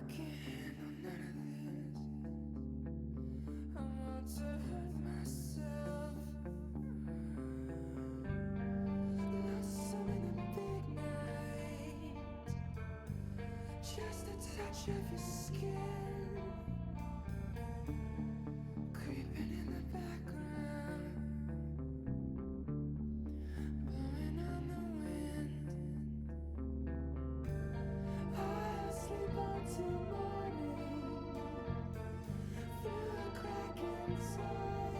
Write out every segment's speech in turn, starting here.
can't handle none of this. I'm about to hurt myself. Lost some in the big night. Just a touch of your skin, creeping in the background, blowing on the wind. I'll sleep until morning through a crack inside.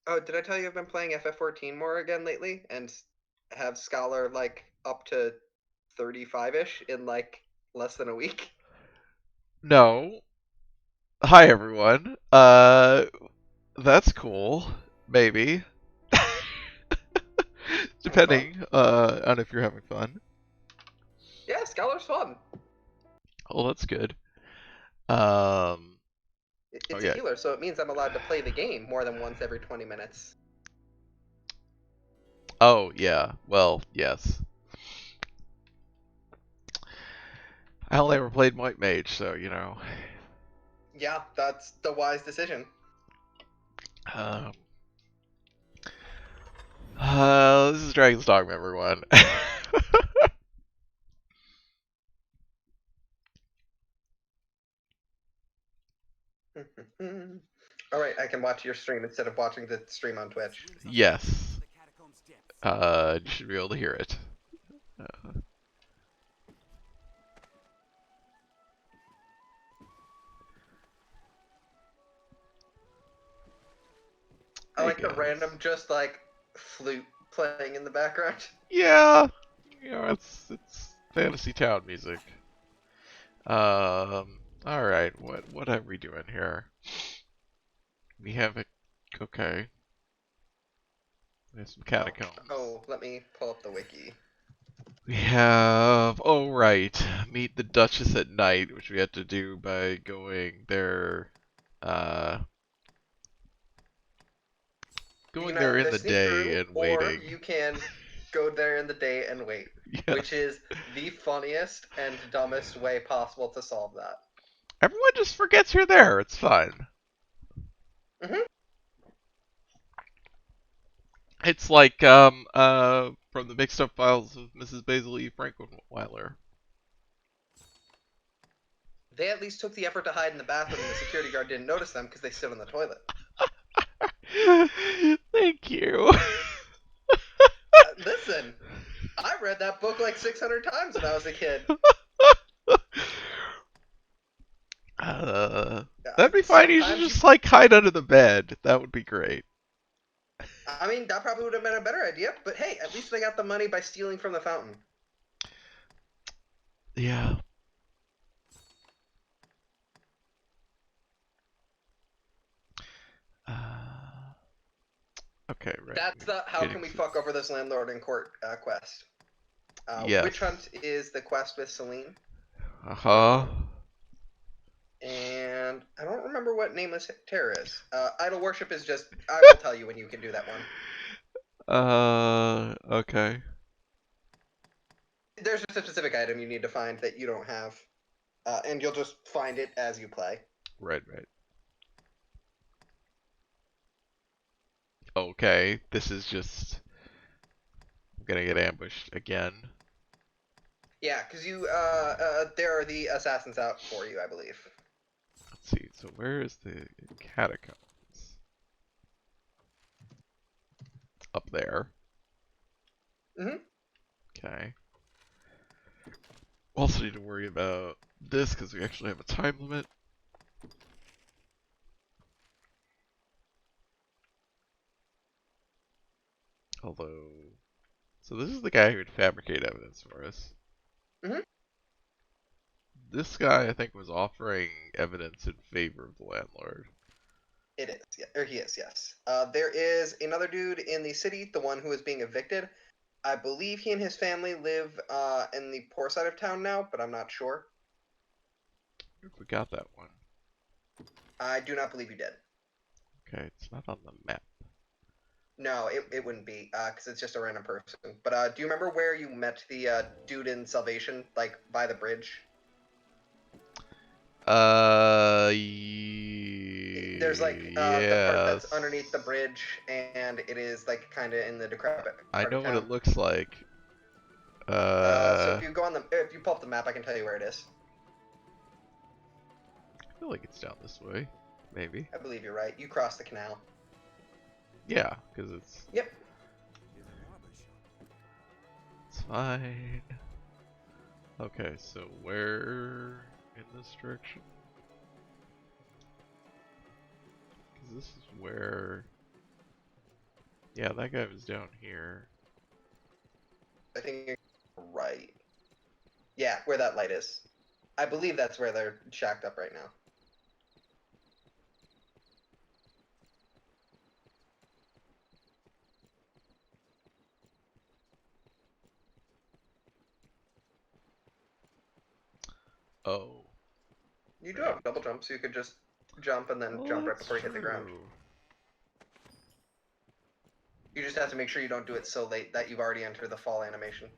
Oh, did I tell you I've been playing FF14 more again lately and have Scholar like up to 35-ish in like less than a week? No. Hi everyone. That's cool. Maybe. That's fun. Depending on if you're having fun. Yeah, Scholar's fun. Oh, that's good. Um. Oh It's a yeah. healer, so it means I'm allowed to play the game more than once every 20 minutes. Oh yeah. Well, yes. I only ever played White Mage, so you know. Yeah, that's the wise decision. Um. This is Dragon's Dogma, everyone. All right, I can watch your stream instead of watching the stream on Twitch. Yes. You should be able to hear it. Uh, I hey like the guys. random just like flute playing in the background. Yeah. You know, it's Fantasy Town music. All right. What are we doing here? We have a okay. We have some catacombs. Oh, let me pull up the wiki. We have oh right, meet the Duchess at night, which we have to do by going there, uh, You can going there in either the sneak day through and or waiting. you can go there in the day and wait, which Yes. is the funniest and dumbest way possible to solve that. Everyone just forgets you're there. It's fine. Hmm. It's like from the mixed up files of Mrs. Basil E. Frankenweiler. They at least took the effort to hide in the bathroom and the security guard didn't notice them because they stood on the toilet. Thank you. Listen, I read that book like 600 times when I was a kid. uh, that'd be fine. You should Sometimes you. just like hide under the bed. That would be great. I mean, that probably would have been a better idea, but hey, at least they got the money by stealing from the fountain. Yeah. Uh, okay, right. That's the how Getting can we to fuck over this landlord in court quest. Witch yes. Hunt is the quest with Celine. Uh huh. And I don't remember what Nameless Terror is. Idol Worship is just, I will tell you when you can do that one. Okay. There's just a specific item you need to find that you don't have, and you'll just find it as you play. Right, right. Okay, this is just. I'm gonna get ambushed again. Yeah, because there are the assassins out for you, I believe. Let's see. So where is the catacombs? It's up there. Hmm. Okay. Also need to worry about this because we actually have a time limit. Although, so this is the guy who would fabricate evidence for us. Hmm. This guy, I think, was offering evidence in favor of the landlord. It is, yeah, or he is, yes. There is another dude in the city, the one who is being evicted. I believe he and his family live in the poor side of town now, but I'm not sure. If we got that one. I do not believe you did. Okay, it's not on the map. No, it wouldn't be, because it's just a random person. But do you remember where you met the dude in Salvation, like by the bridge? There's like the part that's Yes. underneath the bridge, and it is like kind of in the decrepit I part of know what town. it looks like. So Uh, if you pull up the map, I can tell you where it is. I feel like it's down this way. Maybe. I believe you're right. You cross the canal. Yeah, because it's Yep. fine. Okay, so where in this direction? Because this is where Yeah, that guy was down here. I think you're right. Yeah, where that light is. I believe that's where they're shacked up right now. Oh. You do have double jump, so you could just jump and then jump right before you hit the ground. You just have to make sure you don't do it so late that you've already entered the fall animation.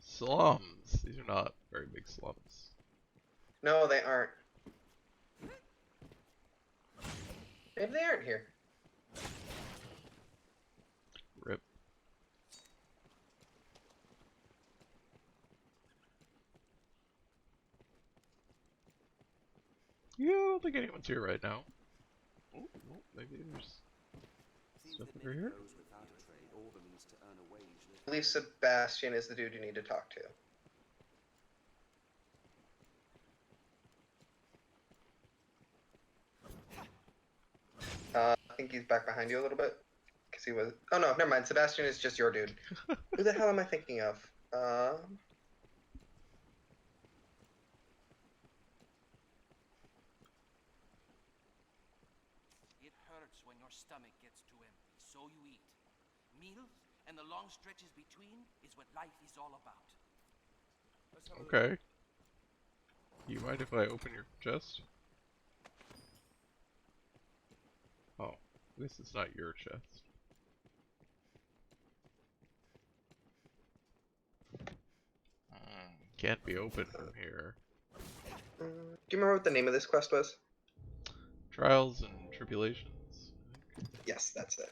Slums. These are not very big slums. No, they aren't. Maybe they aren't here. Rip. Yeah, I don't think anyone's here right now. Oh, well, maybe there's stuff over here. I believe Sebastian is the dude you need to talk to. I think he's back behind you a little bit. Because he was... Oh no, never mind. Sebastian is just your dude. Who the hell am I thinking of? It hurts when your stomach gets too empty, so you eat. Meals and the long stretches between is what life is all about. Okay. You mind if I open your chest? Oh, this is not your chest. Can't be opened from here. Do you remember what the name of this quest was? Trials and Tribulations. I think. Yes, that's it.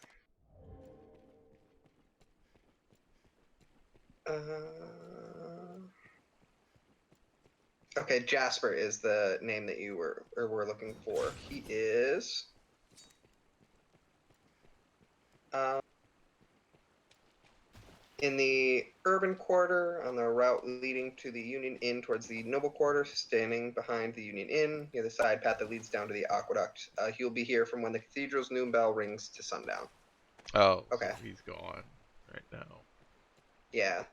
Okay, Jasper is the name that you were looking for. He is in the urban quarter on the route leading to the Union Inn towards the Noble Quarter, standing behind the Union Inn near the side path that leads down to the aqueduct. He'll be here from when the cathedral's noon bell rings to sundown. Oh, okay. So he's gone right now. Yeah.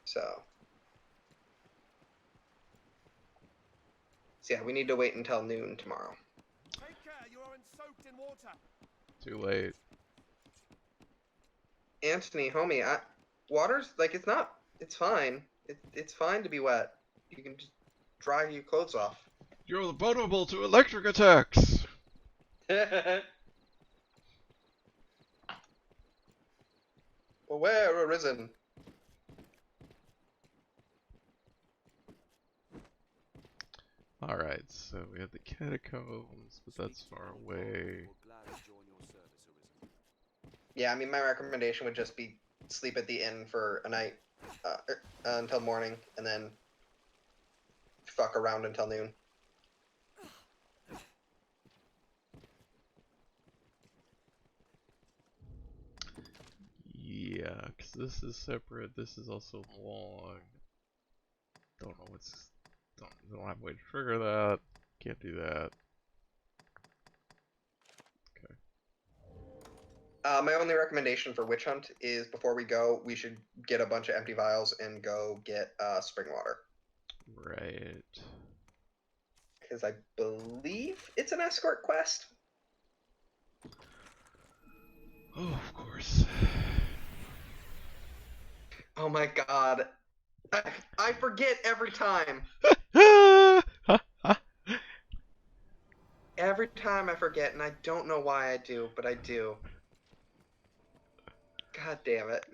So yeah, we need to wait until noon tomorrow. Take care, you are soaked in water. Too late. Anthony, homie, water's like it's fine. It's fine to be wet. You can just dry your clothes off. You're vulnerable to electric attacks! Beware arisen. Alright, so we have the catacombs, but that's far away. Yeah, I mean, my recommendation would just be sleep at the inn for a night until morning, and then fuck around until noon. Yeah, because this is separate, this is also long. Don't know what's... Don't have a way to trigger that. Can't do that. Okay. My only recommendation for Witch Hunt is before we go, we should get a bunch of empty vials and go get spring water. Right. Because I believe it's an escort quest. Oh, of course. Oh my god. I forget every time. Every time I forget, and I don't know why I do, but I do. God damn it.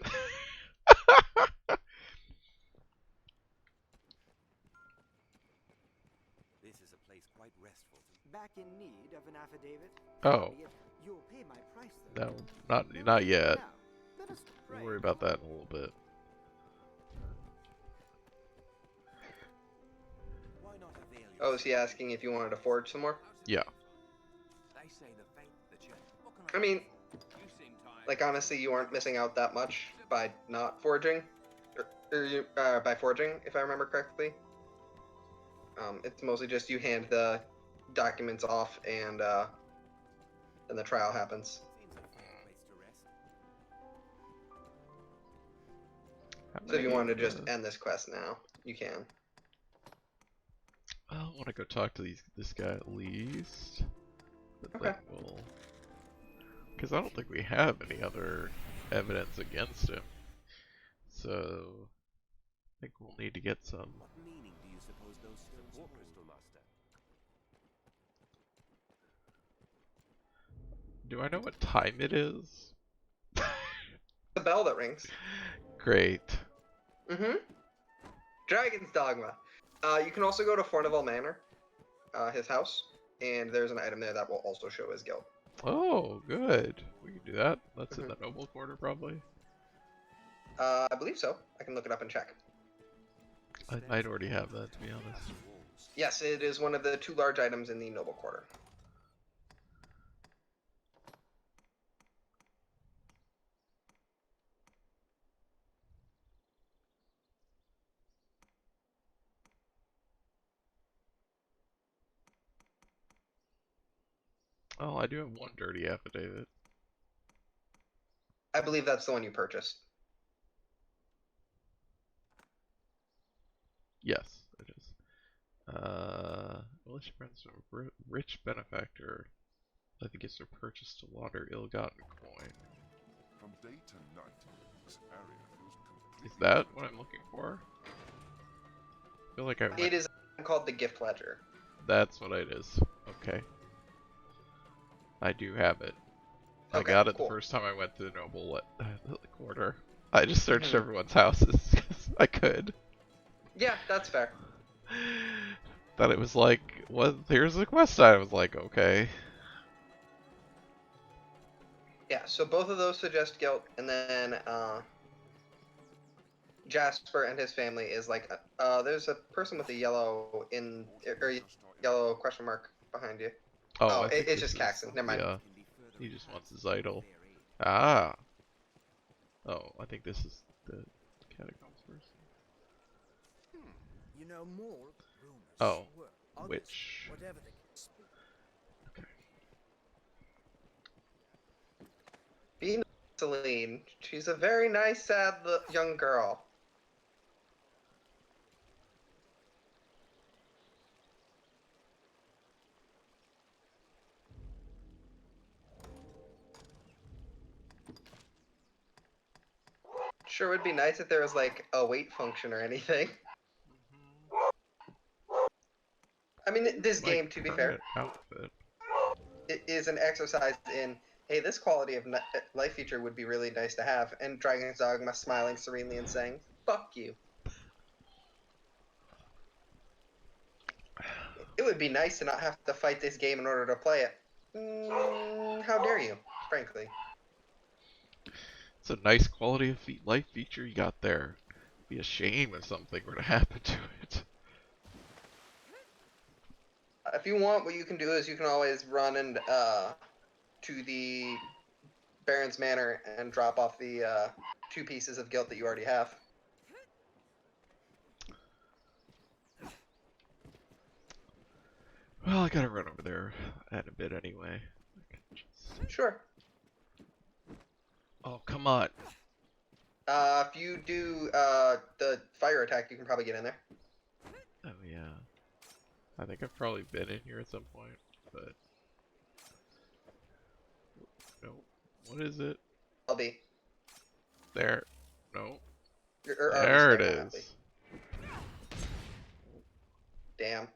This is a place quite restful. Back in need of an affidavit? Oh. You'll pay my price though. No, not yet. Now, let us We'll pray. worry about that in a little bit. Why not avail Oh, is he asking if you wanted to forge some more? Yeah. They say the faith that you... I mean, like honestly, you aren't missing out that much. by not forging, by forging, if I remember correctly. It's mostly just you hand the documents off, and then the trial happens. Seems a fair place to rest. How So if you many wanted to of just the- end this quest now, you can. I want to go talk to this guy at least. But Okay. then we'll... Because I don't think we have any other evidence against him. So... I think we'll need to get some... What meaning do you suppose those stones hold? Crystal Master. Do I know what time it is? The bell that rings. Great. Mm-hmm. Dragon's Dogma. You can also go to Fornival Manor, his house, and there's an item there that will also show his guild. Oh, good. We can do that. That's in Mhm. the noble quarter, probably. I believe so. I can look it up and check. I might already have that, to be honest. Yes, it is one of the 2 large items in the noble quarter. Oh, I do have one dirty affidavit. I believe that's the one you purchased. Yes, it is. Militia friends from rich benefactor. I think it's their purchase to launder ill-gotten coin. From day to night, this area feels completely. Is that what I'm looking for? I feel like I It went... is called the Gift Ledger. That's what it is. Okay. I do have it. I Okay, got it cool. the first time I went to the noble quarter. I just searched Mhm. everyone's houses because I could. Yeah, that's fair. Thought it was like, well, here's the quest item. I was like, okay. Yeah, so both of those suggest guilt, and then Jasper and his family is like, there's a person with a yellow yellow question mark behind you. Oh, Oh, I think it's this just is Caxton. Never mind. the, Can be further he just wants his enhanced idol. with their aid. Ah. Oh, I think this is the catacombs person. You know more rumors. Oh, swirl, others, which? whatever the case. Okay. Being Celine, she's a very nice, sad young girl. Sure would be nice if there was like a wait function or anything. I mean, this My game, to be fair, current outfit. it is an exercise in, hey, this quality of life feature would be really nice to have, and Dragon's Dogma smiling serenely and saying, fuck you. It would be nice to not have to fight this game in order to play it. How dare you, frankly. It's a nice quality of life feature you got there. It'd be a shame if something were to happen to it. If you want, what you can do is you can always run and to the Baron's Manor and drop off the 2 pieces of guilt that you already have. Well, I gotta run over there at a bit anyway. Sure. Oh, come on. If you do the fire attack, you can probably get in there. Oh, yeah. I think I've probably been in here at some point, but... No. What is it? LB. There. No. Or There it RB, not LB. is. Damn.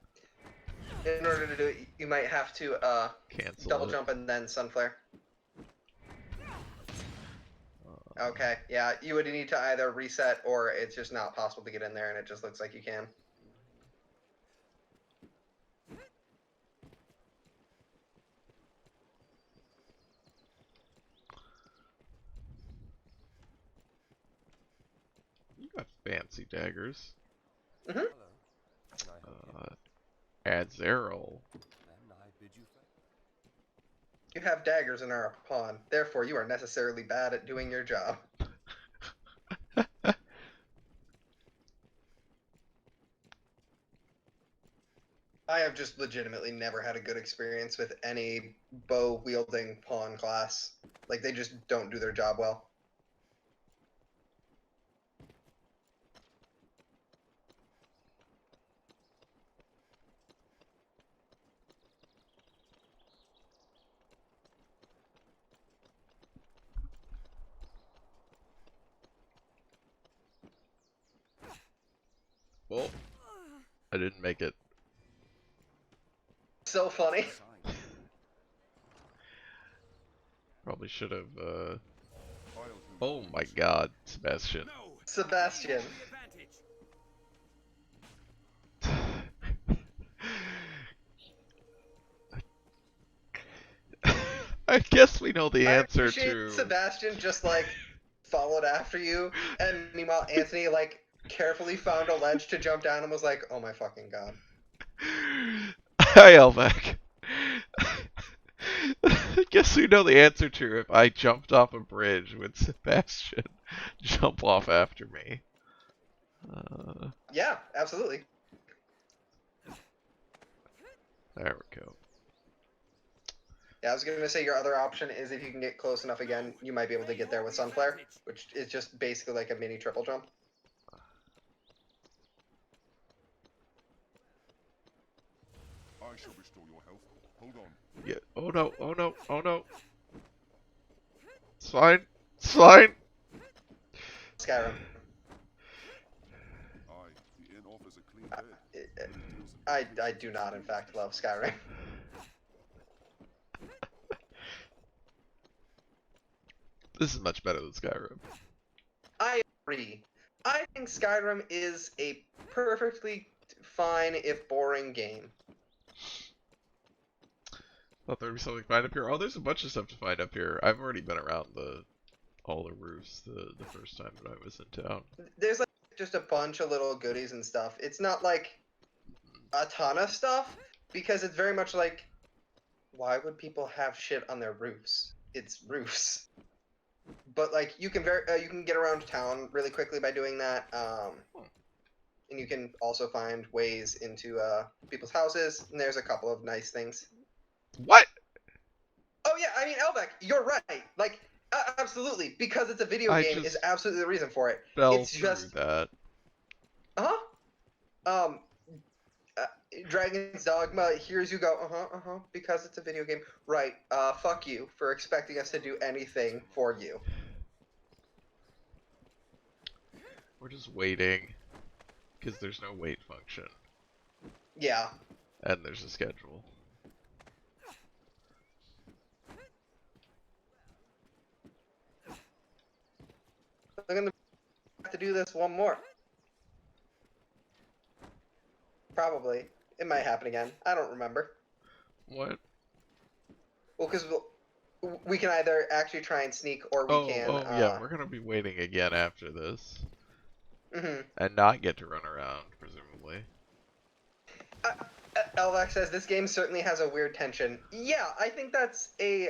In order to do it, you might have to Cancel double it. jump and then sunflare. Okay, yeah, you would need to either reset or it's just not possible to get in there and it just looks like you can. You got fancy daggers. Mm-hmm. Hello. Can I help you? Adzeril. Then I bid you farewell. You have daggers and are a pawn, therefore you are necessarily bad at doing your job. I've just legitimately never had a good experience with any bow wielding pawn class. Like, they just don't do their job well. Well, I didn't make it. So funny. Probably should have, I'll do Oh that. my god, Sebastian. No! Sebastian. The advantage. I guess we know the I answer appreciate to... Sebastian just like followed after you, and meanwhile Anthony like carefully found a ledge to jump down and was like, "Oh my fucking god." Hi, Elvac. I guess we know the answer to if I jumped off a bridge, would Sebastian jump off after me? Yeah, absolutely. There we go. Yeah, I was gonna say your other option is if you can get close enough again, you might be able to get there with Sunflare, which is just basically like a mini triple jump. I shall restore your health. Hold on. Yeah. Oh no, oh no, oh no. It's fine. It's fine. Skyrim. Aye, the inn offers a clean bed. I do not, in fact, love Skyrim. This is much better than Skyrim. I agree. I think Skyrim is a perfectly fine, if boring, game. Thought there'd be something to find up here. Oh, there's a bunch of stuff to find up here. I've already been around all the roofs the first time that I was in town. There's like just a bunch of little goodies and stuff. It's not like a ton of stuff, because it's very much like, why would people have shit on their roofs? It's roofs. But like you can you can get around town really quickly by doing that, and you can also find ways into people's houses. And there's a couple of nice things. What? Oh yeah, I mean Elvec, you're right. Like absolutely, because it's a video I game just is absolutely the reason for it. Fell It's through just that. uh, Dragon's Dogma. Here's you go. Because it's a video game, right? Fuck you for expecting us to do anything for you. We're just waiting. Because there's no wait function. Yeah. And there's a schedule. I'm gonna have to do this one more. Probably. It might happen again. I don't remember. What? Well, because we can either actually try and sneak, or we can. Oh yeah, we're gonna be waiting again after this. Mm-hmm. And not get to run around, presumably. Elvac says this game certainly has a weird tension. Yeah, I think that's a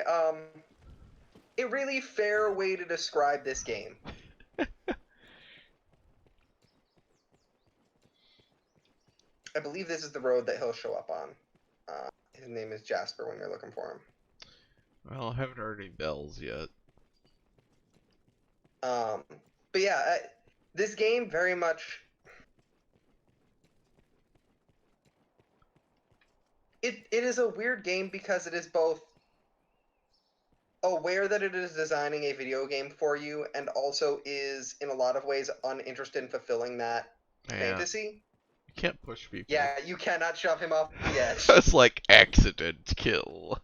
really fair way to describe this game. I believe this is the road that he'll show up on. His name is Jasper when you're looking for him. Well, I haven't heard any bells yet. But yeah, this game very much... It is a weird game because it is both aware that it is designing a video game for you, and also is, in a lot of ways, uninterested in fulfilling that fantasy. You can't push people. Yeah, you cannot shove him off the edge. That's like accident kill.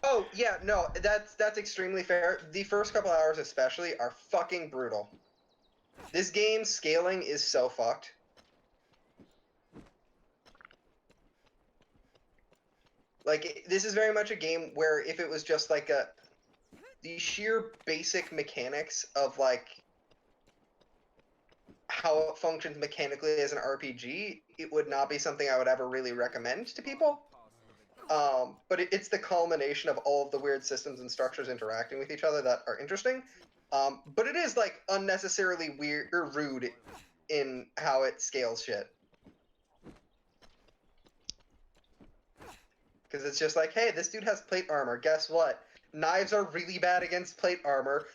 Oh, yeah, no, that's extremely fair. The first couple hours especially are fucking brutal. This game's scaling is so fucked. Like, this is very much a game where if it was just like the sheer basic mechanics of like how it functions mechanically as an RPG, it would not be something I would ever really recommend to people. But it's the culmination of all of the weird systems and structures interacting with each other that are interesting. But it is like unnecessarily weird or rude in how it scales shit. because it's just like, hey, this dude has plate armor. Guess what? Knives are really bad against plate armor.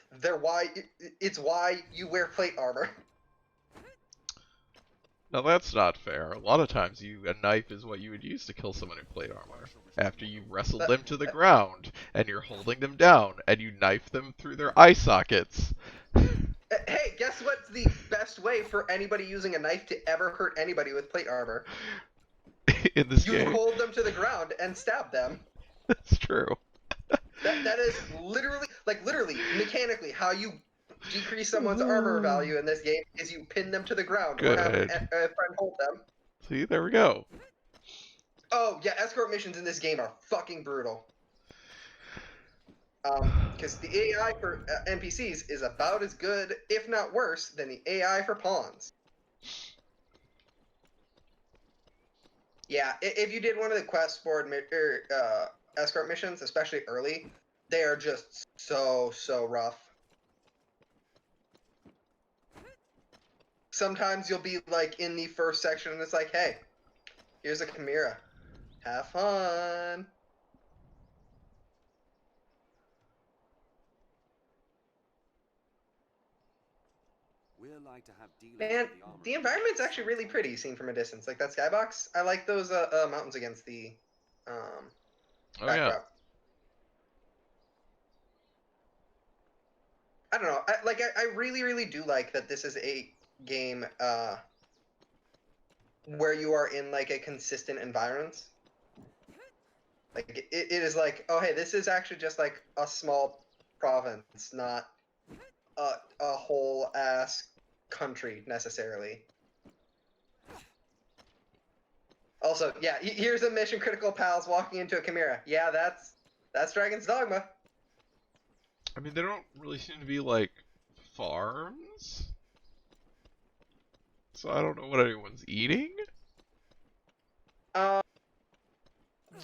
It's why you wear plate armor. Now that's not fair. A lot of times a knife is what you would use to kill someone in plate armor. After you wrestled them to the ground, and you're holding them down, and you knife them through their eye sockets. Hey, guess what's the best way for anybody using a knife to ever hurt anybody with plate armor? In this You game. hold them to the ground and stab them. That's true. That is literally, mechanically, how you decrease someone's armor value in this game is you pin them to the ground or have a Good. friend hold them. See, there we go. Oh, yeah, escort missions in this game are fucking brutal. Because the AI for NPCs is about as good, if not worse, than the AI for pawns. Yeah, if you did one of the quest board escort missions, especially early, they are just so rough. Sometimes you'll be like in the first section and it's like, hey, here's a chimera. Have fun. We're like to have dealings Man, with the armor. the environment's actually really pretty seen from a distance. Like that skybox. I like those mountains against the Oh yeah. backdrop. I don't know. I really do like that this is a game where you are in like a consistent environment. Like it is like, oh hey, this is actually just like a small province, not a whole ass country necessarily. Also, yeah, here's a mission critical pals walking into a chimera. Yeah, that's Dragon's Dogma. I mean, they don't really seem to be like farms, so I don't know what anyone's eating.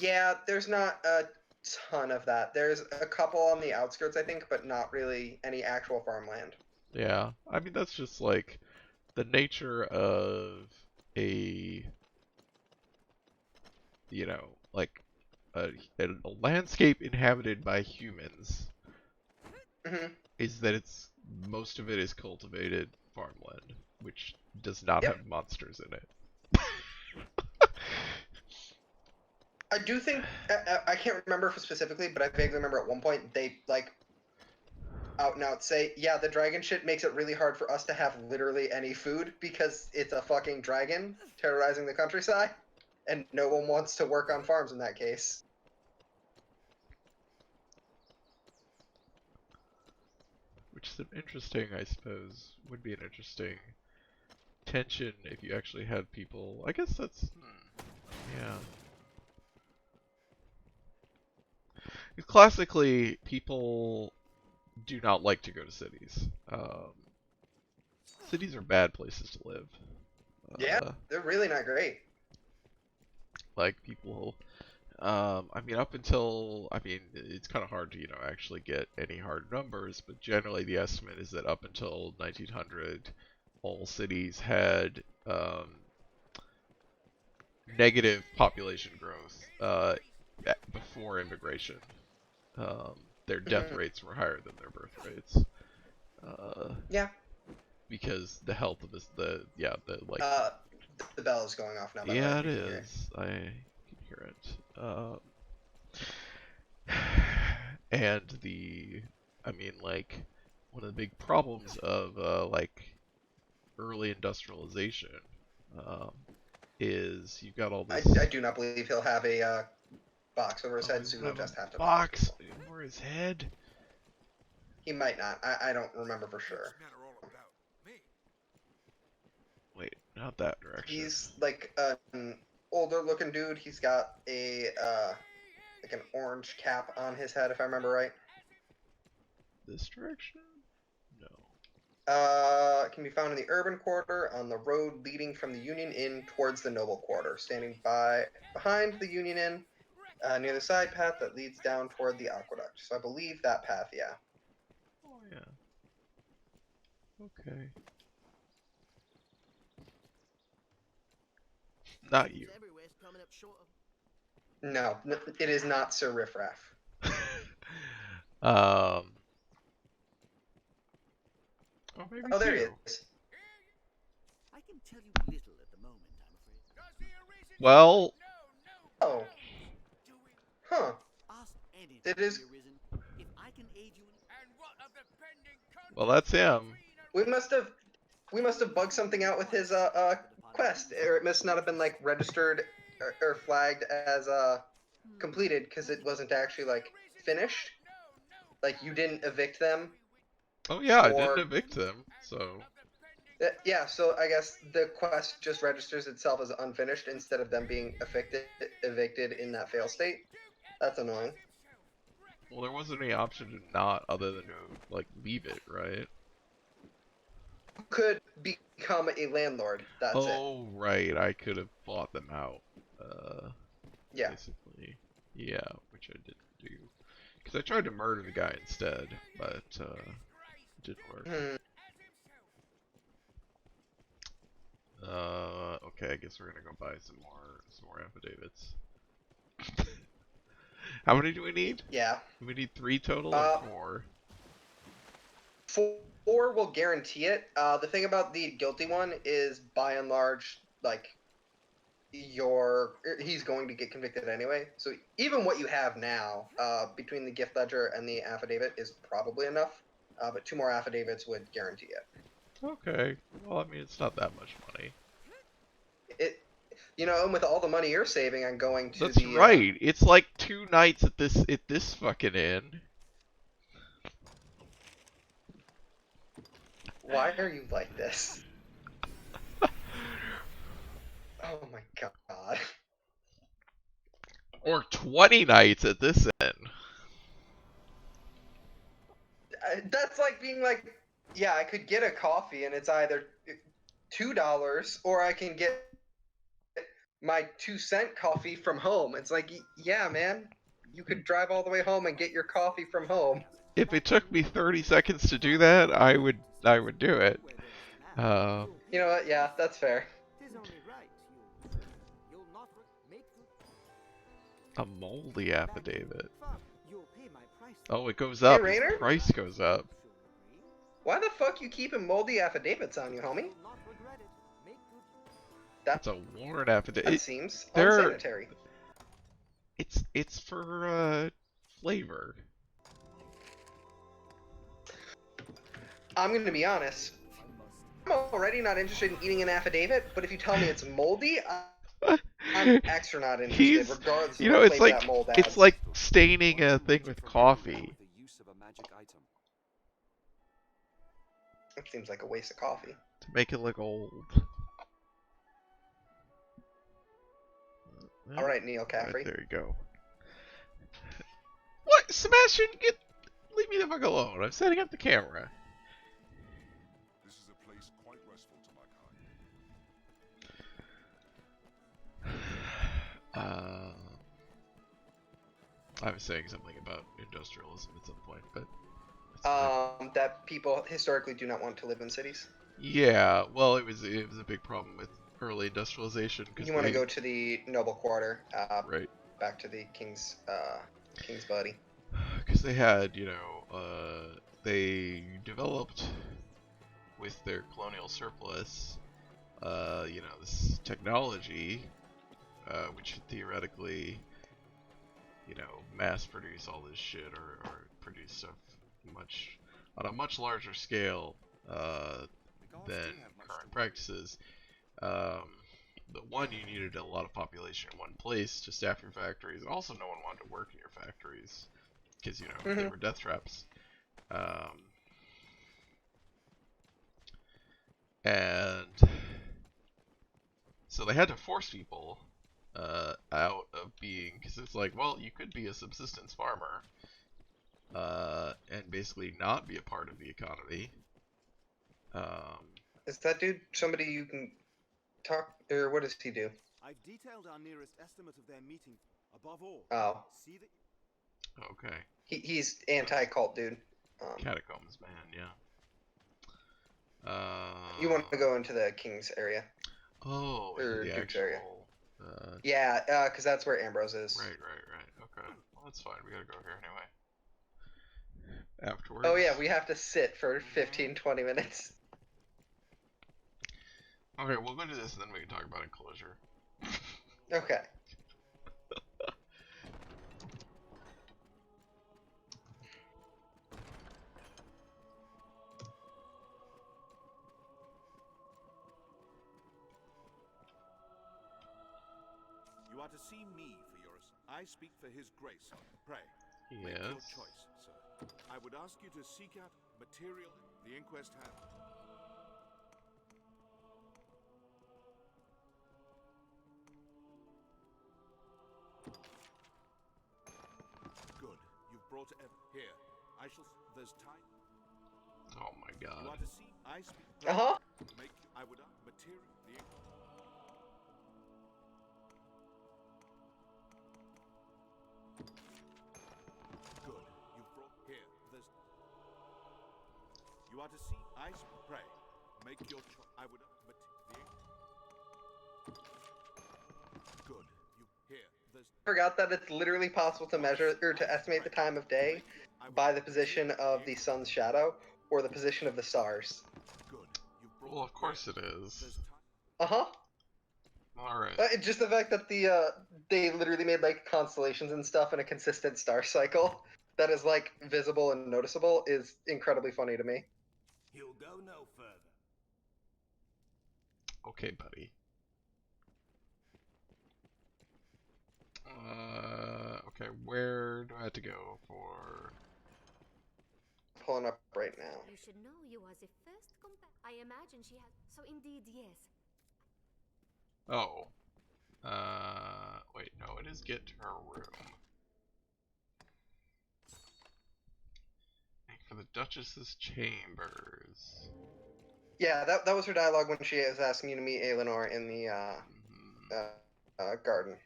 Yeah, there's not a ton of that. There's a couple on the outskirts, I think, but not really any actual farmland. Yeah, I mean that's just like the nature of a, like a landscape inhabited by humans Hmm. is that most of it is cultivated farmland, which does not Yep. have monsters in it. I do think I can't remember specifically, but I vaguely remember at one point they like out and out say, yeah, the dragon shit makes it really hard for us to have literally any food because it's a fucking dragon terrorizing the countryside, and no one wants to work on farms in that case. Which is an interesting, I suppose, would be an interesting tension if you actually had people. I guess that's, yeah. Classically, people do not like to go to cities. Cities are bad places to live. Yeah, they're really not great. Like people, I mean, up until, I mean, it's kind of hard to, actually get any hard numbers, but generally the estimate is that up until 1900, all cities had negative population growth before immigration. Their death rates were higher than their birth rates. Yeah. Because the health of the like. The bell is going off now. By Yeah, it the way, if you can hear is. I can hear it. And I mean, like, one of the big problems of like early industrialization is you've got all this. I do not believe he'll have a box over his head, so he'll just have to box over his head. He might not. I don't remember for sure. Wait, not that direction. He's like an older looking dude. He's got a like an orange cap on his head, if I remember right. This direction? No. It can be found in the urban quarter on the road leading from the Union Inn towards the Noble Quarter, standing behind the Union Inn, near the side path that leads down toward the aqueduct. So I believe that path, yeah. Oh yeah. Okay. Not you. No, it is not Sir Riffraff. Oh, maybe Oh, there he two. is. I can tell you little at the moment, I'm afraid. Well, Oh, huh. Ask anything, It is. dear Risen. If I can aid you in well, that's him. We must have bugged something out with his quest, or it must not have been like registered or flagged as completed because it wasn't actually like finished. Like you didn't evict them, Oh yeah, I didn't or evict him, so yeah. So I guess the quest just registers itself as unfinished instead of them being evicted in that fail state. That's annoying. well, there wasn't any option to not other than to like leave it, right? Could become a landlord. That's it. Oh right, I could have bought them out. Yeah. Basically, yeah, which I didn't do because I tried to murder the guy instead, but it didn't work. Okay, I guess we're gonna go buy some more affidavits. How many do we need? Yeah. We need 3 total or 4? 4 will guarantee it. The thing about the guilty one is, by and large, like he's going to get convicted anyway. So even what you have now, between the gift ledger and the affidavit, is probably enough. But 2 more affidavits would guarantee it. Okay. Well, I mean, it's not that much money. And with all the money you're saving on going to That's the right. It's like 2 nights at this fucking inn. Why are you like this? Oh my god. Or 20 nights at this inn. That's like being like, yeah, I could get a coffee and it's either $2 or I can get my 2-cent coffee from home. It's like, yeah, man, you could drive all the way home and get your coffee from home. If it took me 30 seconds to do that, I would do it. You know what? Yeah, that's fair. Tis only right. You'll not make A moldy affidavit. You'll pay my price. Oh, it goes up. Hey, His Rainer? price goes up. Why the fuck you keeping moldy affidavits on you, homie? You'll not regret it. Make good. That's a warrant affidavit. That seems they're- unsanitary. It's for flavor. I'm gonna be honest. I'm already not interested in eating an affidavit, but if you tell me it's moldy, I'm extra not interested, regardless of You know, what it's flavor like that mold adds. it's like staining a thing with coffee. The use of a magic item. It seems like a waste of coffee. To make it look old. All right, Neil Caffrey. Right, there you go. What, Sebastian? Leave me the fuck alone. I'm setting up the camera. This is a place quite restful to my kind. I was saying something about industrialism at some point, but it's fine. That people historically do not want to live in cities. Yeah, well, it was a big problem with early industrialization. You want to go to the noble quarter, right? back to the king's buddy. Because they had, they developed with their colonial surplus, this technology, which theoretically, mass produce all this shit or produce stuff on a much larger scale than current practices. The one, you needed a lot of population in one place to staff your factories. Also, no one wanted to work in your factories because they were death traps. And so they had to force people out of being, because it's like, well, you could be a subsistence farmer and basically not be a part of the economy. Is that dude somebody you can talk, or what does he do? I've detailed our nearest estimate of their meeting. Above all, Oh, see that Okay. he's anti-cult dude. Catacombs, man, yeah. You want to go into the king's area? Oh, or the Duke's area. actual Yeah, because that's where Ambrose is. Right. Okay. Well, that's fine. We gotta go here anyway. Afterwards. Oh yeah, we have to sit for 15-20 minutes. Okay, we'll go do this and then we can talk about enclosure. Okay. You are to see me for yours. I speak for his grace. Pray, make your Yes. choice, sir. I would ask you to seek out material the inquest had. Good. You've brought here. I shall. There's time. Oh my You are god. to see. I speak. Make. I would material the inquest. Good. You've brought here. There's. You are to see. I pray. Make your choice. I would. Good. You here. There's. Forgot that it's literally possible to measure or to estimate the time of day by the position of the sun's shadow or the position of the stars. Good. You brought. Well, of course it is. There's time. Uh-huh. Alright. Just the fact that they literally made like constellations and stuff in a consistent star cycle that is like visible and noticeable is incredibly funny to me. He'll go no further. Okay, buddy. Okay, where do I have to go for... Pulling up right now. You should know you are the first I imagine she has. So indeed, yes. Oh. Wait, no, it is get to her room. Make for the Duchess's chambers. Yeah, that was her dialogue when she was asking you to meet Eleanor in the garden.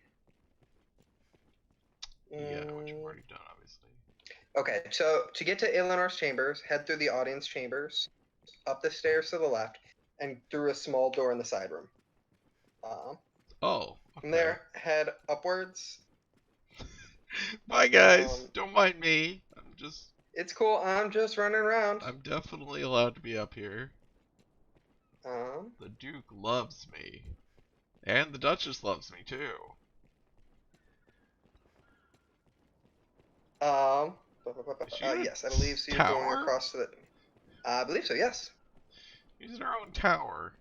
Yeah, which you've already done, obviously. Okay, so to get to Eleanor's chambers, head through the audience chambers, up the stairs to the left, and through a small door in the side room. Oh, okay. From there, head upwards. Bye, guys. Don't mind me. I'm just... It's cool. I'm just running around. I'm definitely allowed to be up here. Um, The Duke loves me. And the Duchess loves me, too. yes, I believe so. You're going Tower? across to the... I believe so, yes. She's in her own tower.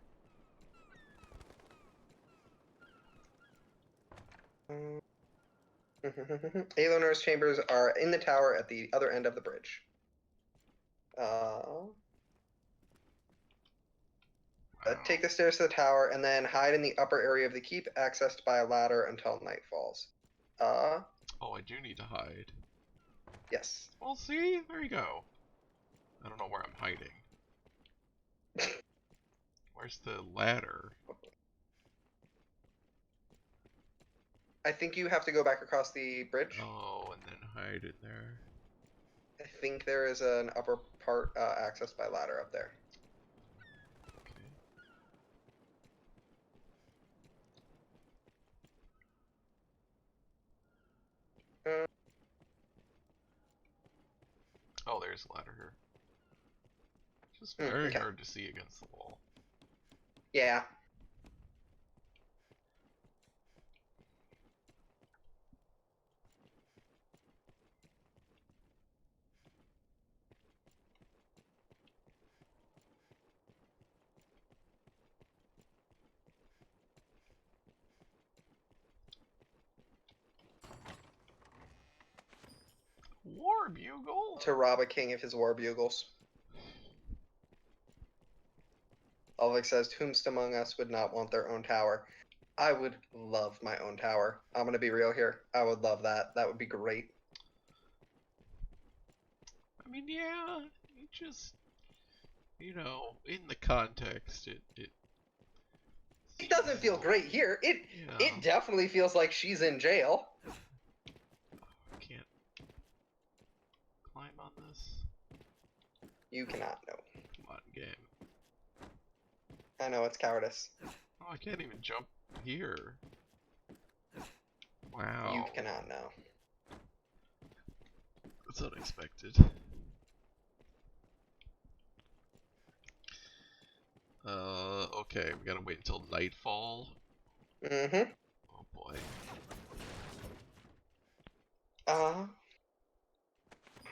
Eleanor's chambers are in the tower at the other end of the bridge. Take the stairs to the tower and then hide in the upper area of the keep, accessed by a ladder until night falls. Oh, I do need to hide. Yes. Well, see? There you go. I don't know where I'm hiding. Where's the ladder? I think you have to go back across the bridge. Oh, and then hide in there. I think there is an upper part accessed by ladder up there. Okay. Oh, there's a ladder here. It's just very hard to see against the wall. Yeah. War bugle? To rob a king of his war bugles. Ulrich says, "Whomst among us would not want their own tower?" I would love my own tower. I'm gonna be real here. I would love that. That would be great. I mean, yeah, it just, you know, in the context, it doesn't feel great here. It definitely feels like she's in jail. I can't climb on this. You cannot, no. Come on, game. I know, it's cowardice. Oh, I can't even jump here. Wow. You cannot now. That's unexpected. Okay, we gotta wait until nightfall. Mm-hmm. Oh boy.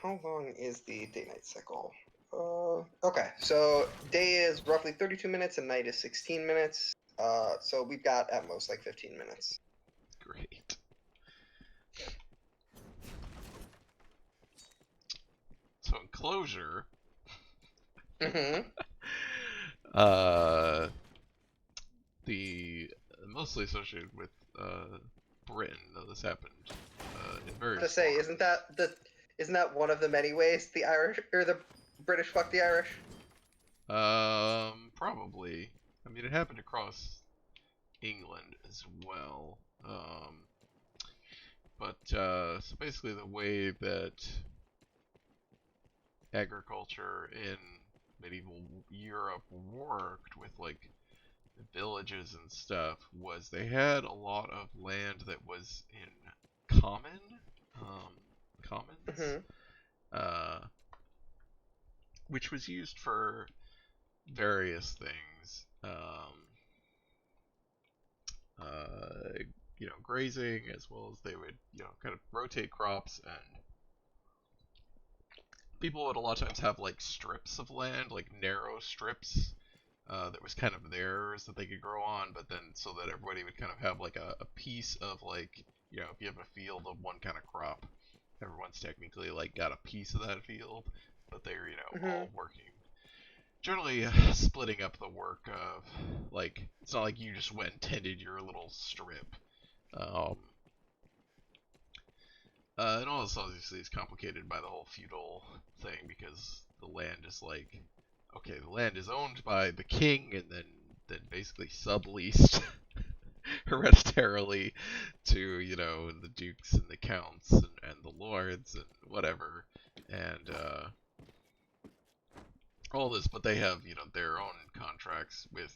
How long is the day-night cycle? Okay, so day is roughly 32 minutes and night is 16 minutes. So we've got at most like 15 minutes. Great. So enclosure. Mm-hmm. The mostly associated with Britain, though this happened in various To say, forms. isn't that one of the many ways the Irish or the British fuck the Irish? Probably. I mean, it happened across England as well. So basically the way that agriculture in medieval Europe worked with like villages and stuff was they had a lot of land that was in commons, Mm-hmm. uh, which was used for various things. Uh, grazing, as well as they would, kind of rotate crops, and people would a lot of times have like strips of land, like narrow strips, that was kind of theirs that they could grow on, but then so that everybody would kind of have like a piece of like, if you have a field of one kind of crop, everyone's technically like got a piece of that field, but they're, Mm-hmm. all working. Generally, splitting up the work of, like, it's not like you just went and tended your little strip. Um, and all this obviously is complicated by the whole feudal thing because the land is like, okay, the land is owned by the king and then basically subleased hereditarily to, the dukes and the counts and the lords and whatever. And all this, but they have, their own contracts with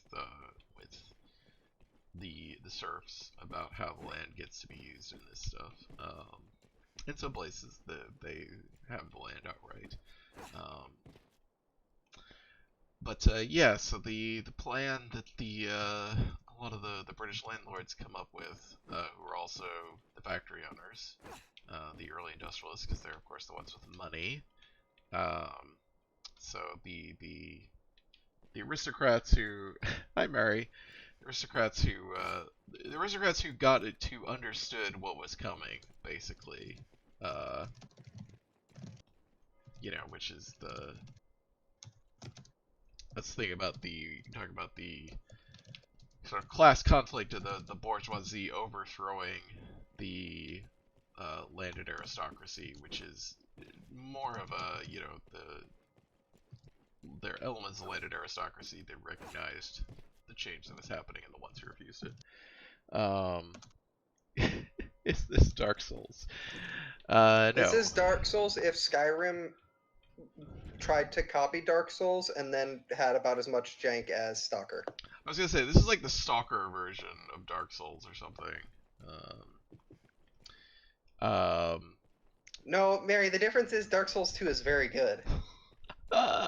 the serfs about how the land gets to be used in this stuff. In some places, they have the land outright. But yeah, so the plan that a lot of the British landlords come up with, who are also the factory owners, the early industrialists, because they're of course the ones with money. So the aristocrats who, hi Mary, the aristocrats who got it, who understood what was coming, basically, uh, which is that's the thing about talk about the sort of class conflict of the bourgeoisie overthrowing the landed aristocracy, which is more of a, their elements of landed aristocracy that recognized the change that was happening and the ones who refused it. Is this Dark Souls? No. This is Dark Souls if Skyrim tried to copy Dark Souls and then had about as much jank as Stalker. I was gonna say, this is like the Stalker version of Dark Souls or something. No, Mary, the difference is Dark Souls 2 is very good. uh,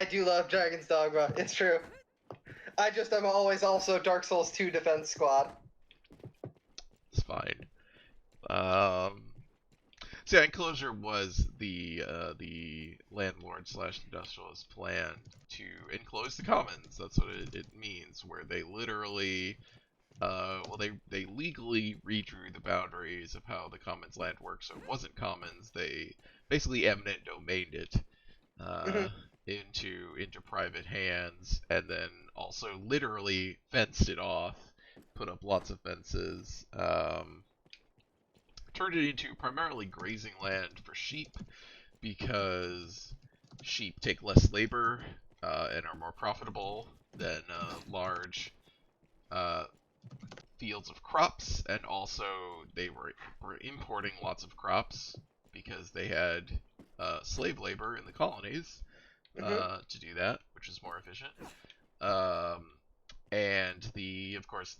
I do love Dragon's Dogma, it's true. I'm always also Dark Souls 2 Defense Squad. It's fine. So yeah, enclosure was the landlord slash industrialist plan to enclose the commons. That's what it means, where they literally, they legally redrew the boundaries of how the commons land works. So it wasn't commons. They basically eminent domained it into private hands, and then also literally fenced it off, put up lots of fences. Turned it into primarily grazing land for sheep because sheep take less labor and are more profitable than large fields of crops, and also they were importing lots of crops because they had slave labor in the colonies to do that, which is more efficient. And of course,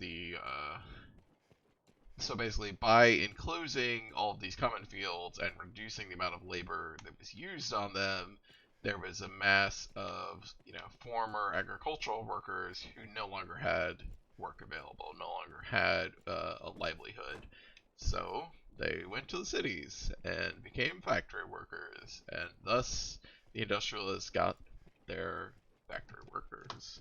so basically, by enclosing all of these common fields and reducing the amount of labor that was used on them, there was a mass of, former agricultural workers who no longer had work available, no longer had a livelihood. So they went to the cities and became factory workers, and thus the industrialists got their factory workers.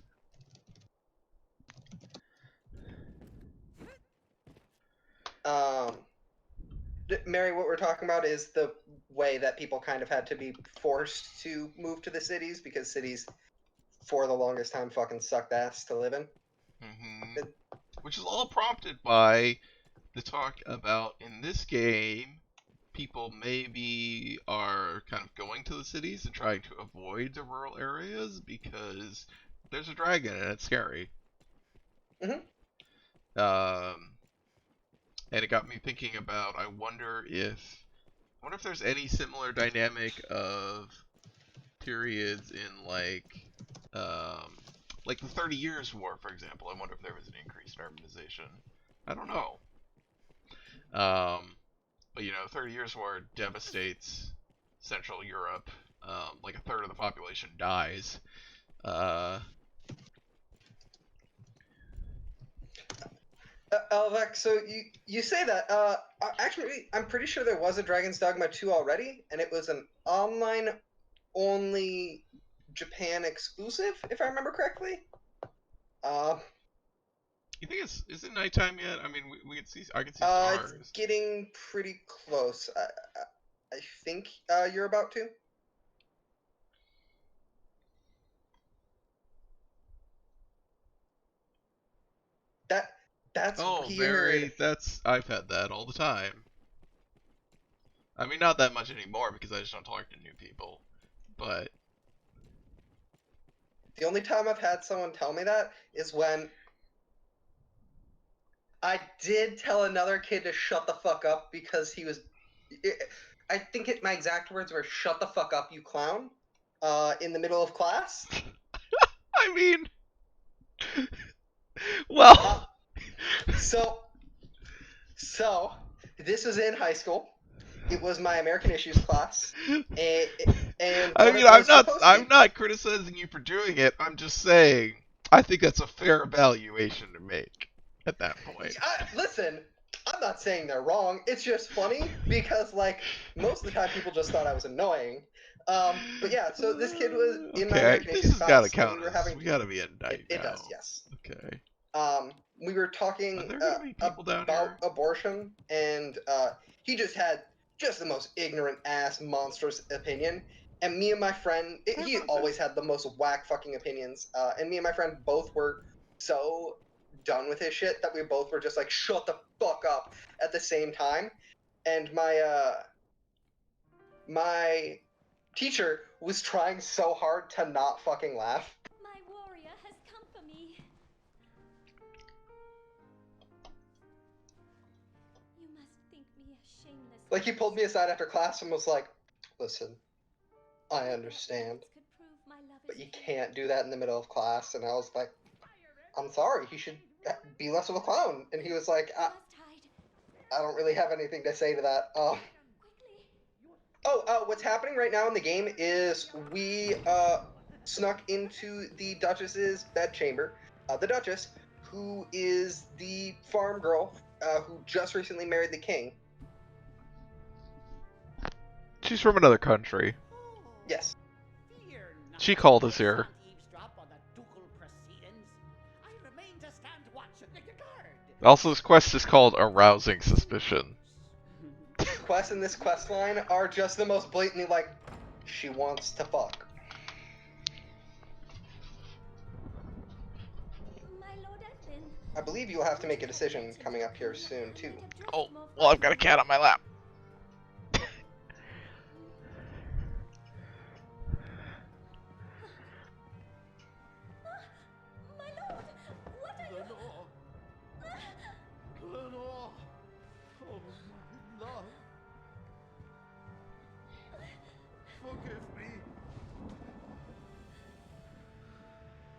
Mary, what we're talking about is the way that people kind of had to be forced to move to the cities because cities, for the longest time, fucking sucked ass to live in. Mm-hmm. Which is all prompted by the talk about, in this game, people maybe are kind of going to the cities and trying to avoid the rural areas because there's a dragon and it's scary. Mm-hmm. And it got me thinking about, I wonder if there's any similar dynamic of periods in like the 30 Years' War, for example. I wonder if there was an increase in urbanization. I don't know. But 30 Years' War devastates Central Europe. Like a third of the population dies. Elvek, so you say that. Actually, I'm pretty sure there was a Dragon's Dogma 2 already, and it was an online-only Japan exclusive, if I remember correctly. You think is it nighttime yet? I mean, I can see stars. It's getting pretty close. I think you're about to. That's weird. I've had that all the time. I mean, not that much anymore because I just don't talk to new people. But the only time I've had someone tell me that is when I did tell another kid to shut the fuck up because he was. I think my exact words were "shut the fuck up, you clown," in the middle of class. I mean, well. So this was in high school. It was my American Issues class, and I mean, I'm not criticizing you for doing it. I'm just saying I think that's a fair evaluation to make at that point. Listen, I'm not saying they're wrong. It's just funny because, like, most of the time people just thought I was annoying. But yeah, so this kid was in my American Issues class. This has got to count. We got to be at night now. It does, yes. Okay. We were talking about abortion, and he just had the most ignorant ass monstrous opinion. And me and my friend, he always had the most whack fucking opinions. And me and my friend both were so done with his shit that we both were just like, shut the fuck up at the same time. And my teacher was trying so hard to not fucking laugh. My warrior has come for me. You must think me a shameless. Like, he pulled me aside after class and was like, listen, I understand, but you can't do that in the middle of class. And I was like, I'm sorry, he should be less of a clown. And he was like, I don't really have anything to say to that. What's happening right now in the game is we snuck into the Duchess's bedchamber. The Duchess, who is the farm girl who just recently married the king. She's from another country. Yes. She called us here. Also, this quest is called Arousing Suspicion. Quests in this quest line are just the most blatantly like, she wants to fuck. I believe you'll have to make a decision coming up here soon, too. Oh, well, I've got a cat on my lap.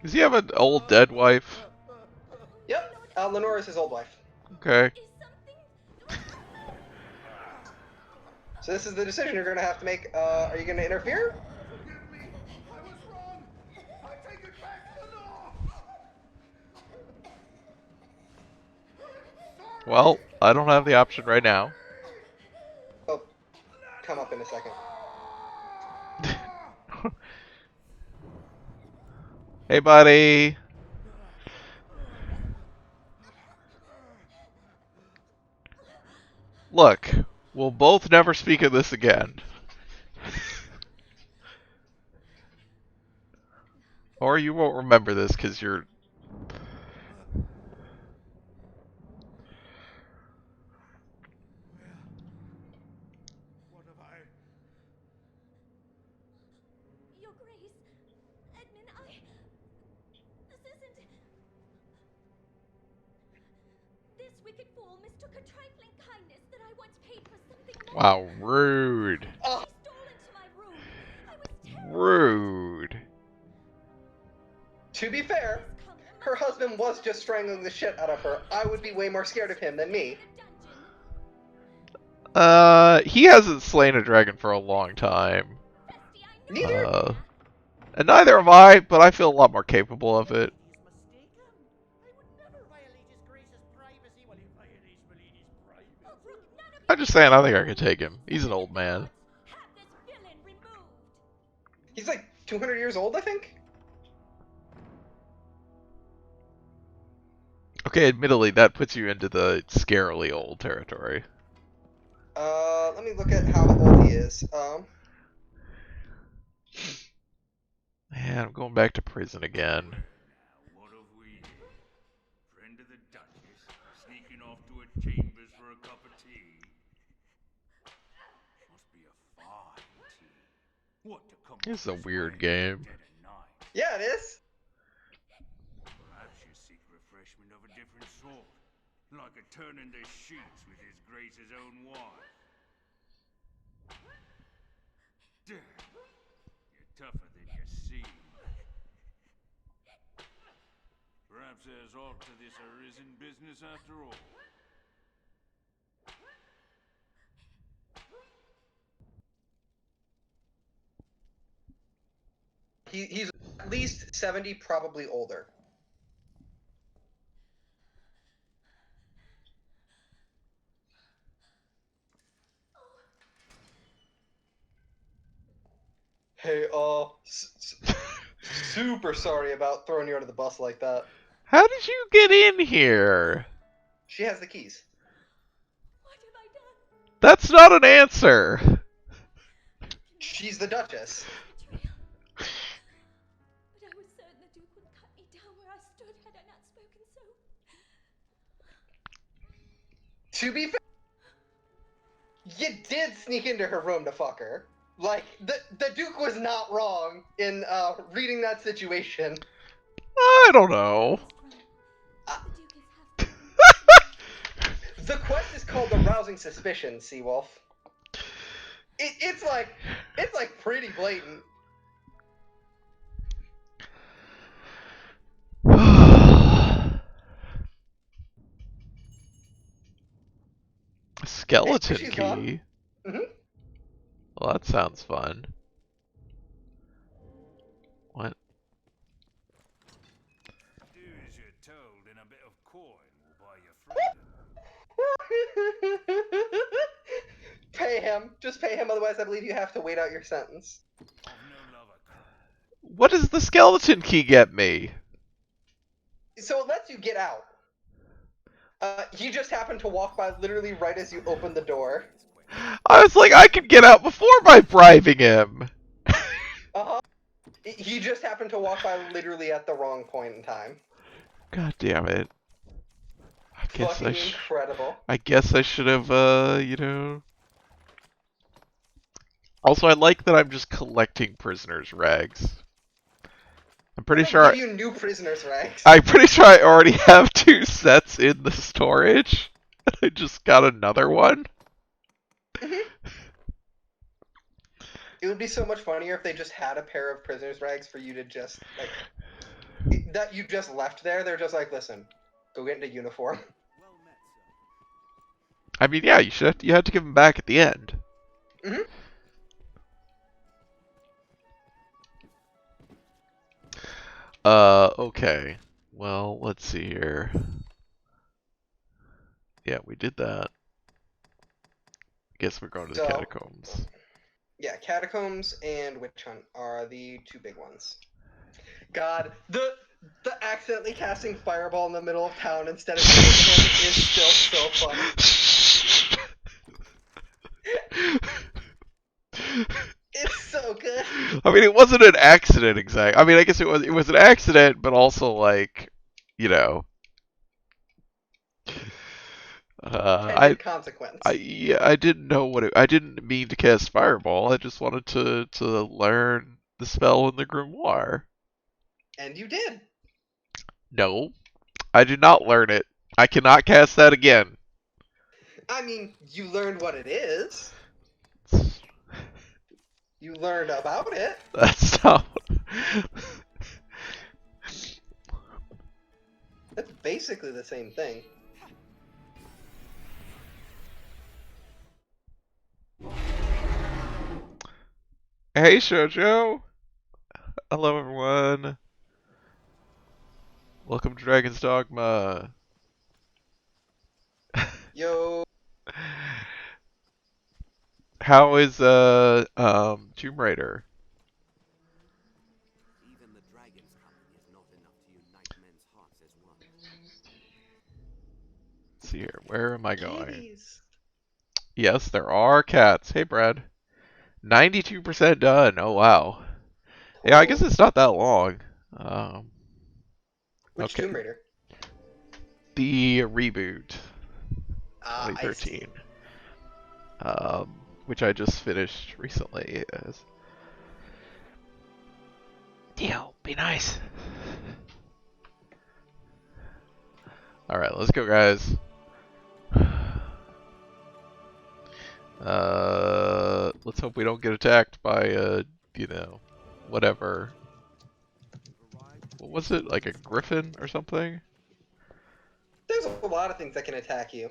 Does he have an old dead wife? Yep, Lenore is his old wife. Okay. Is something... So this is the decision you're going to have to make. Are you going to interfere? Forgive me! I was wrong! I take it back, Lenore! Well, I don't have the option right now. Oh, come up in a second. Hey, buddy. Look, we'll both never speak of this again. Or you won't remember this because you're... What have I... Your Grace, Edmund, this isn't... This wicked fool mistook a trifling kindness that I once paid for something more. Wow, rude. She stole into my room. I was terrified. Rude. To be fair, her husband was just strangling the shit out of her. I would be way more scared of him than me. He hasn't slain a dragon for a long time. Neither. And neither have I, but I feel a lot more capable of it. I'm just saying, I think I could take him. He's an old man. He's like 200 years old, I think. Okay, admittedly, that puts you into the scarily old territory. Let me look at how old he is. Man, I'm going back to prison again. What have we here? Friend of the Duchess, sneaking off to her chambers for a cup of tea. Must be a fine tea. What to come This is a this weird way game. dead of night? Yeah, it is. Perhaps you seek refreshment of a different sort, like a turning the sheets with His Grace's own wife. Damn, you're tougher than you seem. Perhaps there's aught to this arisen business after all. He's at least 70, probably older. Hey, super sorry about throwing you under the bus like that. How did you get in here? She has the keys. What have I done? That's not an answer. She's the Duchess. Betrayal. But I was certain the Duke would cut me down where I stood had I not spoken so. To be fair, you did sneak into her room to fuck her. Like, the Duke was not wrong in reading that situation. I don't know. The Duke is half... The quest is called Arousing Suspicion, Seawolf. It's like pretty blatant. Skeleton She's key? gone. Mhm. Well, that sounds fun. What? Do as you're told, and a bit of coin will buy you freedom. Pay him. Just pay him, otherwise I believe you have to wait out your sentence. I've no love of crime. What does the skeleton key get me? So it lets you get out. He just happened to walk by literally right as you opened the door. I was like, I could get out before by bribing him. Uh-huh. He just happened to walk by literally at the wrong point in time. God damn it. I guess Fucking incredible. I guess I should have, you know... Also, I like that I'm just collecting prisoners' rags. I'm pretty sure Give you new prisoners' rags. I'm pretty sure I already have 2 sets in the storage. I just got another one. It would be so much funnier if they just had a pair of prisoners' rags for you to just, like... that you just left there. They're just like, listen, go get into uniform. Well met, sir. I mean, yeah, you had to give him back at the end. Mhm. Okay. Well, let's see here. Yeah, we did that. Guess we're going to the So- catacombs. Yeah, catacombs and witch hunt are the two big ones. God, the accidentally casting fireball in the middle of town instead of uniform is still so funny. It's so good. I mean, it wasn't an accident exactly. I mean, I guess it was an accident, but also like, you know, Intended consequence. I didn't know I didn't mean to cast fireball. I just wanted to learn the spell in the grimoire. And you did. No, I did not learn it. I cannot cast that again. I mean, you learned what it is. You learned about it. That's not. That's basically the same thing. Hey, Shoujo. Hello, everyone. Welcome to Dragon's Dogma. Yo. How is Tomb Raider? Even the dragon's coming is not enough to unite men's hearts as one. Let's see here. Where am I going? Kitties. Yes, there are cats. Hey, Brad. 92% done. Oh, wow. Yeah, I guess Cool. it's not that long. Which okay. Tomb Raider? The reboot. I 2013. see. Which I just finished recently. Deal, be nice. Alright, let's go, guys. Let's hope we don't get attacked by, you know, whatever. What was it? Like a griffin or something? There's a lot of things that can attack you.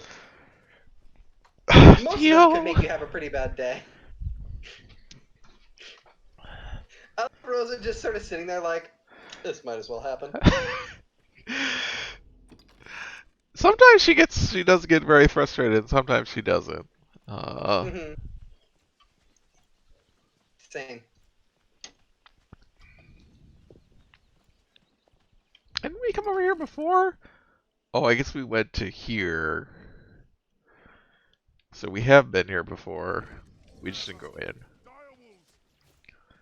Most of them could make you have a pretty bad day. Rosa just sort of sitting there like, this might as well happen. Sometimes she does get very frustrated, and sometimes she doesn't. Mm-hmm. Same. Didn't we come over here before? Oh, I guess we went to here. So we have been here before. We just didn't go in.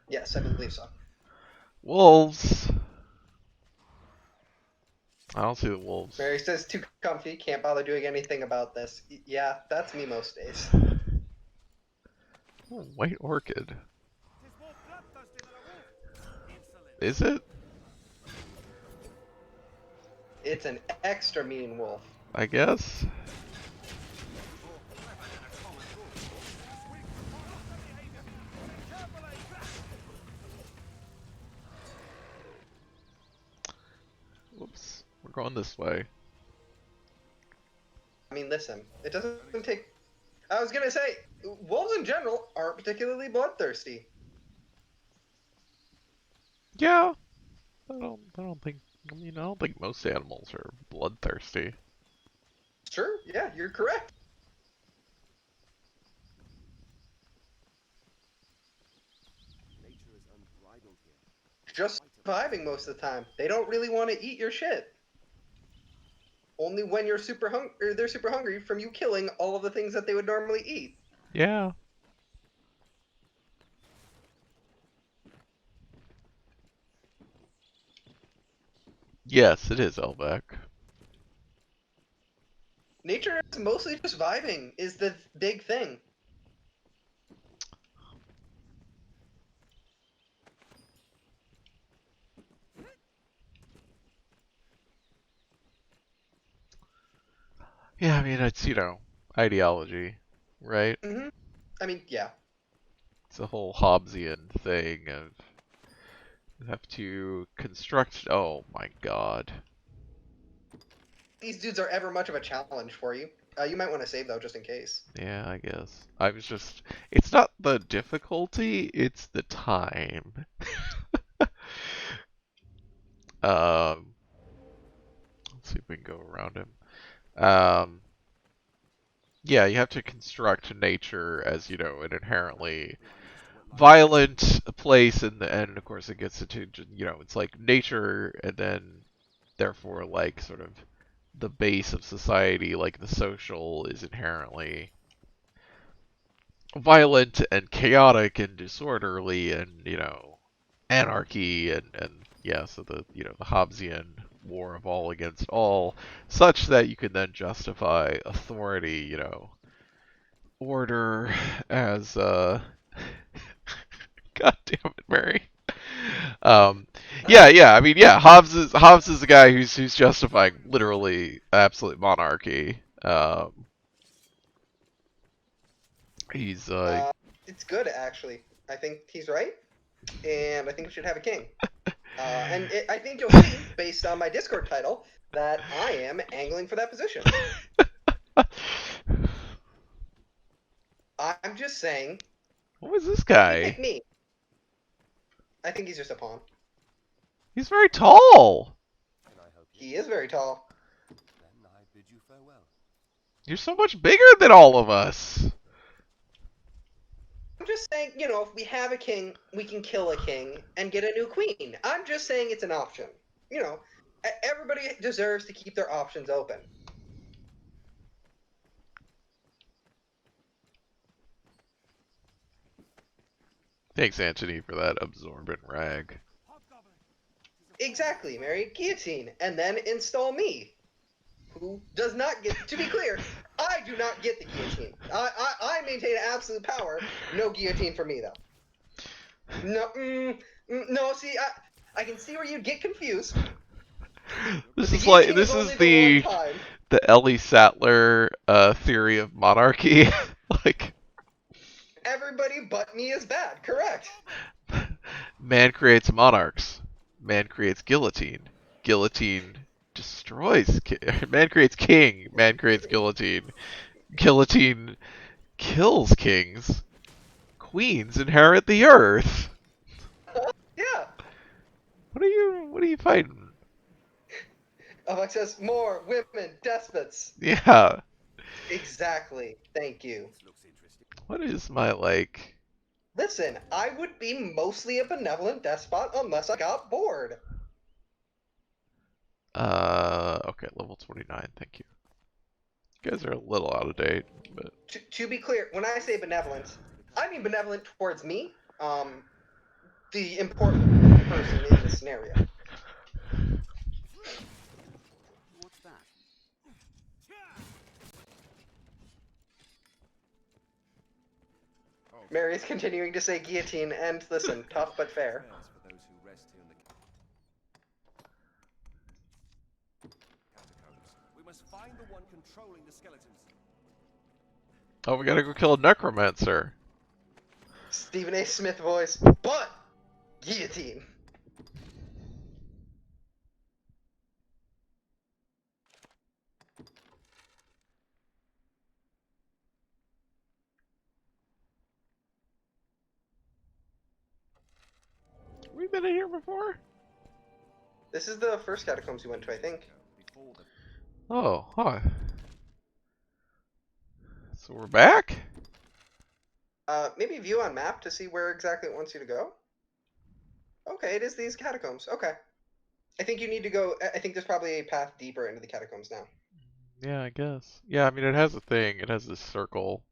Yes, I believe so. Wolves. I don't see the wolves. Mary says, too comfy, can't bother doing anything about this. Yeah, that's me most days. Oh, white orchid. Is it? It's an extra mean wolf. I guess. Whoops. We're going this way. I mean, listen, it doesn't take... I was gonna say, wolves in general aren't particularly bloodthirsty. Yeah. I don't think, I mean, I don't think most animals are bloodthirsty. Sure, yeah, you're correct. Nature is unbridled here. Just surviving most of the time. They don't really want to eat your shit. Only when they're super hungry from you killing all of the things that they would normally eat. Yeah. Yes, it is Elbeck. Nature is mostly just vibing, is the big thing. Yeah, I mean, it's, you know, ideology, right? Mm-hmm. I mean, yeah. It's a whole Hobbesian thing of, You have to construct. Oh my god. These dudes are ever much of a challenge for you. You might want to save though, just in case. Yeah, I guess. I was just. It's not the difficulty, it's the time. Um, let's see if we can go around him. Um, yeah, you have to construct nature as, you know, an inherently violent place, and of course it gets into, you know, it's like nature, and then therefore like sort of the base of society, like the social, is inherently violent and chaotic and disorderly, and, you know, anarchy, and yeah, so the, you know, the Hobbesian war of all against all, such that you can then justify authority, you know, order as God damn it, Mary. Um, yeah. I mean, yeah. Hobbes is the guy who's justifying literally absolute monarchy. He's It's good actually. I think he's right, and I think we should have a king. I think you'll see, based on my Discord title, that I am angling for that position. I'm just saying, what was this if you guy? pick me, I think he's just a pawn. He's very tall. Can I help you? He is very tall. Then I bid you farewell. You're so much bigger than all of us. I'm just saying, you know, if we have a king, we can kill a king and get a new queen. I'm just saying it's an option. You know, everybody deserves to keep their options open. Thanks, Anthony, for that absorbent rag. Exactly, Mary. Guillotine, and then install me, who does not get. To be clear, I do not get the guillotine. I maintain absolute power. No guillotine for me though. No. See, I can see where you get confused. This The is like guillotine this only is for one time. the Ellie Sattler theory of monarchy. Like, Everybody but me is bad. Correct. man creates monarchs. Man creates guillotine. Guillotine destroys. Man creates king. Man creates guillotine. Guillotine kills kings. Queens inherit the earth. Yeah. What are you fighting? Alexis, more women, despots. Yeah. Exactly. Thank you. Looks interesting. What is my like? Listen, I would be mostly a benevolent despot unless I got bored. Okay, level 29. Thank you. You guys are a little out of date, but To be clear, when I say benevolent, I mean benevolent towards me, the important person in the scenario. What's that? Mary is continuing to say guillotine, and listen, tough but fair. Prayers for those who rest here in the catacombs. We must find the one controlling the skeletons. oh, we gotta go kill a necromancer. Stephen A. Smith voice, but guillotine. We've been in here before. This is the first catacombs you went to, I think. Before the Oh, huh. So we're back? Maybe view on map to see where exactly it wants you to go. Okay, it is these catacombs. Okay. I think you need to go. I think there's probably a path deeper into the catacombs now. Yeah, I guess. Yeah, I mean, it has a thing. It has this circle.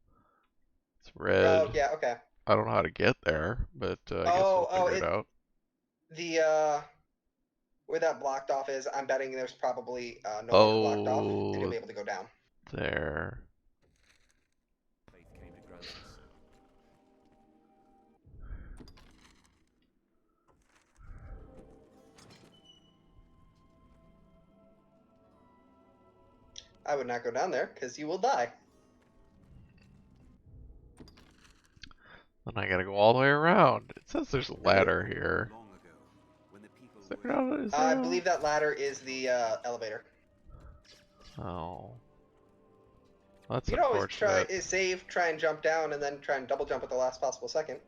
It's red. Oh, yeah, okay. I don't know how to get there, but I guess we'll figure it out. Where that blocked off is, I'm betting there's probably no longer blocked off, and you'll be able to go down. There. faith came to grant us. I would not go down there, because you will die. Then I gotta go all the way around. It says there's a ladder here. Long ago, Is there I no- believe that ladder is the elevator. Oh. That's You can always unfortunate. save, try and jump down, and then try and double jump at the last possible second.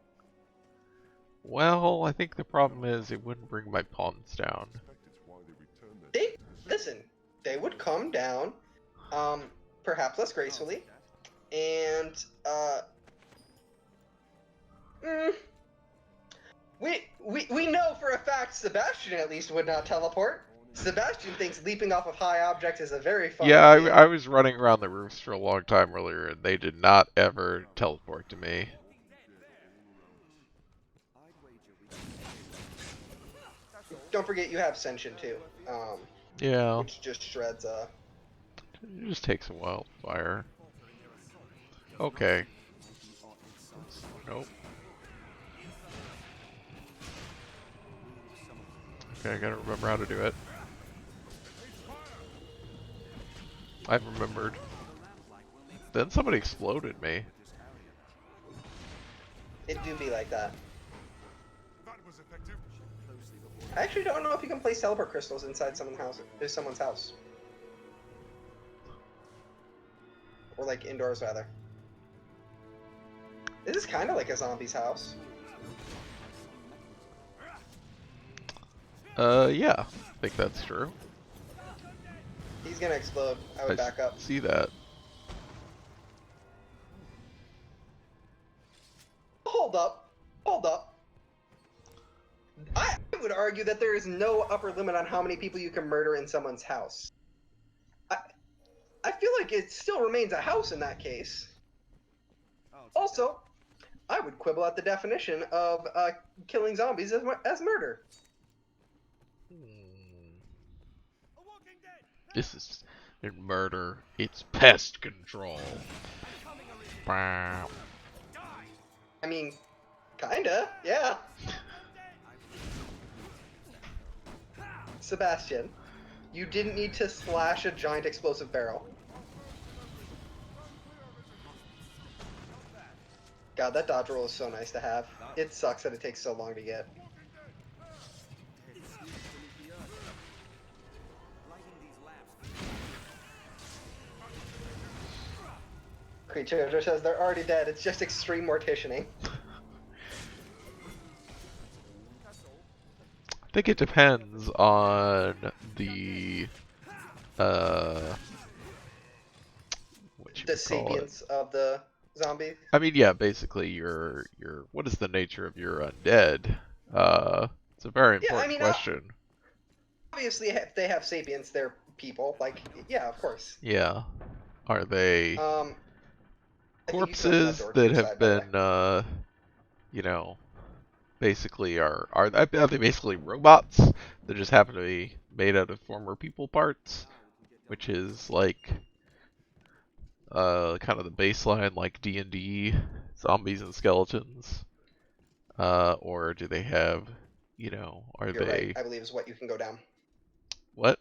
Well, I think the problem is it wouldn't bring my pawns down. Listen, they would come down, perhaps less gracefully, and we know for a fact Sebastian at least would not teleport. Sebastian thinks leaping off of high objects is a very fun Yeah, idea. I was running around the roofs for a long time earlier, and they did not ever teleport to me. Don't forget you have Senshin too, Yeah, which just shreds. it just takes a while to fire. Okay. Nope. Okay, I gotta remember how to do it. I've remembered. Then somebody exploded me. It do be like that. That was effective. I actually don't know if you can place teleport crystals inside someone's house. Or like indoors rather. This is kind of like a zombie's house. Yeah, I think that's true. He's gonna explode. I would back up. See that. Hold up. Hold up. I would argue that there is no upper limit on how many people you can murder in someone's house. I feel like it still remains a house in that case. Also, I would quibble at the definition of killing zombies as murder. This is murder. It's pest control. I mean, kinda, yeah. Sebastian, you didn't need to slash a giant explosive barrel. God, that dodge roll is so nice to have. It sucks that it takes so long to get. Creature says they're already dead. It's just extreme morticianing. I think it depends on the what you The would call it. sapience of the zombie. I mean, yeah, basically your what is the nature of your undead? It's a very important question. Obviously, if they have sapience, they're people. Like, yeah, of course. Yeah. Are they I think you can open corpses door to that your have side, by the way. been you know, basically are they basically robots that just happen to be made out of former people parts, which is like kind of the baseline like D&D zombies and skeletons, or do they have, are You're they right. I believe is what you can go down. what?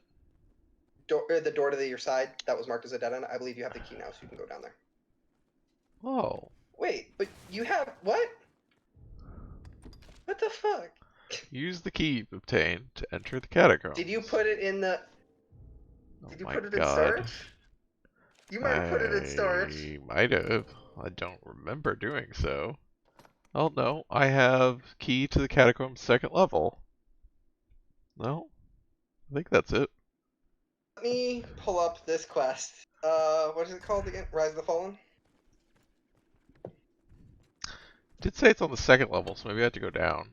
The door to your side that was marked as a dead end. I believe you have the key now, so you can go down there. Oh, Wait, but you have what? What the fuck? use the key you've obtained to enter the catacombs. Did you put it in the? Did you my put it in God. storage? You might have put it in storage. I might have. I don't remember doing so. Oh no, I have key to the catacombs 2nd level. No, I think that's it. Let me pull up this quest. What is it called again? Rise of the Fallen? Did say it's on the 2nd level, so maybe I have to go down.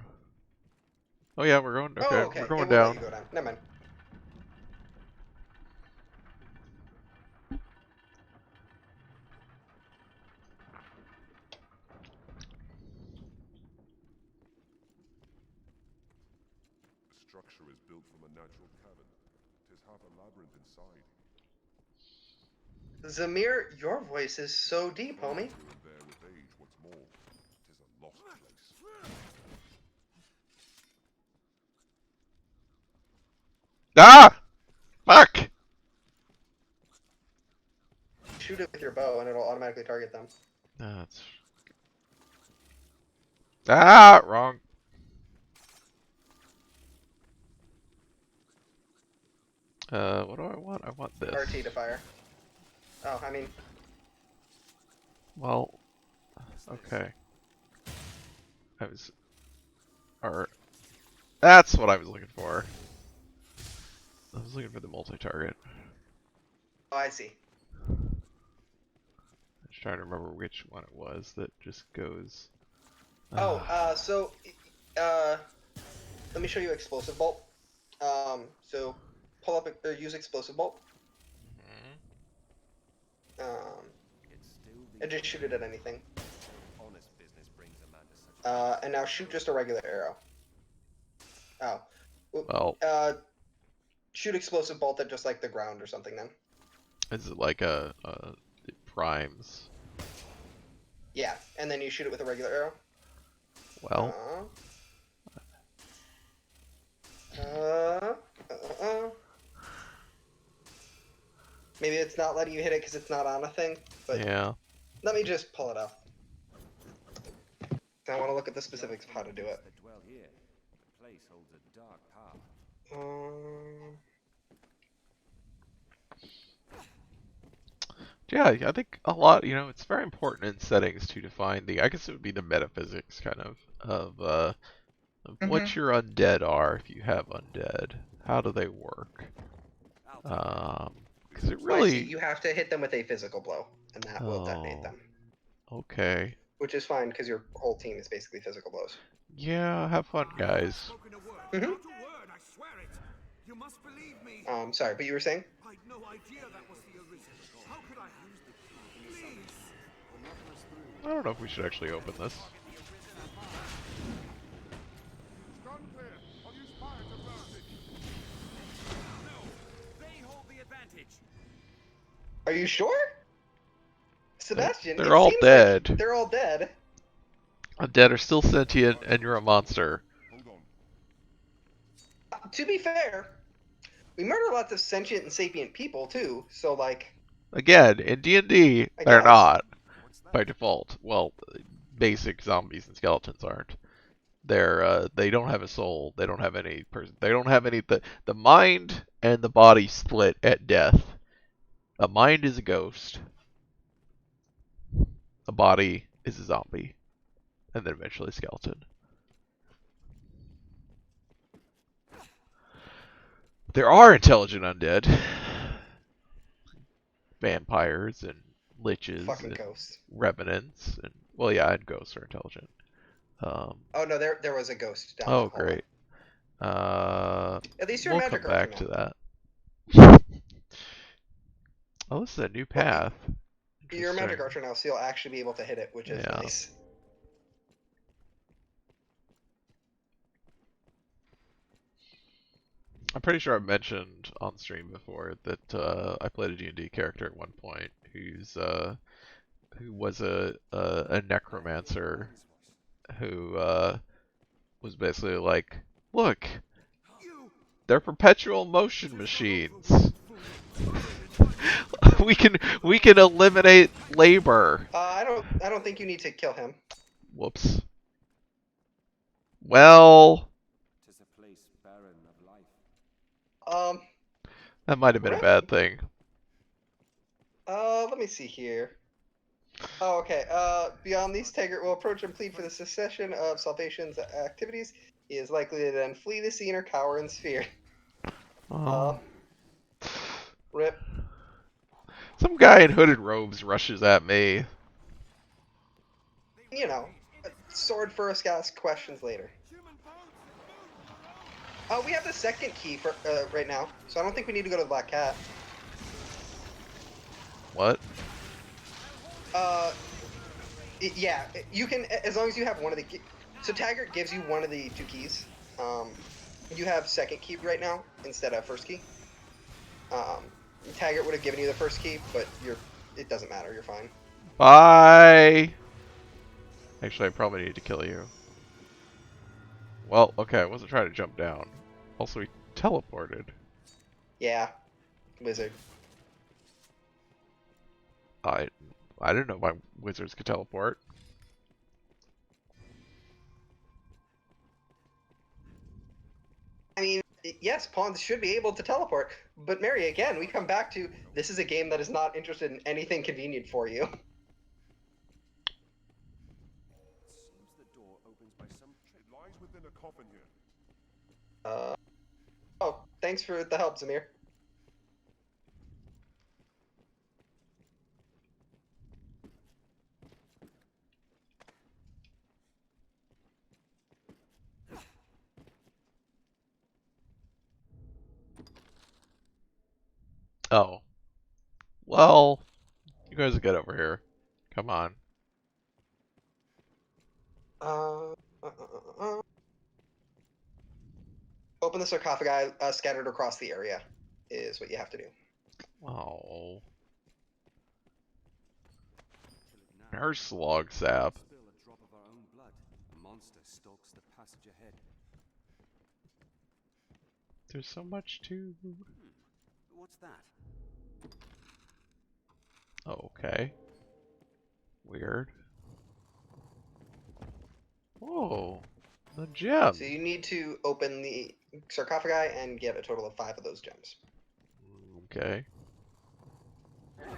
Oh yeah, we're going. Okay, Oh, okay. we're going It will down. let you go down. Never mind. The structure is built from a natural cavern. 'Tis half a labyrinth inside. Zamir, your voice is so deep, homie. Here and there with age, what's more, 'tis a lost place. Ah! Fuck! Shoot it with your bow, and it'll automatically target them. That's... Ah! Wrong. What do I want? I want this. RT to fire. Oh, I mean, Well, okay. I was... Or... That's what I was looking for. I was looking for the multi-target. oh, I see. I was trying to remember which one it was that just goes... So, let me show you explosive bolt. So pull up or use explosive bolt. And just shoot it at anything. Honest business brings a man to such And now shoot just a regular arrow. Oh. Well, Shoot explosive bolt at just like the ground or something then. is it like it primes? Yeah, and then you shoot it with a regular arrow. Well, Maybe it's not letting you hit it because it's not on a thing, but yeah. let me just pull it up. I want to look at the specifics of how to do it. that dwell here. The place holds a dark power. Yeah, I think a lot, it's very important in settings to define I guess it would be the metaphysics kind of what your undead are if you have undead. How do they work? Because it Well, I see. really... You have to hit them with a physical blow, and that will detonate them. Okay. Which is fine, because your whole team is basically physical blows. Yeah, have fun, guys. Spoken a word, Mhm. not a word, I swear it. You must believe me. Sorry, but you were saying? I'd no idea that was the original. How could I use the key? Please. I don't know if we should actually open this. Gun clear. I'll use fire to burst it. No, they hold the advantage. Are you sure? Sebastian, They're it all seems dead. Like they're all dead. Undead are still sentient, and you're a monster. Hold on. To be fair, we murder lots of sentient and sapient people too, so like... Again, in D&D, I they're guess. not by default. Well, basic zombies and skeletons aren't. They don't have a soul. They don't have any person. They don't have any. The mind and the body split at death. A mind is a ghost. A body is a zombie, and then eventually a skeleton. There are intelligent undead, vampires and liches Fucking and ghosts. revenants, and well, yeah, and ghosts are intelligent. Oh no, there was a ghost down Oh, the hallway. great. At least you're We'll a come magic back archer to now. that. Oh, this is a new path. You're a magic Interesting. archer now, so you'll actually be able to hit it, which is Yeah. nice. I'm pretty sure I've mentioned on stream before that I played a D&D character at one point who was a necromancer who was basically like, look, they're perpetual motion machines. we can eliminate labor. I don't think you need to kill him. Whoops. Well, Tis a place barren of life. that might have been a bad thing. Let me see here. Oh, okay. Beyond these, Taggart will approach and plead for the cessation of Salvation's activities. He is likely to then flee the scene or cower in sphere. Oh. Rip. Some guy in hooded robes rushes at me. You know, sword first, ask questions later. We have the second key for right now, so I don't think we need to go to the Black Cat. What? Yeah, you can, as long as you have one of the... So Taggart gives you one of the two keys. You have second key right now instead of first key. Taggart would have given you the first key, but it doesn't matter, you're fine. Bye! Actually, I probably need to kill you. Well, okay, I wasn't trying to jump down. Also, he teleported. Yeah, wizard. I didn't know my wizards could teleport. I mean, Yes, pawns should be able to teleport, but Mary, again, we come back to this is a game that is not interested in anything convenient for you. Seems the door opens by some trick. It lies within a coffin here. Oh, thanks for the help, Zamir. Oh. Well, you guys get over here. Come on. Open the sarcophagi scattered across the area is what you have to do. Oh. Kill it now. Nurse log sap. Spill a drop of our own blood. A monster stalks the passage ahead. There's so much to... What's that? Okay. Weird. Whoa. The gem. So you need to open the sarcophagi and get a total of 5 of those gems. Okay. You are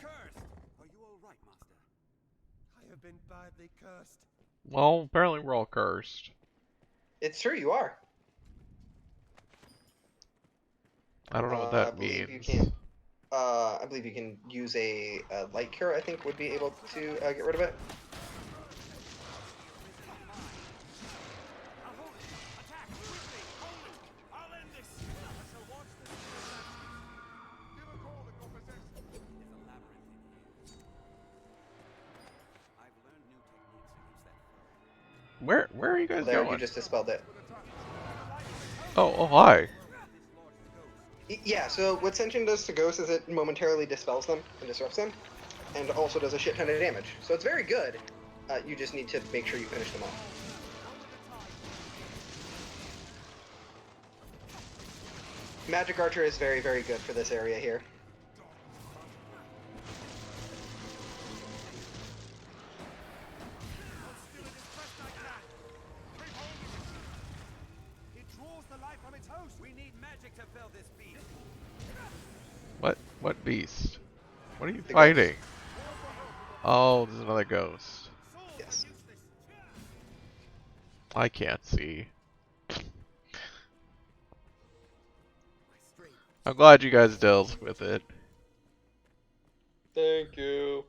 cursed! Are you alright, Master? I have been badly cursed. Well, apparently we're all cursed. It's true, you are. I don't know what I that believe means. you can. I believe you can use a light cure. I think would be able to get rid of it. I'll hold it. Attack! Quickly! Hold it! I'll end this! I shall watch this. Give a call that got possessed. There's a labyrinth in here. I've learned new techniques against that foe. Where are you guys There, going? you just dispelled it. Oh, hi. Yeah, so what Sentient does to ghosts is it momentarily dispels them and disrupts them, and also does a shit ton of damage. So it's very good. You just need to make sure you finish them off. Magic Archer is very, very good for this area here. It draws the life from its host. We need magic to fell this beast. What beast? What are you The fighting? Oh, there's another ghost. Yes. I can't see. I'm glad you guys dealt with it. Thank you.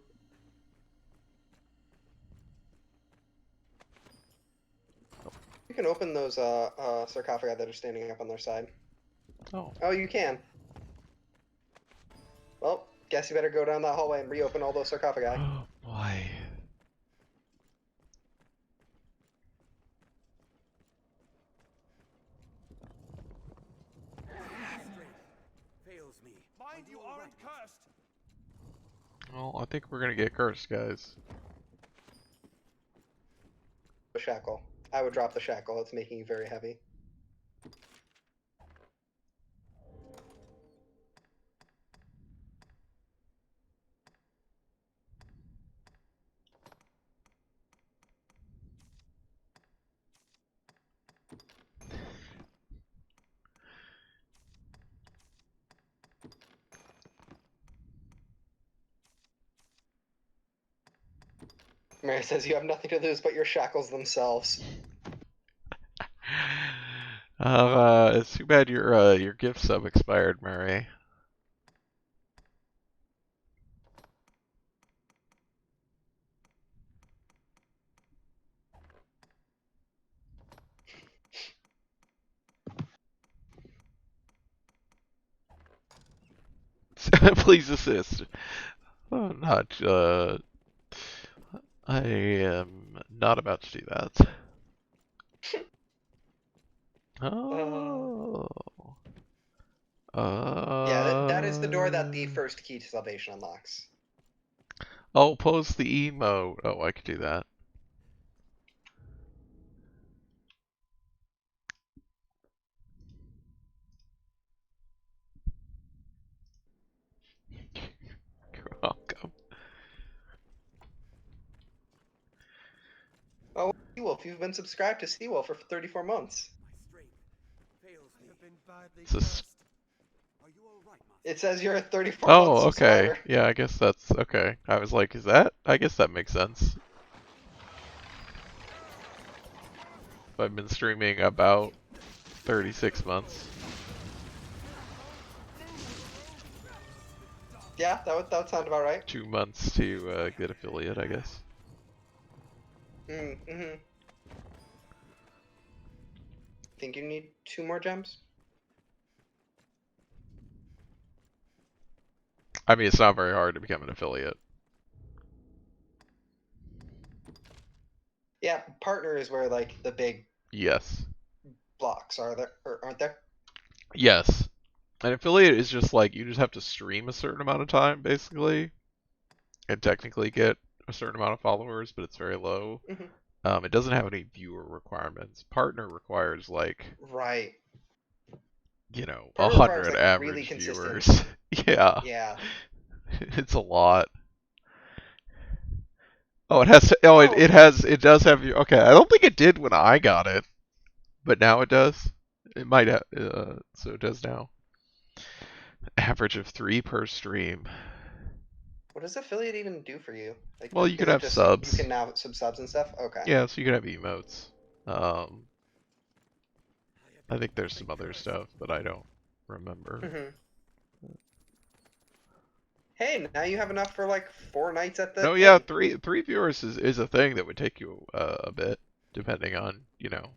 You can open those sarcophagi that are standing up on their side. Oh. Oh, you can. Well, guess you better go down that hallway and reopen all those sarcophagi. Oh boy. Fails me. Mind you aren't cursed. Well, I think we're gonna get cursed, guys. The shackle. I would drop the shackle. It's making you very heavy. Mary says you have nothing to lose but your shackles themselves. It's too bad your gift sub expired, Mary. Please assist. Oh, I am not about to do that. Oh. Yeah, that is the door that the first key to salvation unlocks. Oh, post the emote. Oh, I could do that. You're welcome. Oh, Seawolf, you've been subscribed to Seawolf for 34 months. My strength fails me. It's a s- Are you all right, Master? It says you're a 34-month Oh, okay. subscriber. Yeah, I guess that's okay. I was like, is that? I guess that makes sense. I've been streaming about 36 months. Yeah, that would sound about right. 2 months to get affiliate, I guess. Mm-hmm. Think you need 2 more gems? I mean, it's not very hard to become an affiliate. Yeah, partner is where like the big Yes. blocks are there, or aren't there? Yes. An affiliate is just like, you just have to stream a certain amount of time, basically, and technically get a certain amount of followers, but it's very low. Mm-hmm. It doesn't have any viewer requirements. Partner requires, like, Right. you know, Partner requires 100 like really average consistent. viewers. Yeah. Yeah. It's a lot. Oh, it has to, oh, Well, it does have, okay, I don't think it did when I got it, but now it does. It might have, so it does now. Average of 3 per stream. what does affiliate even do for you? Like, Well, you is can it have just subs. you can now subs and stuff? Okay. Yeah, so you can have emotes. I think there's some other stuff, but I don't remember. Mm-hmm. Hey, now you have enough for like 4 nights at the No, yeah, inn. three viewers is a thing that would take you a bit, depending on, you know.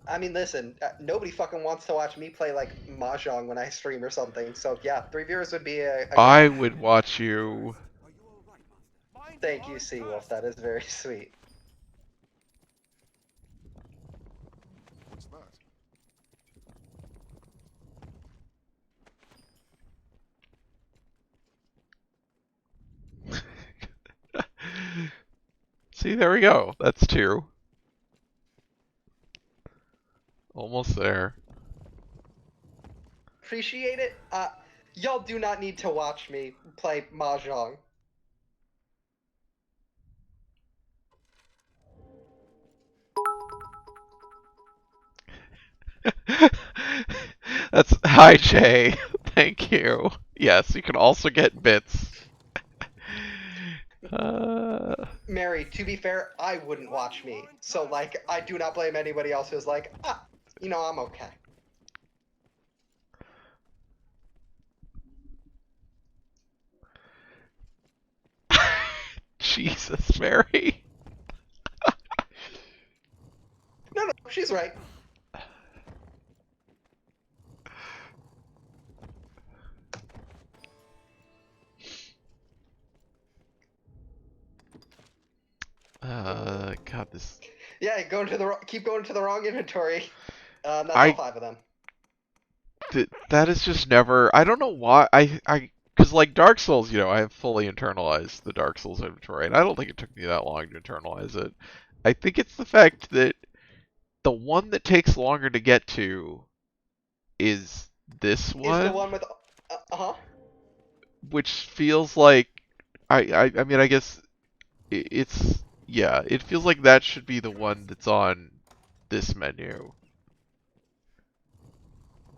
I mean, listen, nobody fucking wants to watch me play like mahjong when I stream or something. So yeah, 3 viewers would be a good I time. would watch you. Are you all right, Master? Mind Thank your you, own Seawolf. first. That is very sweet. What's that? See, there we go. That's 2. Almost there. Appreciate it. Y'all do not need to watch me play mahjong. That's hi Jay. Thank you. Yes, you can also get bits. Mary, to be fair, I wouldn't watch me. So like, I do not blame anybody else who's like, you know, I'm okay. Jesus, Mary. No, she's right. God, this. Yeah, keep going to the wrong inventory. That's I- all 5 of them. That is just never. I don't know why. Because like Dark Souls, you know, I have fully internalized the Dark Souls inventory, and I don't think it took me that long to internalize it. I think it's the fact that the one that takes longer to get to is this one, Is the one with, which feels like I mean, I guess it's yeah, it feels like that should be the one that's on this menu.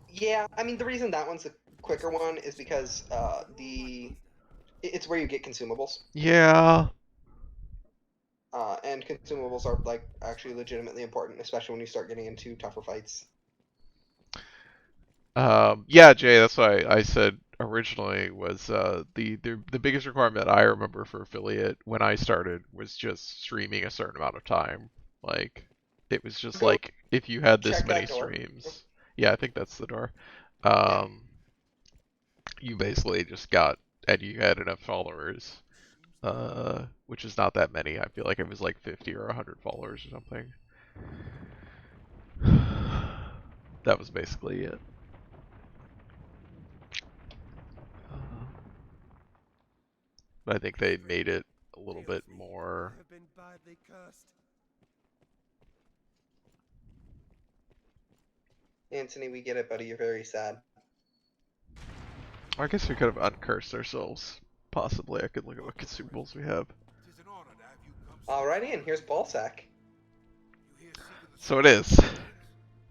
Yeah, I mean the reason that one's a quicker one is because it's where you get consumables. Yeah. And consumables are like actually legitimately important, especially when you start getting into tougher fights. Yeah, Jay, that's why I said originally was the biggest requirement I remember for affiliate when I started was just streaming a certain amount of time. Like it was just Go like if you had this check many that door. streams. Yeah, I think that's the door. Yeah. You basically just got and you had enough followers. Which is not that many. I feel like it was like 50 or 100 followers or something. That was basically it. But I think they made it a little bit more. You have been badly cursed. Anthony, we get it, buddy. You're very sad. I guess we could have uncursed ourselves. Possibly. I could look at what consumables we have. Tis an honor to have you come Alrighty, and here's Ballsack. You here seeking the So it is.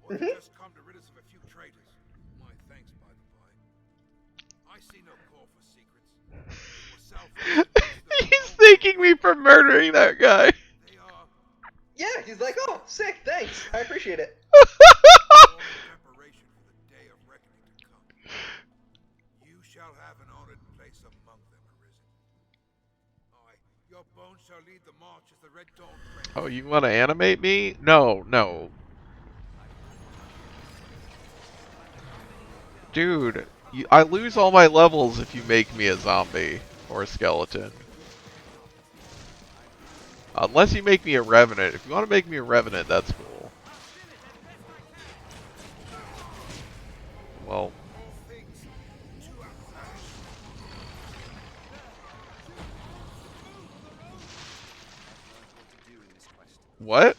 Or to just come to rid us of a few traitors. My thanks, by the by. I see no call for secrets. They were self-evident. He's thanking me for murdering that guy. They are Yeah, he's like, oh, sick, thanks, I appreciate it. all in preparation for the day of reckoning to come. You shall have an honored place among them, Arisen. Aye, your bones shall lead the march as the Red Dawn breaks. Oh, you want to animate me? No, no. Dude, I lose all my levels if you make me a zombie or a skeleton. Unless you make me a revenant. If you want to make me a revenant, that's cool. Well. What?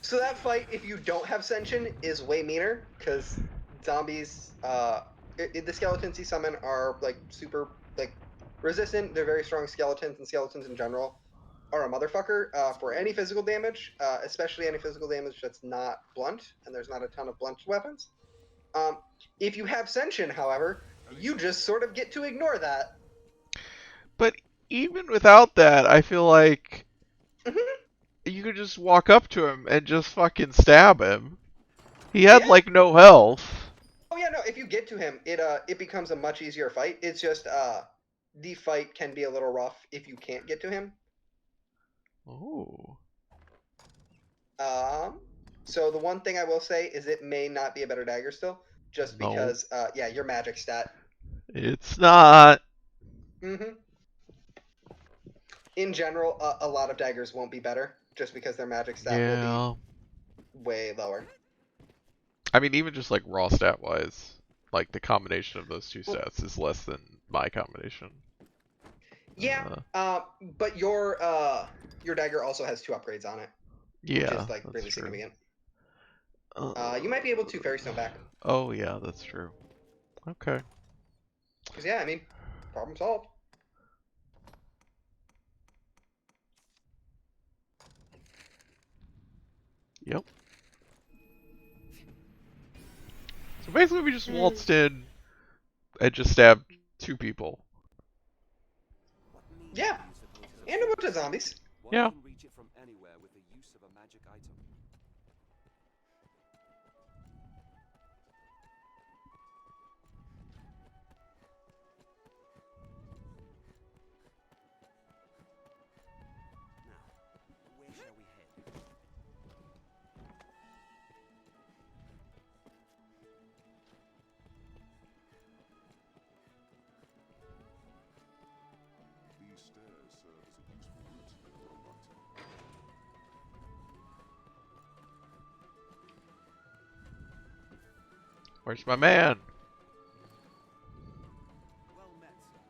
So that fight, if you don't have Sensation, is way meaner, because zombies, the skeletons you summon are, like, super, like, resistant. They're very strong skeletons, and skeletons in general are a motherfucker for any physical damage, especially any physical damage that's not blunt, and there's not a ton of blunt weapons. If you have Sensation, however, you just sort of get to ignore that. But even without that, I feel like you could just walk up to him and just fucking stab him. He had like no health. Oh yeah, no. If you get to him, it becomes a much easier fight. It's just the fight can be a little rough if you can't get to him. Oh. So the one thing I will say is it may not be a better dagger still, just because yeah, your magic stat. It's not. In general, a lot of daggers won't be better, just because their magic stat will be way lower. I mean, even just like raw stat wise, like the combination of those two stats is less than my combination. Yeah, but your dagger also has 2 upgrades on it. Yeah, which is like really true. significant. You might be able to Fairy Stone back. Oh yeah, that's true. Okay. Because yeah, I mean, problem solved. Yep. So basically, we just waltzed in and just stabbed 2 people. Yeah, and a bunch of zombies. Yeah. Can reach it from anywhere with the use of a magic item. Now, where shall we head? These stairs serve as a useful route to the Dogma. Where's my man? Well met, sir.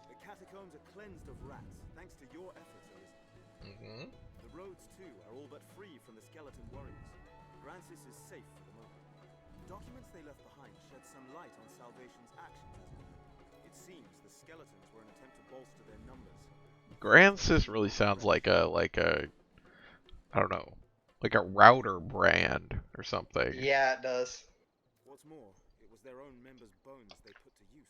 The catacombs are cleansed of rats, thanks to your efforts, Arisen. The roads, too, are all but free from the skeleton warriors. Francis is safe for the moment. The documents they left behind shed some light on Salvation's actions, as it were. It seems the skeletons were an attempt to bolster their numbers. Grancis really sounds like a I don't know, like a router brand or something. Yeah, it does. What's more, it was their own members' bones they put to use.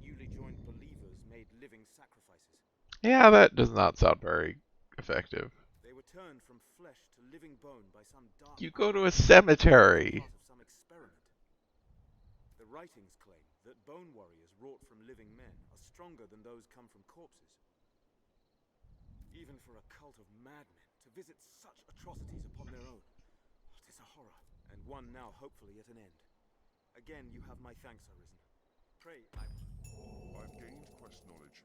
Newly joined believers made living sacrifices. Yeah, that does not sound very effective. They were turned from flesh to living bone by some dark You go to a cemetery. part of some experiment. The writings claim that bone warriors wrought from living men are stronger than those come from corpses. Even for a cult of madmen to visit such atrocities upon their own. It is a horror, and one now hopefully at an end. Again, you have my thanks, Arisen. Pray, I've gained quest knowledge.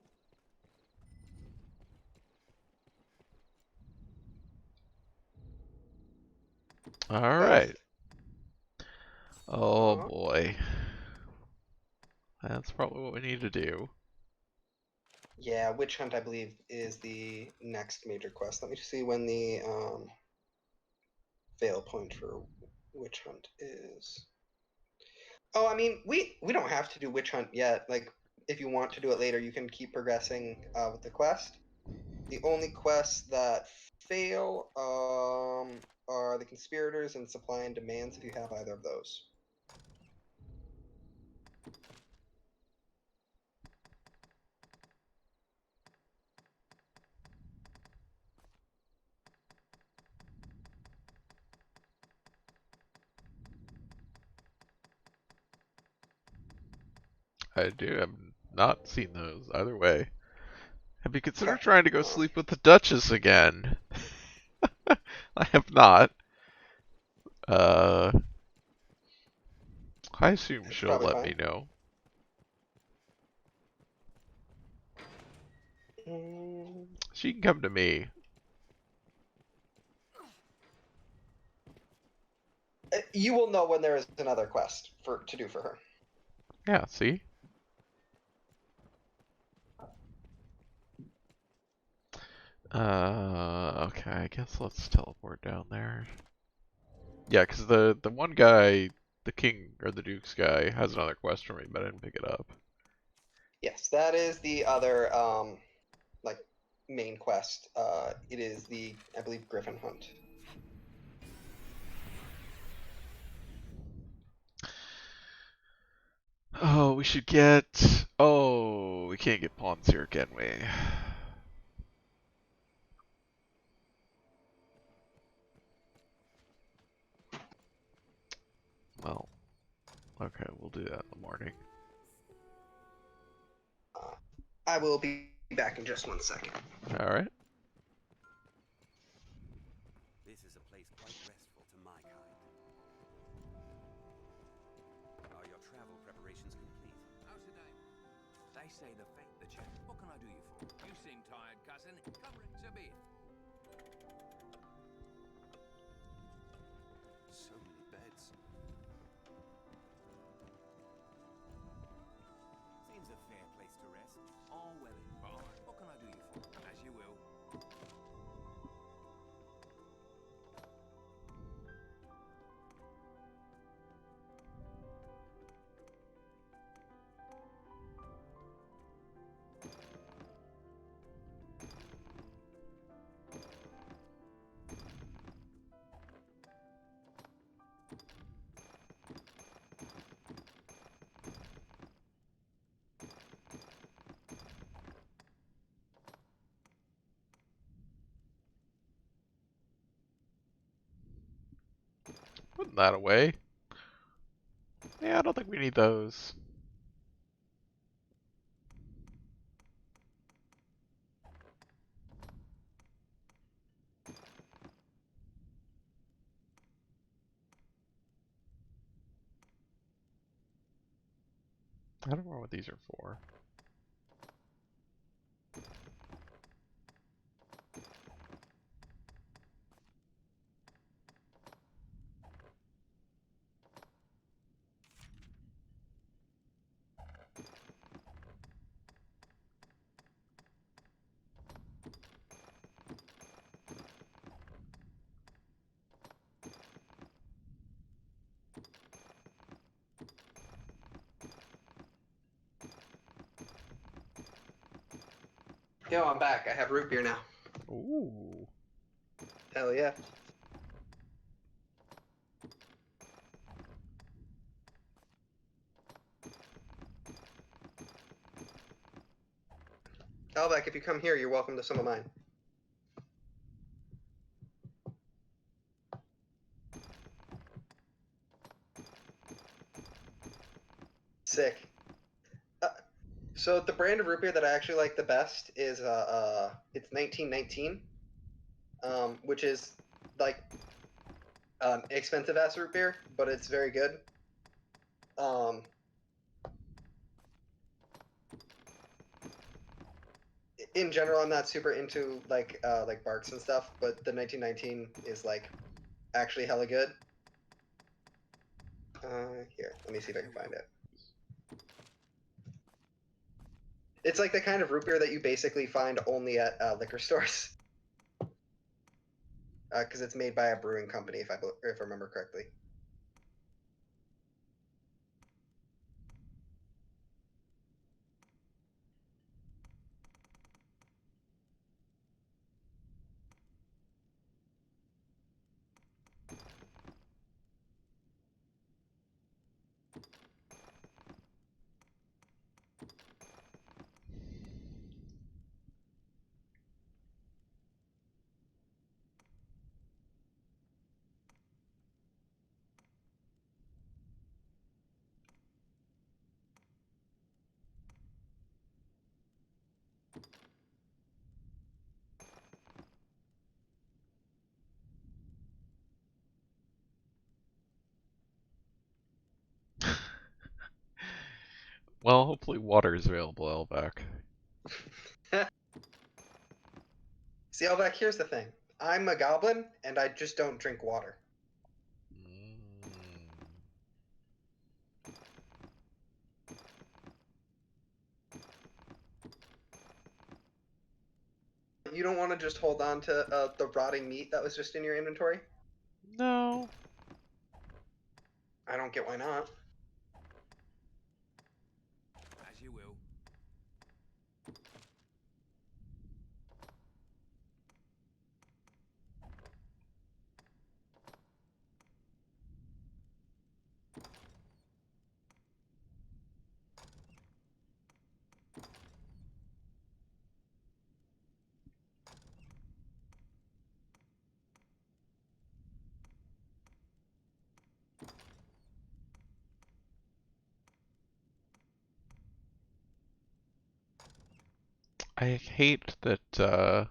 Alright. Oh boy. That's probably what we need to do. Yeah, Witch Hunt, I believe, is the next major quest. Let me see when the fail point for Witch Hunt is. Oh, I mean, we don't have to do Witch Hunt yet. Like, if you want to do it later, you can keep progressing with the quest. The only quests that fail are the conspirators and supply and demands, if you have either of those. I do. I've not seen those either way. Have you considered Okay. trying to go sleep with the Duchess again? I have not. Uh, I assume It's she'll probably let fine. me know. She can come to me. You will know when there is another quest to do for her. Yeah, see? Okay, I guess let's teleport down there. Yeah, because the one guy, the king or the duke's guy, has another quest for me, but I didn't pick it up. Yes, that is the other like main quest. It is the, I believe, Griffin Hunt. Oh, we should get. Oh, we can't get pawns here, can we? Well, okay, we'll do that in the morning. I will be back in just 1 second. Alright. This is a place quite restful to my kind. Are your travel preparations complete? How's the day? They say the fate the chap. What can I do you for? You seem tired, cousin. Come so be it. So many beds. Seems a fair place to rest. All well and fine. What can I do you for? As you will. Putting that away. Yeah, I don't think we need those. I don't know what these are for. Yo, I'm back. I have root beer now. Ooh. Hell yeah. Albeck, if you come here, you're welcome to some of mine. Sick. So the brand of root beer that I actually like the best is it's 1919, which is like expensive ass root beer, but it's very good. In general, I'm not super into like Barks and stuff, but the 1919 is like actually hella good. Here, let me see if I can find it. It's like the kind of root beer that you basically find only at liquor stores. Because it's made by a brewing company, if I remember correctly. Well, hopefully water is available, Elvac. See, Elvac, here's the thing. I'm a goblin, and I just don't drink water. You don't want to just hold on to the rotting meat that was just in your inventory? No. I don't get why not. As you will. I hate that, I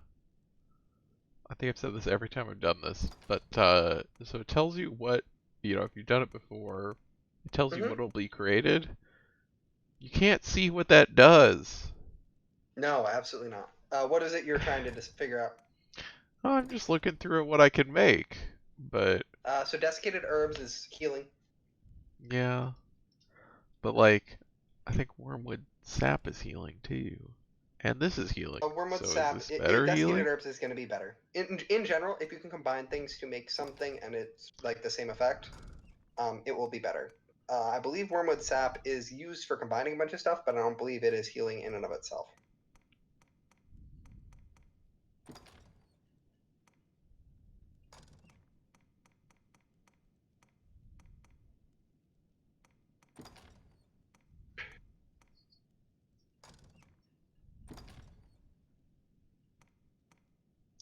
think I've said this every time I've done this, but, so it tells you what, if you've done it before, it tells you what will be created. You can't see what that does. No, absolutely not. What is it you're trying to just figure out? Oh, I'm just looking through at what I can make, but... So desiccated herbs is healing. Yeah. But, like, I think wormwood sap is healing, too. And this is healing. Wormwood so sap, is this better desiccated healing? herbs is going to be better. In general, if you can combine things to make something and it's like the same effect, it will be better. I believe wormwood sap is used for combining a bunch of stuff, but I don't believe it is healing in and of itself.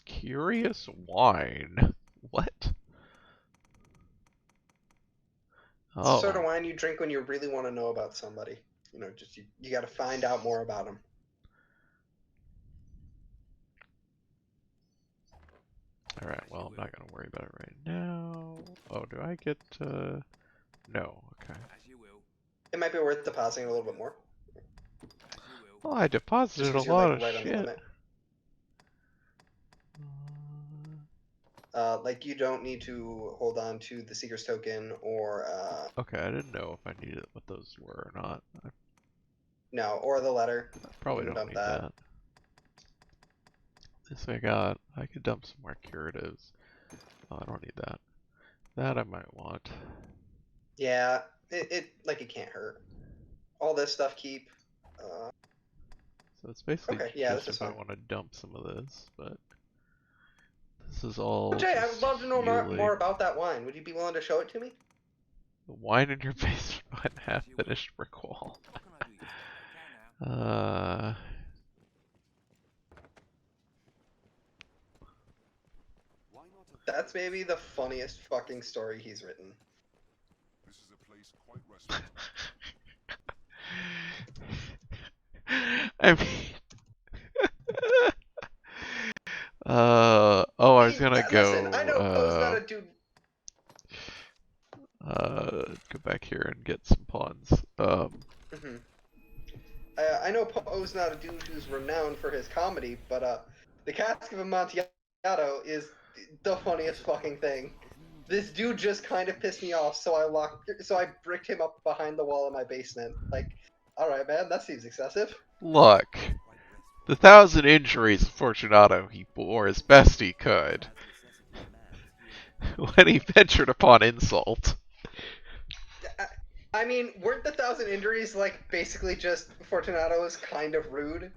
Curious wine? What? It's the sort of Oh. wine you drink when you really want to know about somebody. Just you got to find out more about them. Alright, well, I'm not gonna worry about it right now. Oh, do I get, No, okay. As you will. It might be worth depositing a little bit more. As you will. Well, I Just deposited a because you're lot like of right on the shit. limit. Like you don't need to hold on to the Seeker's Token or Okay, I didn't know if I needed what those were or not. no, or the letter. I probably You can don't dump need that. that. This I could dump some more curatives. Oh, I don't need that. That I might want. Yeah, it can't hurt. All this stuff keep. So it's basically Okay, yeah, just this is if I fine. want to dump some of this, but this is all Jay, I would just love to know healing. more about that wine. Would you be willing to show it to me? The wine in your basement behind the half-finished brick wall. What can I do you for? I can now. Why not a That's maybe the funniest fucking story he's written. This is a place quite restful. I mean, oh, I was gonna Listen, I know Poe's not go, a dude. go back here and get some pawns. I know Poe's not a dude who's renowned for his comedy, but the Cask of Amontillado is the funniest fucking thing. This dude just kind of pissed me off, so I bricked him up behind the wall in my basement. Like, all right, man, that seems excessive. Look, the 1,000 injuries of Fortunato he bore as best he could when he ventured upon insult. I mean, weren't the 1,000 injuries like basically just Fortunato's kind of rude?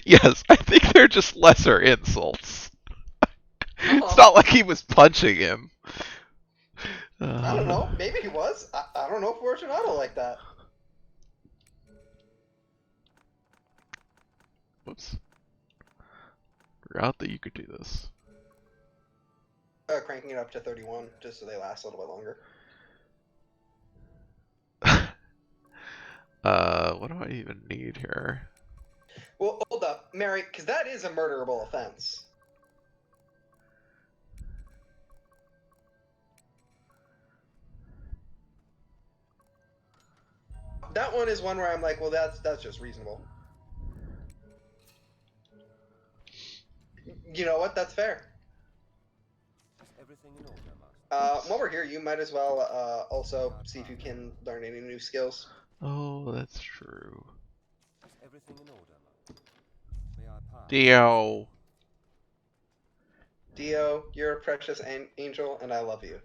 Yes, I think they're just lesser insults. It's not like he was punching him. I don't know. Maybe he was. I don't know Fortunato like that. Whoops. Forgot that you could do this. Cranking it up to 31, just so they last a little bit longer. What do I even need here? Well, hold up, Mary, because that is a murderable offense. that one is one where I'm like, well, that's just reasonable. You know what? That's fair. Is everything in order, Master? While we're here, you might as well also see if you can learn any new skills. Oh, that's true. Is everything in order, Master? May I pass? Dio. Dio, you're a precious angel, and I love you.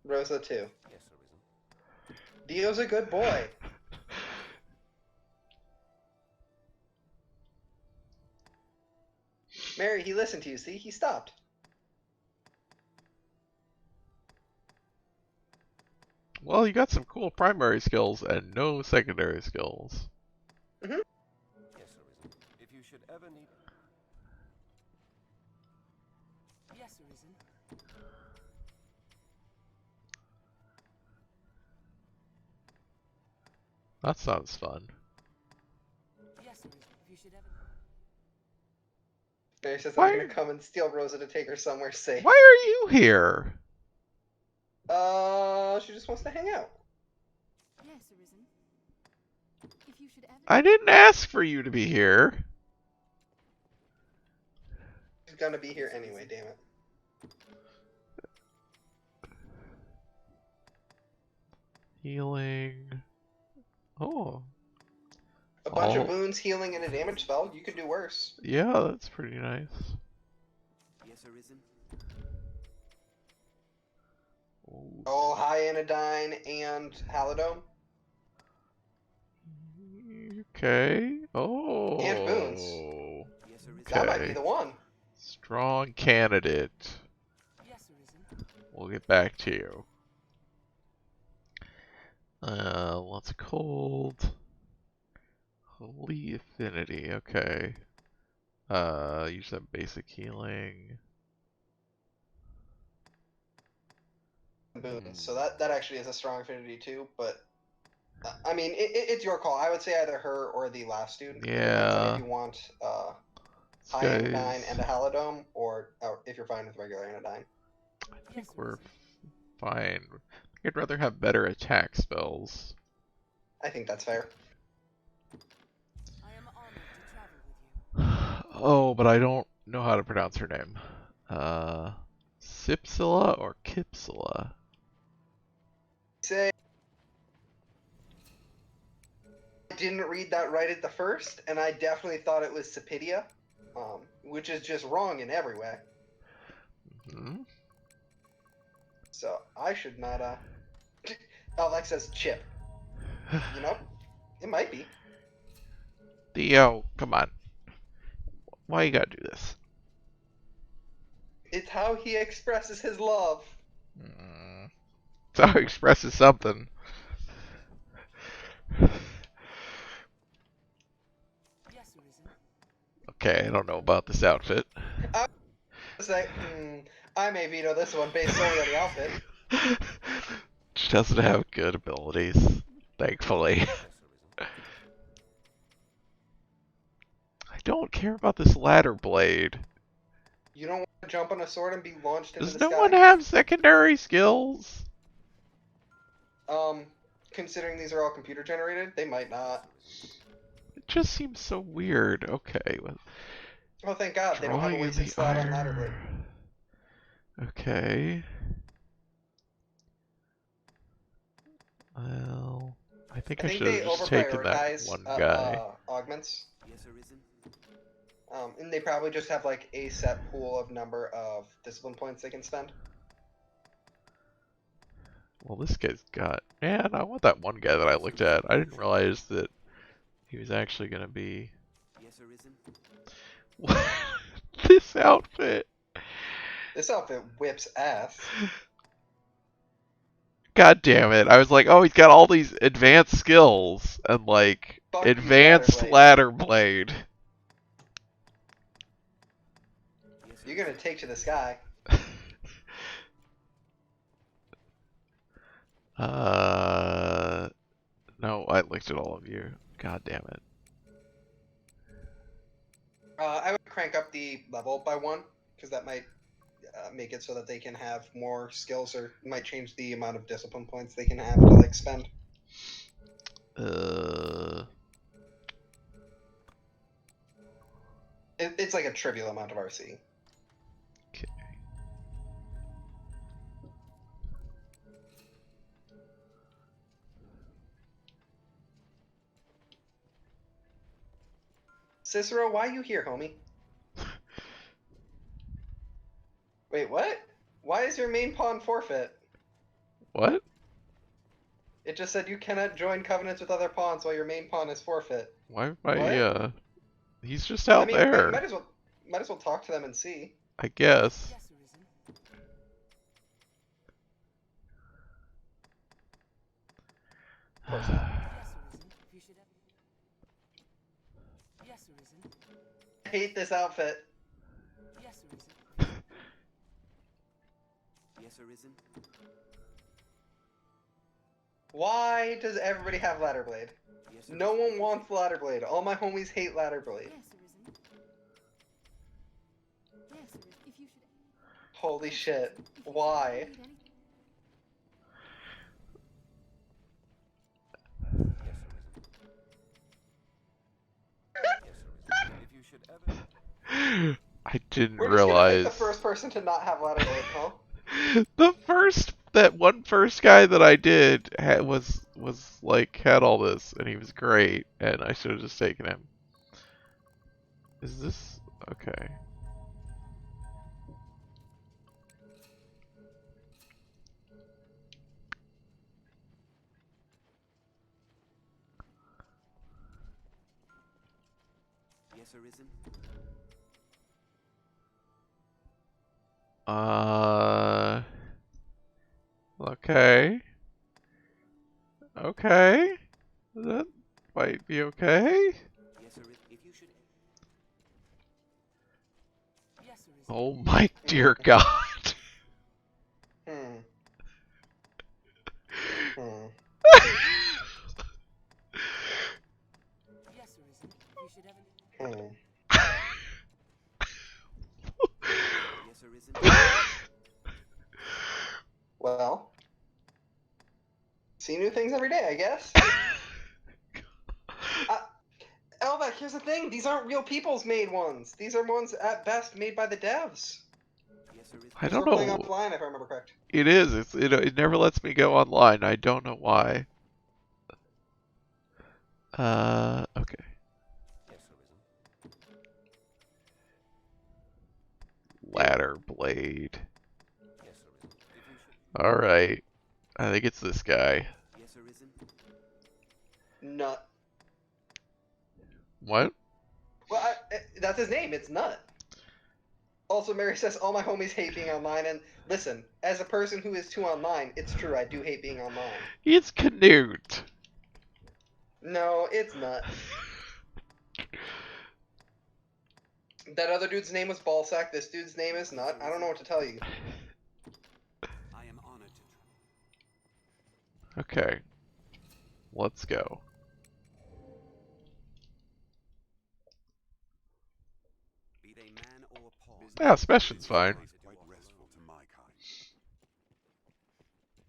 Rosa too. Yes, Arisen. Dio's a good boy. Mary, he listened to you. See, he stopped. Well, you got some cool primary skills and no secondary skills. Mm-hmm. Yes, Arisen. If you should ever need... Yes, Arisen. That sounds fun. Yes, Arisen. If you should ever... Mary says, Why- I'm gonna come and steal Rosa to take her somewhere safe. Why are you here? She just wants to hang out. Yes, Arisen. If you should ever... I didn't ask for you to be here. She's gonna be here anyway, damn it. Healing. Oh. A bunch of Oh. boons, healing, and a damage spell. You could do worse. Yeah, that's pretty nice. Yes, Arisen. Oh. Oh, high anodyne and halidome. Okay. Oh. And boons. Yes, Arisen. That might be Okay. the one. Strong candidate. Yes, Arisen. We'll get back to you. Lots of cold. Holy affinity, okay. You said basic healing. Boons. So that actually is a strong affinity too, but I mean, it's your call. I would say either her or the last dude. It depends on Yeah. if you want This high anodyne guy's- and a halidome, or if you're fine with regular anodyne. I think we're fine. I'd rather have better attack spells. I think that's fair. I am honored to travel with you. Oh, but I don't know how to pronounce her name. Sipsila or Kipsila? Say, I didn't read that right at the first, and I definitely thought it was Sapidia, which is just wrong in every way. Hmm? So I should not. Oh, Lex says chip. You know, it might be. Theo, come on. Why you gotta do this? It's how he expresses his love. So expresses something. Yes, Arisen. Okay, I don't know about this outfit. Say, I may veto this one based solely on the outfit. She doesn't have good abilities, thankfully. Yes, Arisen. I don't care about this ladder blade. You don't want to jump on a sword and be launched into Does the no sky? one have secondary skills? Considering these are all computer generated, they might not. It just seems so weird. Okay, well, Oh, thank God, they don't have a drawing in wasted the slot on ladder blade. Okay. Well, I think I I think should they have just taken that overprioritize one guy. augments. Yes, Arisen. And they probably just have like a set pool of number of discipline points they can spend. Well, this guy's got... Man, I want that one guy that I looked at. I didn't realize that he was actually gonna be... Yes, Arisen. What? This outfit! This outfit whips ass. God damn it. I was like, oh, he's got all these advanced skills. And like, Fuck you, advanced ladder blade. Yes, You're gonna take to the sky. No, I looked at all of you. God damn it. I would crank up the level by 1, because that might make it it so that they can have more skills, or might change the amount of discipline points they can have to like spend. It's like a trivial amount of RC. Okay. Cicero, why are you here, homie? Wait, what? Why is your main pawn forfeit? What? It just said you cannot join covenants with other pawns while your main pawn is forfeit. Why am I, What? he's just out I mean, there. might as well talk to them and see. I guess. Yes, Arisen. Of course not. Yes, Arisen. If you should have... Yes, Arisen. I hate this outfit. Yes, Arisen. Yes, Arisen? Why does everybody have ladder blade? Yes, No one wants ladder blade. All my homies hate ladder blade. Yes, Arisen. Yes, Arisen. If you should... Holy shit. Why? need anything. If you should ever... I didn't We're just gonna realize. pick the first person to not have ladder blade, huh? That one first guy that I did was like had all this, and he was great, and I should have just taken him. Is this okay? Yes, Arisen? Okay. Okay. That might be okay. Yes, Arisen? If you should... Yes, Arisen. Oh my dear God. Hmm. Hmm. Yes, Arisen. If you should have... Hmm. Yes, Arisen? Well. See new things every day, I guess. Elbeck, here's the thing. These aren't real people's made ones. These are ones, at best, made by the devs. Yes, Arisen? I don't We're playing know. offline, if I remember correct. It is. It never lets me go online. I don't know why. Okay. Yes, Arisen? Ladder blade. Yes, Arisen? If you should... All right. I think it's this guy. Yes, Arisen? Nut. What? Well, that's his name. It's Nut. Also, Mary says, all my homies hate being online, and listen, as a person who is too online, it's true, I do hate being online. It's Canute. No, it's Nut. That other dude's name was Ballsack, this dude's name is Nut. I don't know what to tell you. I am honored to... Okay. Let's go. Be they man or pawn... Yeah, Sebastian's fine. Quite restful to my kind.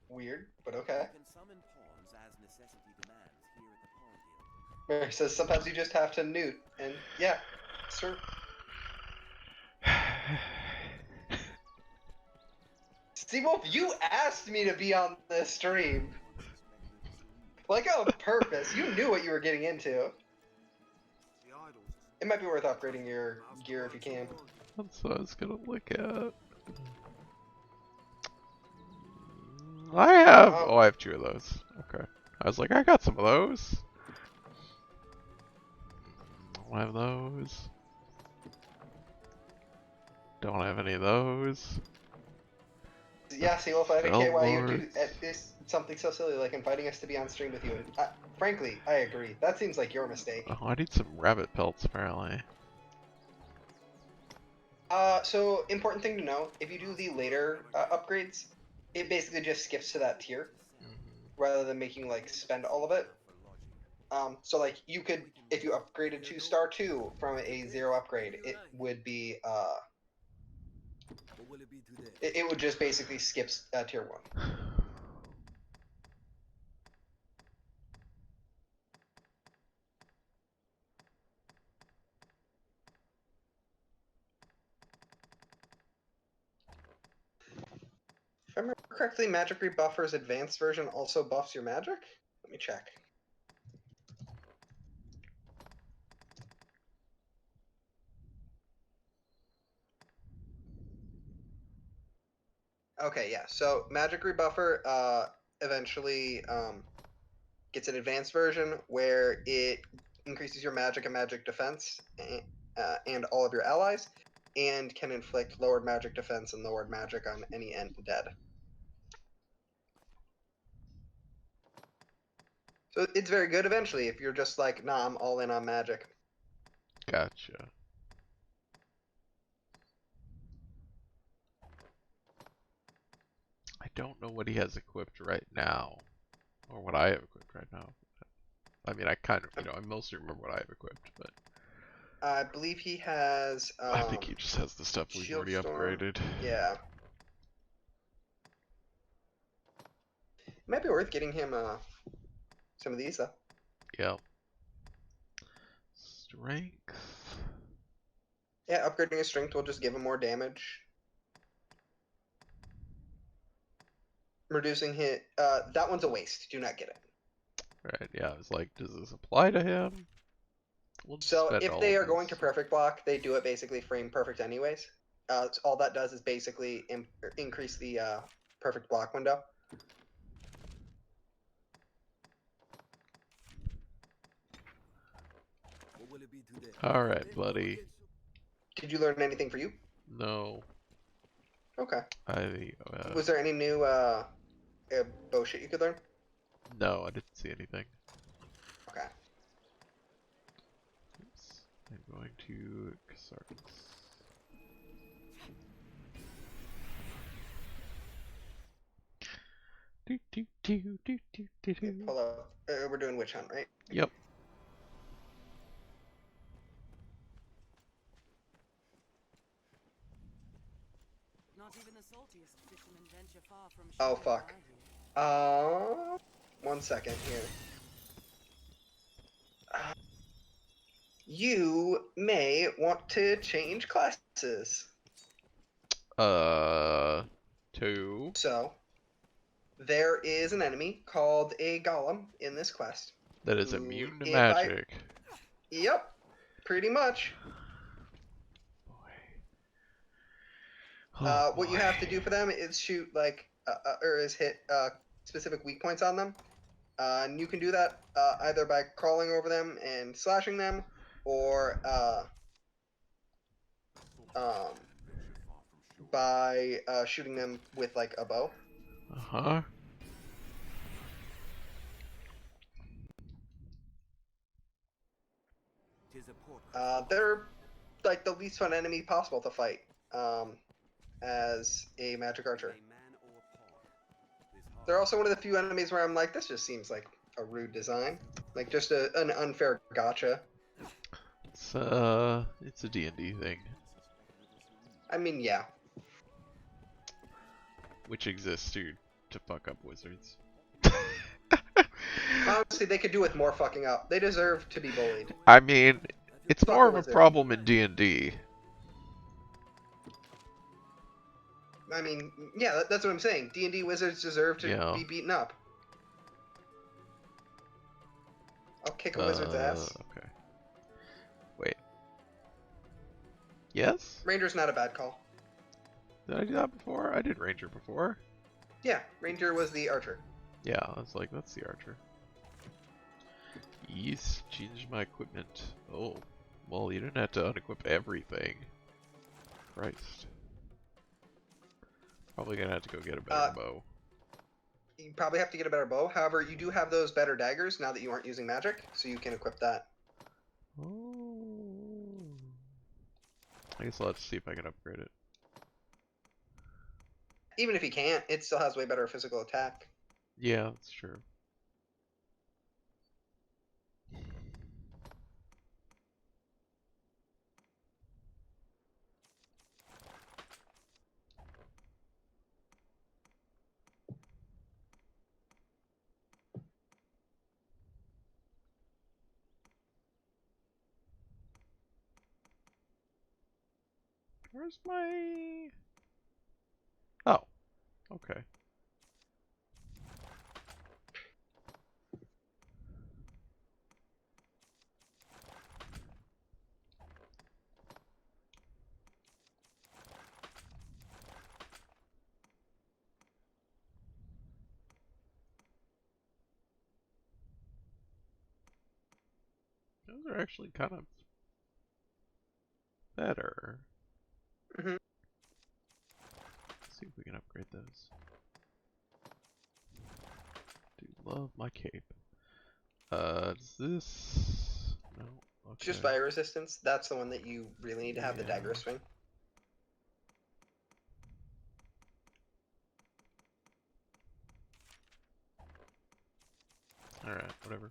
Weird, but okay. You can summon pawns as necessity demands here at the Pawn Guild. Mary says, sometimes you just have to newt, and yeah, it's true. See, Wolf, you asked me to be on this stream. Like, on purpose. You knew what you were getting into. It might be worth upgrading your gear if you can. That's what I was gonna look at. I have. Oh, I have 2 of those. Okay. I was like, I got some of those. Don't have those. Don't have any of those. Yeah, see, Wolf, I don't care why you do Billboards. this, something so silly like inviting us to be on stream with you. And, frankly, I agree. That seems like your mistake. Oh, I need some rabbit pelts apparently. So, important thing to know, if you do the later upgrades, it basically just skips to that tier, rather than making, like, spend all of it. So, like, you could, if you upgraded to Star 2 from a 0 upgrade, it would be, What will it be today? It would just basically skip tier 1. If I remember correctly, Magic Rebuffer's advanced version also buffs your magic? Let me check. Okay, yeah. So Magic Rebuffer eventually gets an advanced version where it increases your magic and magic defense and all of your allies, and can inflict lowered magic defense and lowered magic on any undead. So it's very good eventually if you're just like, nah, I'm all in on magic. Gotcha. I don't know what he has equipped right now, or what I have equipped right now. I mean, I kind of, I mostly remember what I have equipped, but I believe he has. I think he just has the stuff we've Shield already Storm. upgraded. Yeah. It might be worth getting him some of these though. Yep. Strength. Yeah, upgrading his strength will just give him more damage. Reducing hit. That one's a waste. Do not get it. Right, yeah, I was like, does this apply to him? We'll just So spend if all they of are going to this. perfect block, they do it basically frame perfect anyways. So all that does is basically increase the perfect block window. What will it be today? Alright, buddy. Did you learn anything for you? No. Okay. I, Was there any new bow shit you could learn? no, I didn't see anything. Okay. Oops. I'm going to Casardas. Hold up. We're doing witch hunt, right? Yep. Not even the saltiest fishermen venture far from Oh shore fuck. around here. 1 second here. You may want to change classes. 2. So, there is an enemy called a golem in this quest. That is who, immune to if magic. Yep, pretty much. Oh, what you have to do for them is shoot like, or is hit specific weak points on them. And you can do that either by crawling over them and slashing them, or by shooting them with like a bow. Uh-huh. They're like the least fun enemy possible to fight as a magic archer. They're also one of the few enemies where I'm like, this just seems like a rude design. Like just an unfair gotcha. It's a D&D thing. I mean, yeah. Which exists to fuck up wizards. Honestly, they could do with more fucking up. They deserve to be bullied. I mean, it's Fuck more a of a wizard. problem in D&D. I mean, yeah, that's what I'm saying. D&D wizards deserve to be beaten up. I'll kick a wizard's ass. Okay. Wait. Yes? Ranger's not a bad call. Did I do that before? I did Ranger before. Yeah, Ranger was the archer. Yeah, I was like, that's the archer. Yes, change my equipment. Oh, well, you didn't have to unequip everything. Christ. Probably gonna have to go get a better bow. You probably have to get a better bow. However, you do have those better daggers now that you aren't using magic, so you can equip that. Oh. I guess I'll have to see if I can upgrade it. Even if you can't, it still has way better physical attack. Yeah, that's true. Where's my... Oh, okay. Those are actually kind of better. Mm-hmm. Let's see if we can upgrade those. Do love my cape. Is this... No, okay. Just fire resistance. That's the one that you really need to have the dagger swing. Alright, whatever.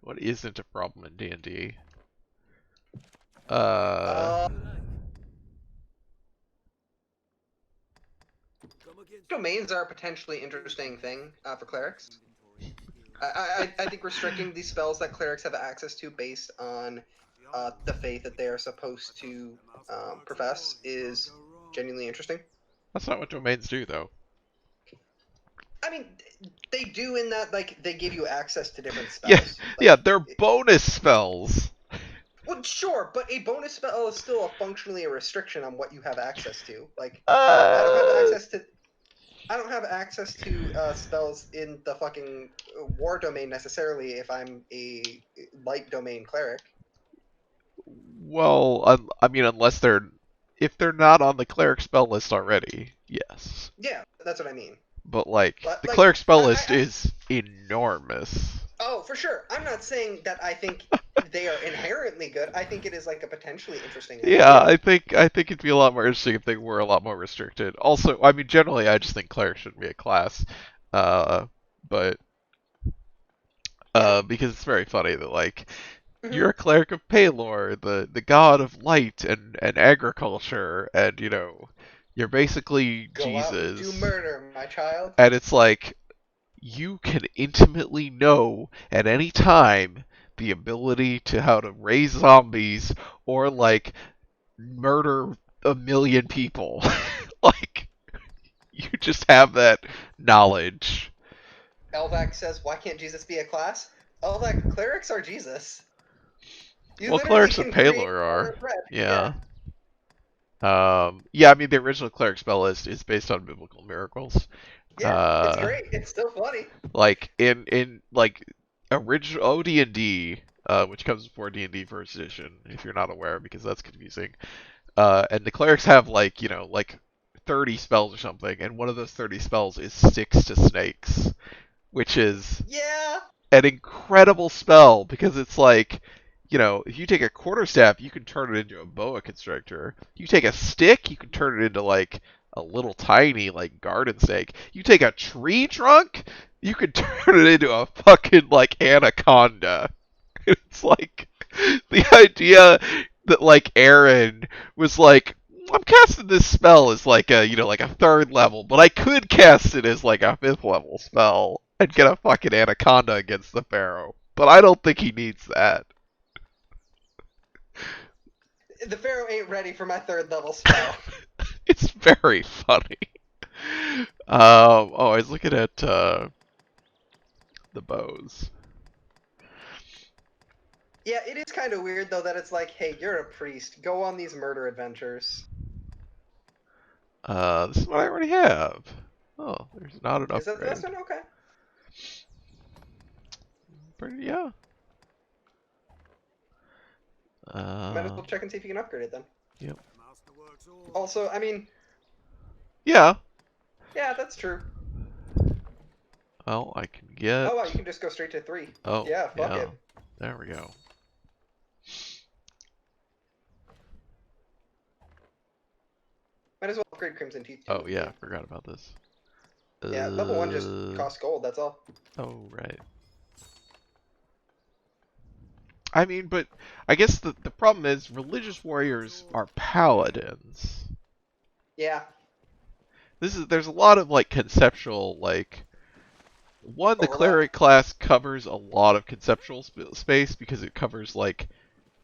What isn't a problem in D&D? Domains are a potentially interesting thing for clerics. I think restricting these spells that clerics have access to based on the faith that they are supposed to profess is genuinely interesting. That's not what domains do, though. I mean, they do in that, like, they give you access to different spells. Yeah, Like, yeah, they're bonus spells. Well, sure, but a bonus spell is still functionally a restriction on what you have access to. Like, I don't have access to spells in the fucking war domain necessarily if I'm a light domain cleric. Well, I mean, if they're not on the cleric spell list already, yes. Yeah, that's what I mean. But the like, cleric spell list is enormous. Oh, for sure. I'm not saying that I think they are inherently good. I think it is like a potentially interesting idea. Yeah, I think it'd be a lot more interesting if they were a lot more restricted. Also, I mean, generally, I just think cleric shouldn't be a class, but because it's very funny that you're a cleric of Palor, the god of light and agriculture, and you're basically Go Jesus. out and do murder, my child. And it's like you can intimately know at any time the ability to how to raise zombies or murder 1,000,000 people. You just have that knowledge. Elvac says, "Why can't Jesus be a class?" Elvac, clerics are Jesus. Well, clerics of Palor are. Yeah. Yeah, I mean, the original cleric spell list is based on biblical miracles. Yeah, it's great. It's still funny. In original OD&D, which comes before D&D First Edition, if you're not aware, because that's confusing. And the clerics have 30 spells or something, and one of those 30 spells is Sticks to Snakes, which is an incredible spell because it's if you take a quarterstaff, you can turn it into a boa constrictor. You take a stick, you can turn it into a little tiny garden snake. You take a tree trunk, you can turn it into a fucking anaconda. It's the idea that Aaron was I'm casting this spell as a 3rd level, but I could cast it as a 5th level spell and get a fucking anaconda against the pharaoh. But I don't think he needs that. The pharaoh ain't ready for my 3rd level spell. It's very funny. I was looking at the bows. Yeah, it is kind of weird though that it's hey, you're a priest. Go on these murder adventures. This is what I already have. Oh, there's not an upgrade. Is that the last one? Okay. Pretty, yeah. Might as well check and see if you can upgrade it then. Yep. Also, I mean... Yeah. Yeah, that's true. Well, I can get... Oh, wow, you can just go straight to 3. Oh, yeah, fuck it. There we go. Might as well upgrade Crimson Teeth too. Oh, yeah, I forgot about this. Yeah, level 1 just costs gold, that's all. Oh, right. I mean, but I guess the problem is religious warriors are paladins. Yeah. There's a lot of conceptual the cleric class covers a lot of conceptual space because it covers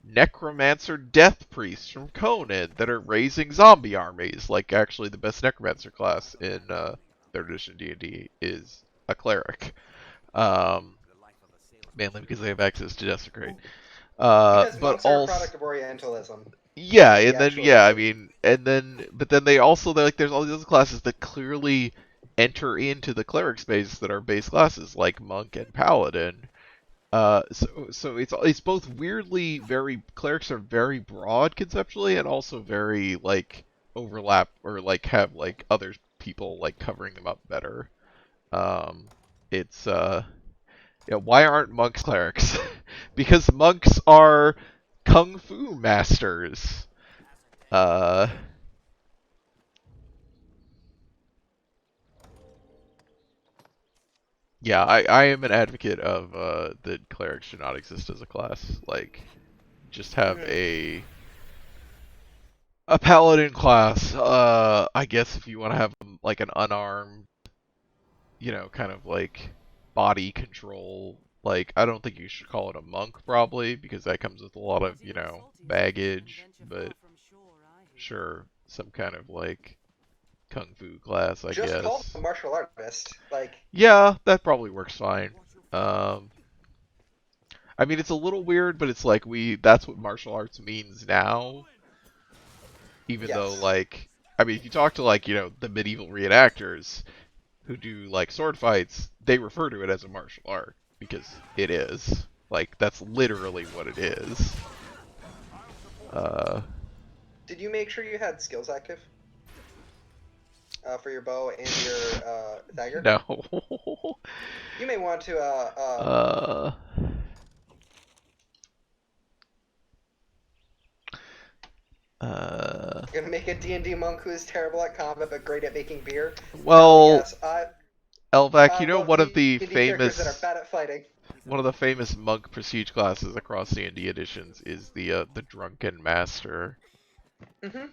necromancer death priests from Conan that are raising zombie armies. Like, actually, the best necromancer class in 3rd edition D&D is a cleric. Mainly because they have access to desecrate. Because But monks are a also, product of Orientalism. yeah, The and then actual yeah, I reason. mean, but then they also like there's all these other classes that clearly enter into the cleric space that are base classes like monk and paladin. So it's both weirdly very clerics are very broad conceptually and also very like overlap or like have like other people like covering them up better. It's yeah, why aren't monks clerics? Because monks are kung fu masters. Uh, yeah, I am an advocate of that clerics should not exist as a class. Like, just have a paladin class. I guess if you want to have like an unarmed, kind of like body control. Like, I don't think you should call it a monk probably because that comes with a lot of baggage. But sure, some kind of like kung fu class, I Just call guess. him a martial artist. Like, Yeah, that probably works fine. Um, I mean, it's a little weird, but it's like that's what martial arts means now. Even though, yes. like, I mean, if you talk to, like, the medieval reenactors who do, like, sword fights, they refer to it as a martial art because it is. Like, that's literally what it is. Did you make sure you had skills active? For your bow and your dagger? No. You may want to gonna make a D&D monk who is terrible at combat but great at making beer. Hell Well, yes, Elvac, I love D&D characters that are bad at fighting. one of the famous monk prestige classes across D&D editions is the drunken master. Mm-hmm. This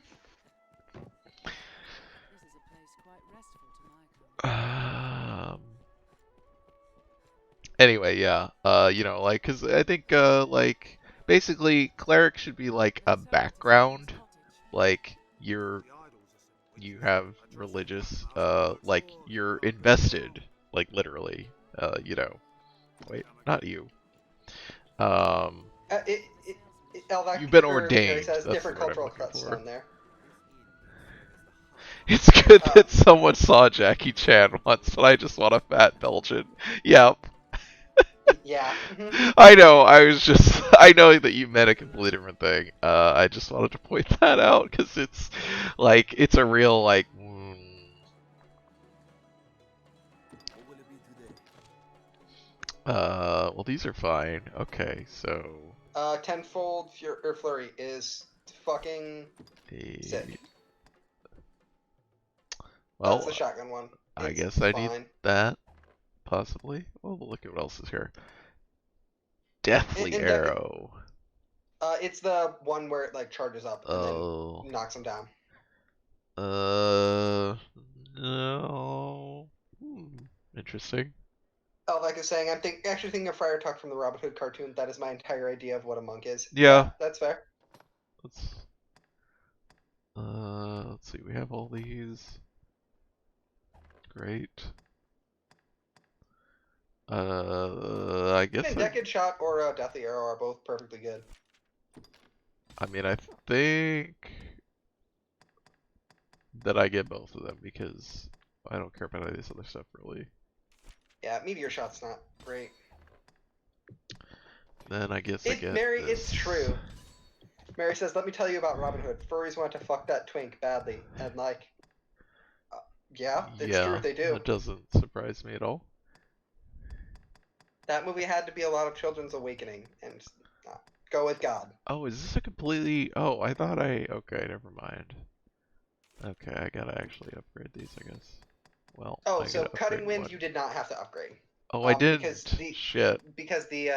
is a place quite restful to my kind. Anyway, yeah. Like, cause I think like basically cleric should be like a background, like you have religious, like you're invested, like literally, wait, not you. Um, Elvac, you've been or Mary ordained. says, That's the different word I'm cultural looking for. touchstone there. It's good that someone saw Jackie Chan once, but I just want a fat Belgian. Yep. Yeah. I know. I know that you meant a completely different thing. I just wanted to point that out because it's like it's a real like. Well, these are fine. Okay, so. Tenfold Flurry is fucking sick. Well, that's the shotgun one. I It's guess I fine. need that, possibly. Well, we'll look at what else is here. Deathly Arrow. It's the one where it like charges up and then knocks them down. No. Interesting. Like I was saying, I'm actually thinking of Friar Tuck from the Robin Hood cartoon. That is my entire idea of what a monk is. Yeah, that's fair. Let's see. We have all these. Great. I guess. Decade Shot or Deathly Arrow are both perfectly good. I mean, I think that I get both of them because I don't care about any of this other stuff really. Yeah, Meteor Shot's not great. Then I guess I get Mary, this. it's true. Mary says, "Let me tell you about Robin Hood. Furries want to fuck that twink badly," and like, yeah, it's true, they do. That doesn't surprise me at all. That movie had to be a lot of children's awakening, and go with God. Oh, is this a completely? Oh, I thought okay, never mind. Okay, I gotta actually upgrade these, I guess. Well. Oh, so Cutting Wind, you did not have to upgrade. Oh, I didn't. Shit. Because the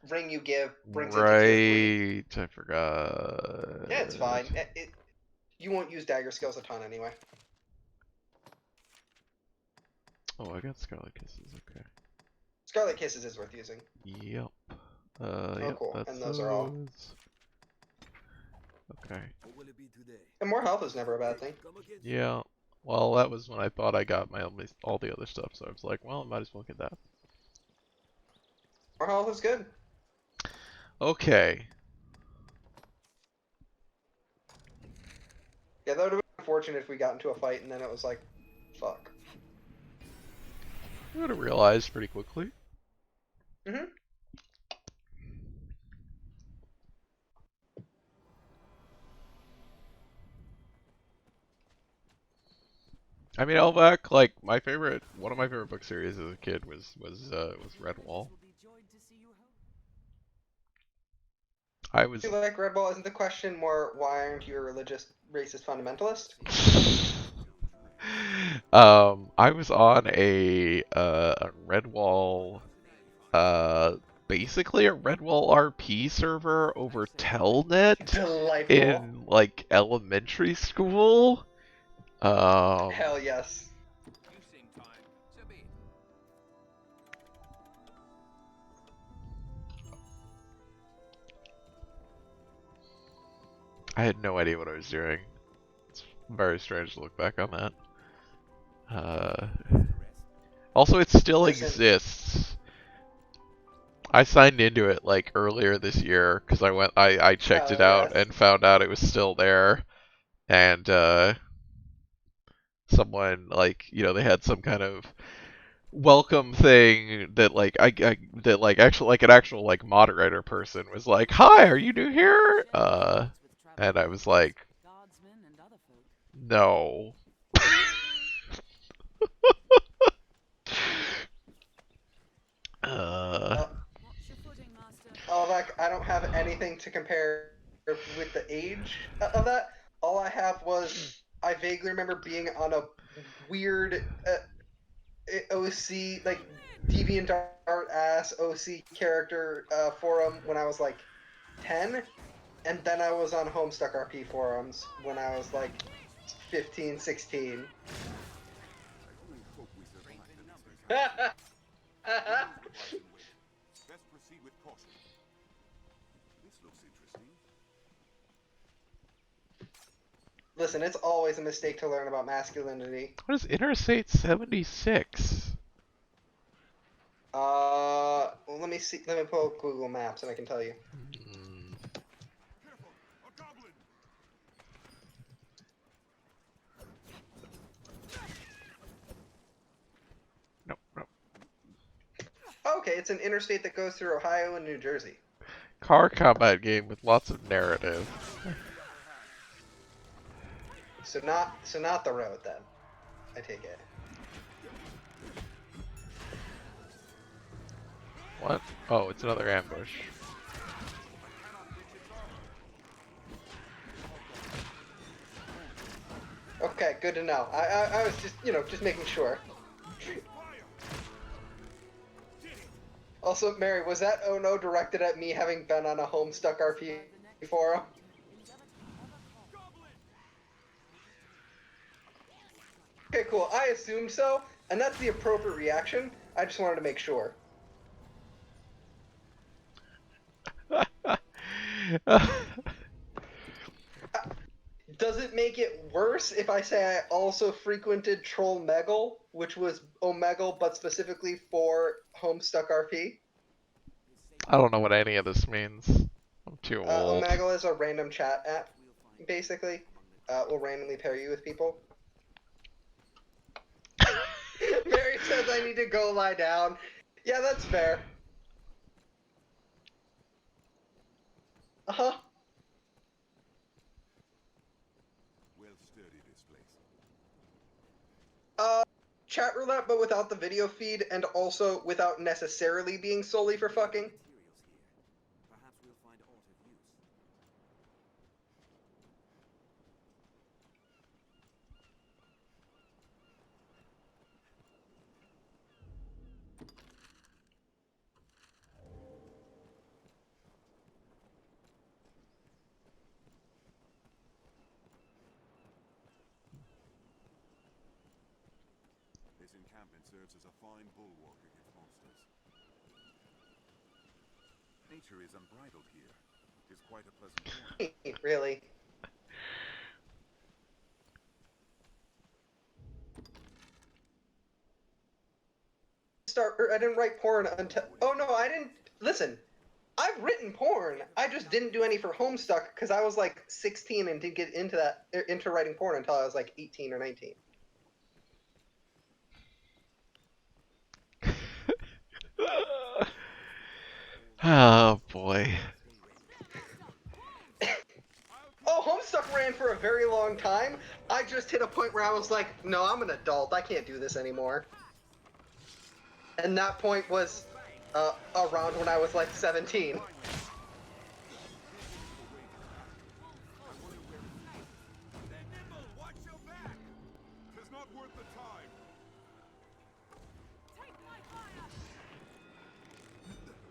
ring you give brings right, it to tier 3. I forgot. Yeah, it's fine. You won't use dagger skills a ton anyway. Oh, I got Scarlet Kisses. Okay. Scarlet Kisses is worth using. Yep. Yep, cool. that's And those are all. those. Okay. What will it be today? And more health is never a bad thing. Come again? Yeah. Well, that was when I thought I got all the other stuff, so I was like, well, I might as well get that. More health is good. Okay. Yeah, that would have been unfortunate if we got into a fight and then it was like, fuck. I would have realized pretty quickly. Mm-hmm. I mean, Elvac, like one of my favorite book series as a kid was Redwall. I was. You like Red Bull? Isn't the question more why aren't you a religious, racist fundamentalist? I was on a Redwall, basically a Redwall RP server over Telnet Delightful. in like elementary school. Hell yes. You sing time. So be it. I had no idea what I was doing. It's very strange to look back on that. Also, it still Listen. exists. I signed into it like earlier this year because I checked it out Yes. and found out it was still there, and someone like they had some kind of welcome thing that like that like actual like an actual like moderator person was like, "Hi, are you new here?" And I was like, "No." Like, I don't have anything to compare with the age of that. All I have was I vaguely remember being on a weird OC, like DeviantArt ass OC character forum when I was like 10, and then I was on Homestuck RP forums when I was like 15, 16. Best proceed with caution. This looks interesting. Listen, it's always a mistake to learn about masculinity. What is Interstate 76? Let me see. Let me pull up Google Maps and I can tell you. Careful, a goblin! Nope, nope. Okay, it's an interstate that goes through Ohio and New Jersey. Car combat game with lots of narrative. So not the road then. I take it. What? Oh, it's another ambush. Okay, good to know. I was just making sure. Also, Mary, was that "oh no" directed at me having been on a Homestuck RP forum? Okay, cool. I assumed so, and that's the appropriate reaction. I just wanted to make sure. Does it make it worse if I say I also frequented Trollmegal, which was Omegle, but specifically for Homestuck RP? I don't know what any of this means. I'm too old. Omegle is a random chat app, basically. Will randomly pair you with people. Mary says I need to go lie down. Yeah, that's fair. Uh-huh. Well sturdy, this place. Chat roulette, but without the video feed, and also without necessarily being solely for fucking. Perhaps we'll find aught of use. This encampment serves as a fine bulwark against monsters. Nature is unbridled here. It is quite a pleasant morning. Really? I didn't write porn until. Oh no, I didn't. Listen, I've written porn. I just didn't do any for Homestuck because I was like 16 and didn't get into writing porn until I was like 18 or 19. Oh boy. Oh, Homestuck ran for a very long time. I just hit a point where I was like, no, I'm an adult. I can't do this anymore. And that point was around when I was like 17. Watch your back! Tis not worth the time. Take my fire!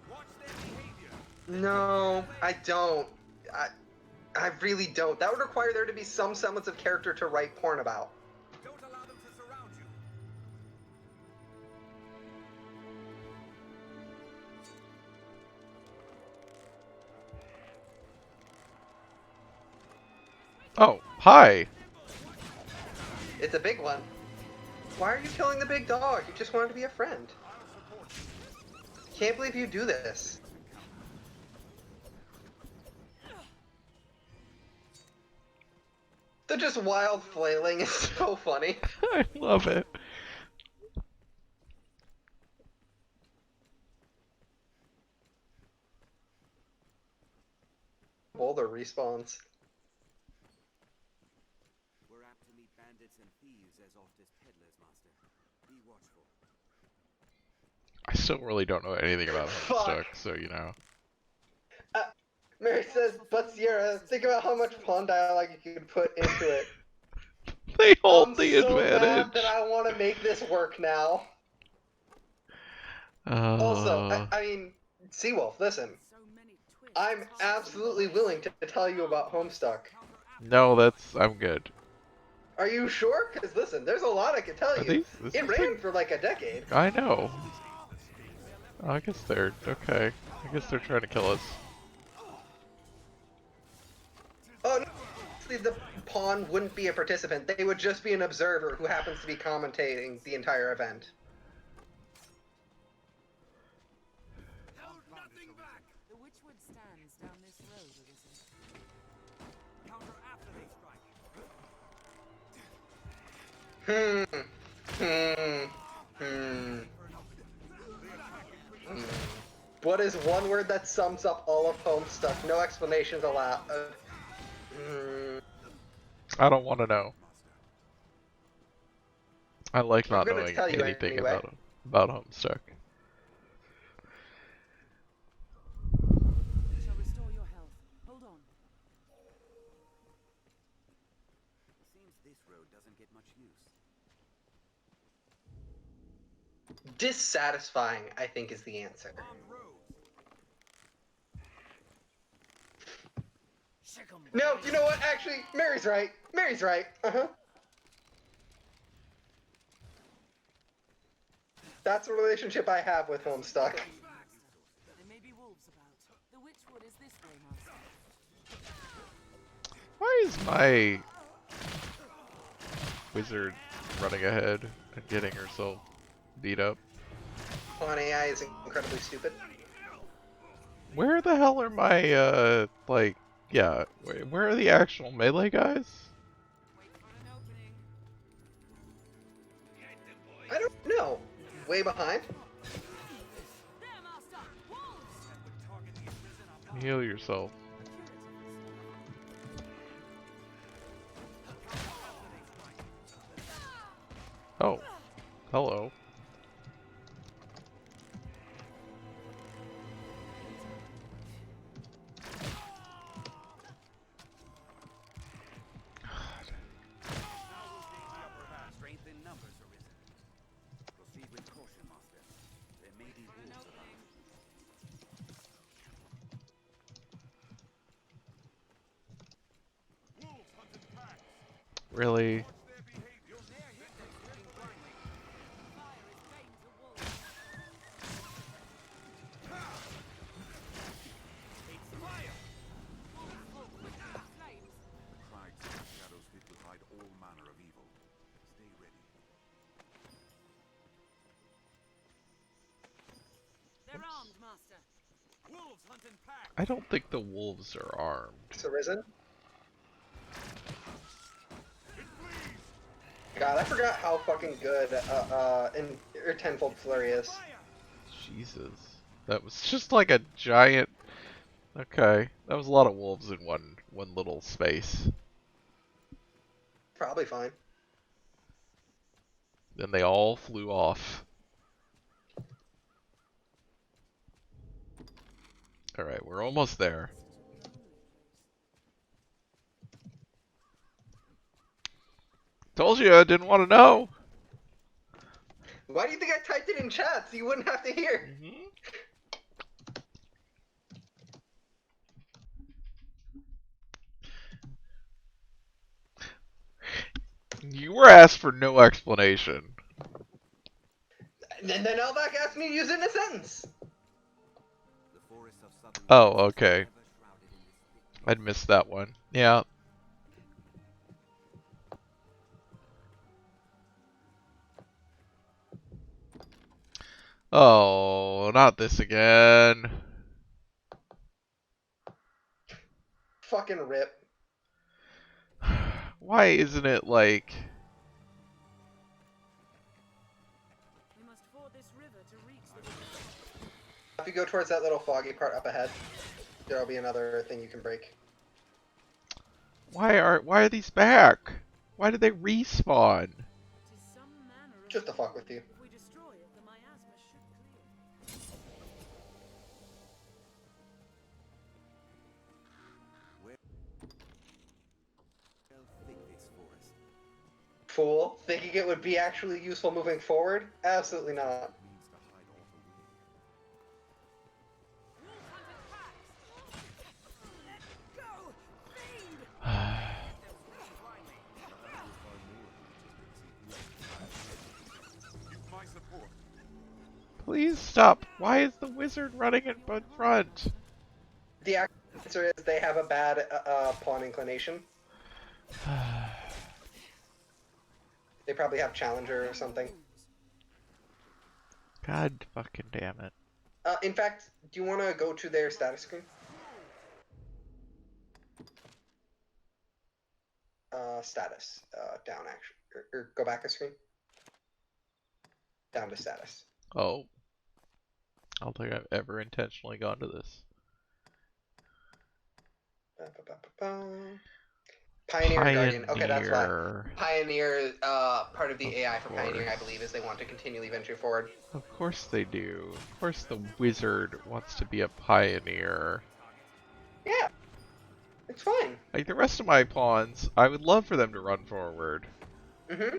Watch their behavior! No, I don't. I really don't. That would require there to be some semblance of character to write porn about. Don't allow them to surround you! Oh, hi. It's a big one. Why are you killing the big dog? You just wanted to be a friend. Can't believe you do this. The just wild flailing is so funny. I love it. Boulder respawns. We're apt to meet bandits and thieves as oft as peddlers, Master. Be watchful. I still really don't know anything about Fuck. Homestuck, so you know. Mary says, but Sierra, think about how much pawn dialogue you could put into it. They hold I'm the so advantage. mad that I want to make this work now. Also, I mean, Seawolf, listen. So many twists. I'm absolutely willing to tell you about Homestuck. No, I'm good. Are you sure? Because listen, there's a lot I could tell Are you. this It is ran for like a decade. I know. I guess they're okay. I guess they're trying to kill us. Oh, no. The pawn wouldn't be a participant. They would just be an observer who happens to be commentating the entire event. Hold nothing back! The Witchwood stands down this road, Arisen. Counter after they strike. What is one word that sums up all of Homestuck? No explanations allowed. I don't want to know. I like I'm not gonna knowing tell you anything anyway. about Homestuck. Shall restore your health. Hold on. Seems this road doesn't get much use. Dissatisfying, I think, is the answer. No, you know what? Actually, Mary's right. Mary's right. That's the relationship I have with Homestuck. There may be wolves about. The Witchwood is this way, Master. Why is my wizard running ahead and getting herself beat up? Pawn AI is incredibly stupid. Where the hell are my like, yeah, where are the actual melee guys? Wait for an opening. I don't know. Way behind? There, Master! Wolves! Heal yourself. Oh, hello. Strength in numbers, Arisen. Proceed with caution, Master. There may be wolves about. Wolves hunted packs. Really? Watch their behavior. Fire is bane to wolves. hunt in packs. I don't think the wolves are armed. It's arisen. God, I forgot how fucking good in Tenfold Flurry is. Jesus. That was just like a giant... Okay. That was a lot of wolves in one little space. Probably fine. Then they all flew off. Alright, we're almost there. Told you I didn't want to know! Why do you think I typed it in chat so you wouldn't have to hear? You were asked for no explanation. And then Elbach asked me to use it in a sentence. Oh, okay. I'd missed that one. Yeah. Oh, not this again. Fucking rip. Why isn't it like... We must ford this river to reach the... If you go towards that little foggy part up ahead, there'll be another thing you can break. Why are these back? Why did they respawn? Just to fuck with you. If we destroy it, the miasma should clear. Fool, thinking it would be actually useful moving forward? Absolutely not. Please stop. Why is the wizard running in front? The answer is they have a bad pawn inclination. They probably have Challenger or something. God fucking damn it. In fact, do you want to go to their status screen? Status. Down, actually. Or go back a screen. Down to status. Oh. I don't think I've ever intentionally gone to this. Pioneer and Guardian. Okay, that's why. Pioneer, part of the AI for Pioneer, I believe, is they want to continually venture forward. Of course they do. Of course the wizard wants to be a pioneer. Yeah. It's fine. Like the rest of my pawns, I would love for them to run forward. Mm-hmm.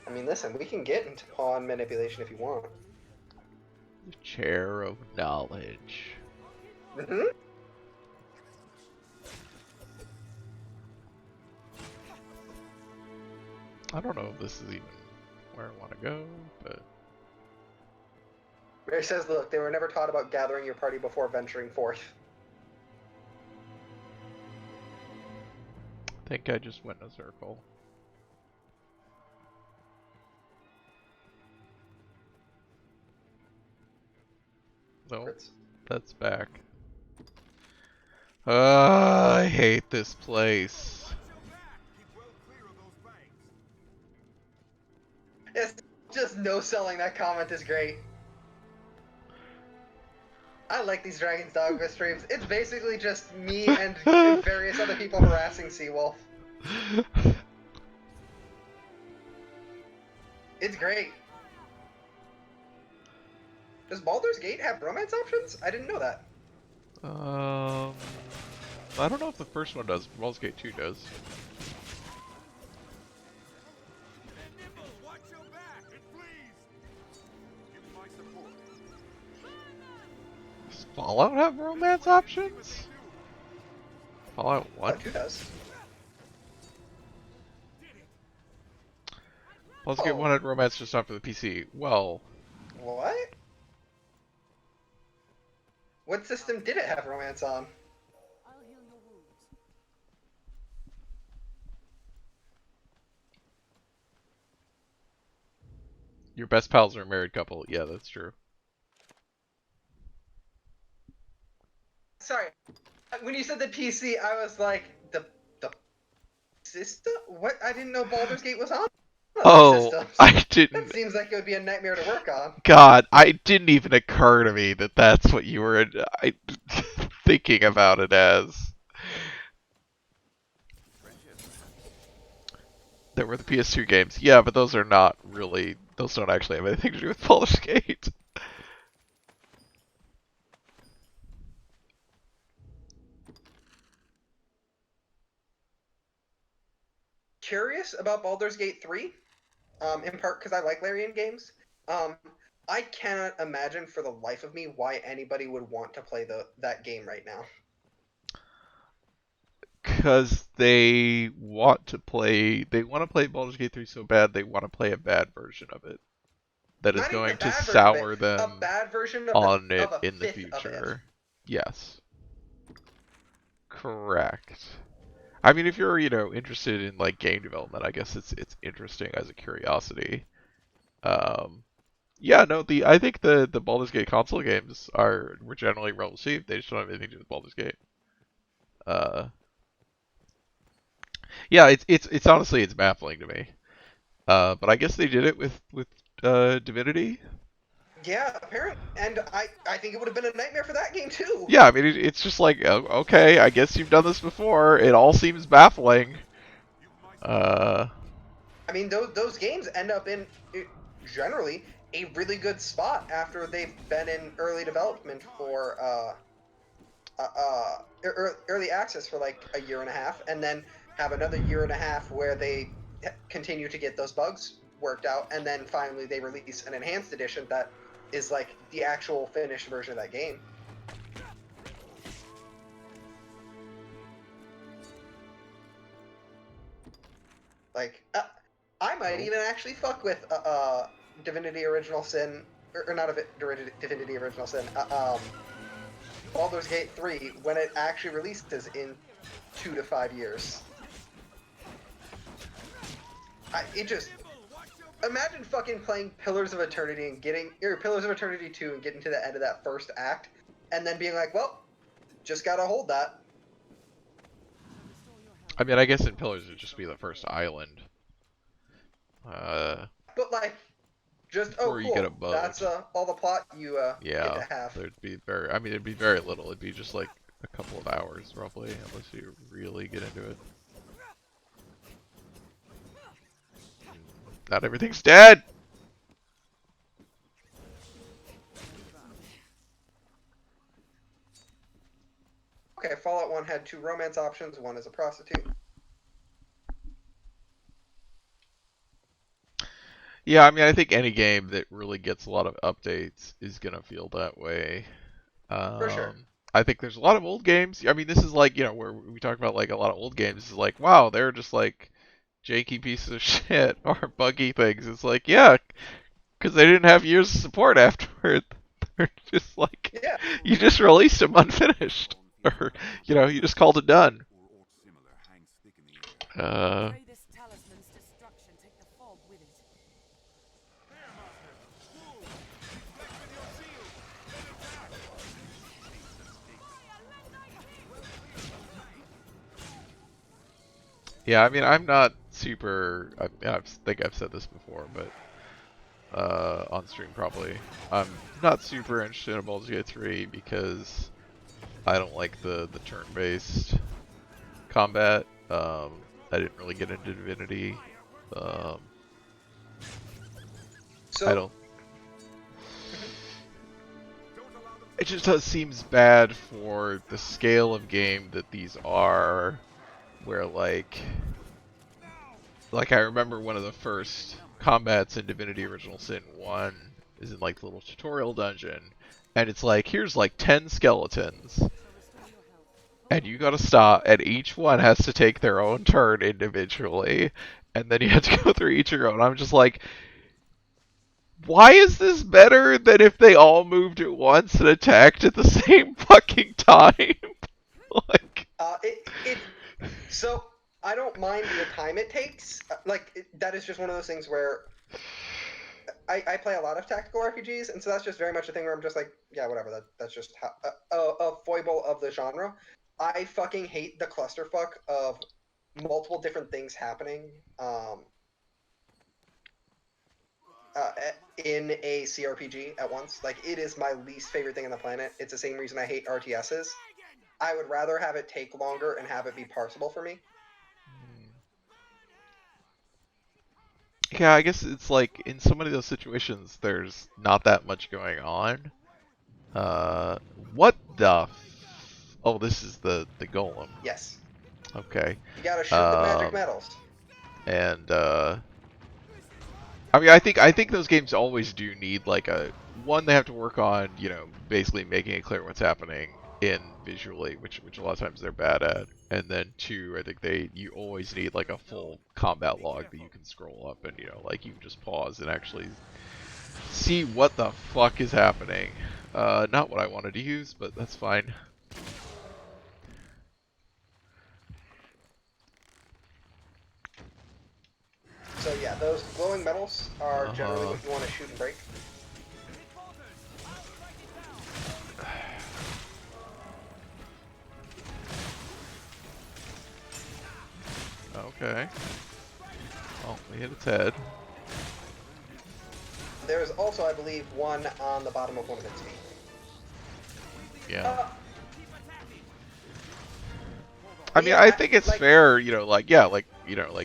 I mean, listen, we can get into pawn manipulation if you want. The chair of knowledge. Mm-hmm. I don't know if this is even where I want to go, but... Mary says, look, they were never taught about gathering your party before venturing forth. I think I just went in a circle. No, that's back. I hate this place. It's just no selling that comment is great. I like these Dragon's Dogma streams. It's basically just me and various other people harassing Seawolf. It's great. Does Baldur's Gate have romance options? I didn't know that. I don't know if the first one does. Baldur's Gate 2 does. Does Fallout have romance options? Fallout 1? 2 does. Baldur's Gate 1 had romance just not for the PC. Well... What? What system did it have romance on? I'll heal your wounds. Your best pals are a married couple. Yeah, that's true. Sorry, when you said the PC, I was like, the system? What? I didn't know Baldur's Gate was on other systems. I didn't. That seems like it would be a nightmare to work on. God, I didn't even occur to me that that's what you were thinking about it as. There were the PS2 games. Yeah, but those are not really... Those don't actually have anything to do with Baldur's Gate. Curious about Baldur's Gate 3, in part because I like Larian games. I cannot imagine for the life of me why anybody would want to play that game right now. Because they want to play Baldur's Gate 3 so bad they want to play a bad version of it. That is Not even going a to bad version of sour it, them a bad version of on it of a in the fifth of it. future. Yes. Correct. I mean, if you're, interested in like game development, I guess it's interesting as a curiosity. Yeah, no, I think the Baldur's Gate console games were generally well received. They just don't have anything to do with Baldur's Gate. Yeah, it's honestly it's baffling to me. But I guess they did it with Divinity. Yeah, apparently, and I think it would have been a nightmare for that game too. Yeah, I mean it's just like okay, I guess you've done this before. It all seems baffling. I mean those games end up in generally a really good spot after they've been in early development for early access for like a year and a half, and then have another year and a half where they continue to get those bugs worked out, and then finally they release an enhanced edition that is like the actual finished version of that game. Like, I might even actually fuck with Divinity Original Sin, or not Divinity Original Sin, Baldur's Gate 3 when it actually releases in 2 to 5 years. Imagine fucking playing Pillars of Eternity and Pillars of Eternity 2 and getting to the end of that first act, and then being like, well, just gotta hold that. I mean, I guess in Pillars it'd just be the first island. But like, just or you cool. get a boat. That's all the plot you get to have. There'd be it'd be very little. It'd be just like a couple of hours roughly, unless you really get into it. Not everything's dead! Okay, Fallout 1 had 2 romance options, one is a prostitute. Yeah, I mean, I think any game that really gets a lot of updates is gonna feel that way. For sure. I think there's a lot of old games. I mean, this is like, where we talk about like a lot of old games. It's like, wow, they're just like janky pieces of shit or buggy things. It's like, yeah, because they didn't have years of support afterward. They're just like, yeah. You just released them unfinished, or you just called it done. Yeah, I mean, I'm not super. I think I've said this before, but on stream probably. I'm not super interested in Baldur's Gate 3 because I don't like the turn-based combat. I didn't really get into Divinity. I don't. It just seems bad for the scale of game that these are. Where like I remember one of the first combats in Divinity Original Sin 1 is in like the little tutorial dungeon, and it's like, here's like 10 skeletons, and you gotta stop, and each one has to take their own turn individually, and then you have to go through each of your own. I'm just like, why is this better than if they all moved at once and attacked at the same fucking time? Like, So, I don't mind the time it takes. That is just one of those things where I play a lot of tactical RPGs, and so that's just very much a thing where I'm just like, yeah, whatever. That's just a foible of the genre. I fucking hate the clusterfuck of multiple different things happening in a CRPG at once. Like, it is my least favorite thing on the planet. It's the same reason I hate RTSs. I would rather have it take longer and have it be parsable for me. Yeah, I guess it's like in so many of those situations, there's not that much going on. What the? Oh, this is the golem. Yes. Okay. You gotta shoot the magic metals. And I mean, I think those games always do need like a one. They have to work on, you know, basically making it clear what's happening in visually, which a lot of times they're bad at. And then two, I think you always need like a full combat log that you can scroll up and, you know, like you can just pause and actually see what the fuck is happening. Not what I wanted to use, but that's fine. So yeah, those glowing metals are generally what you want to shoot and break. Okay. Oh, we hit its head. There's also, I believe, one on the bottom of one of its feet. Yeah. I mean, I think it's fair, you know, like, yeah, like, you know,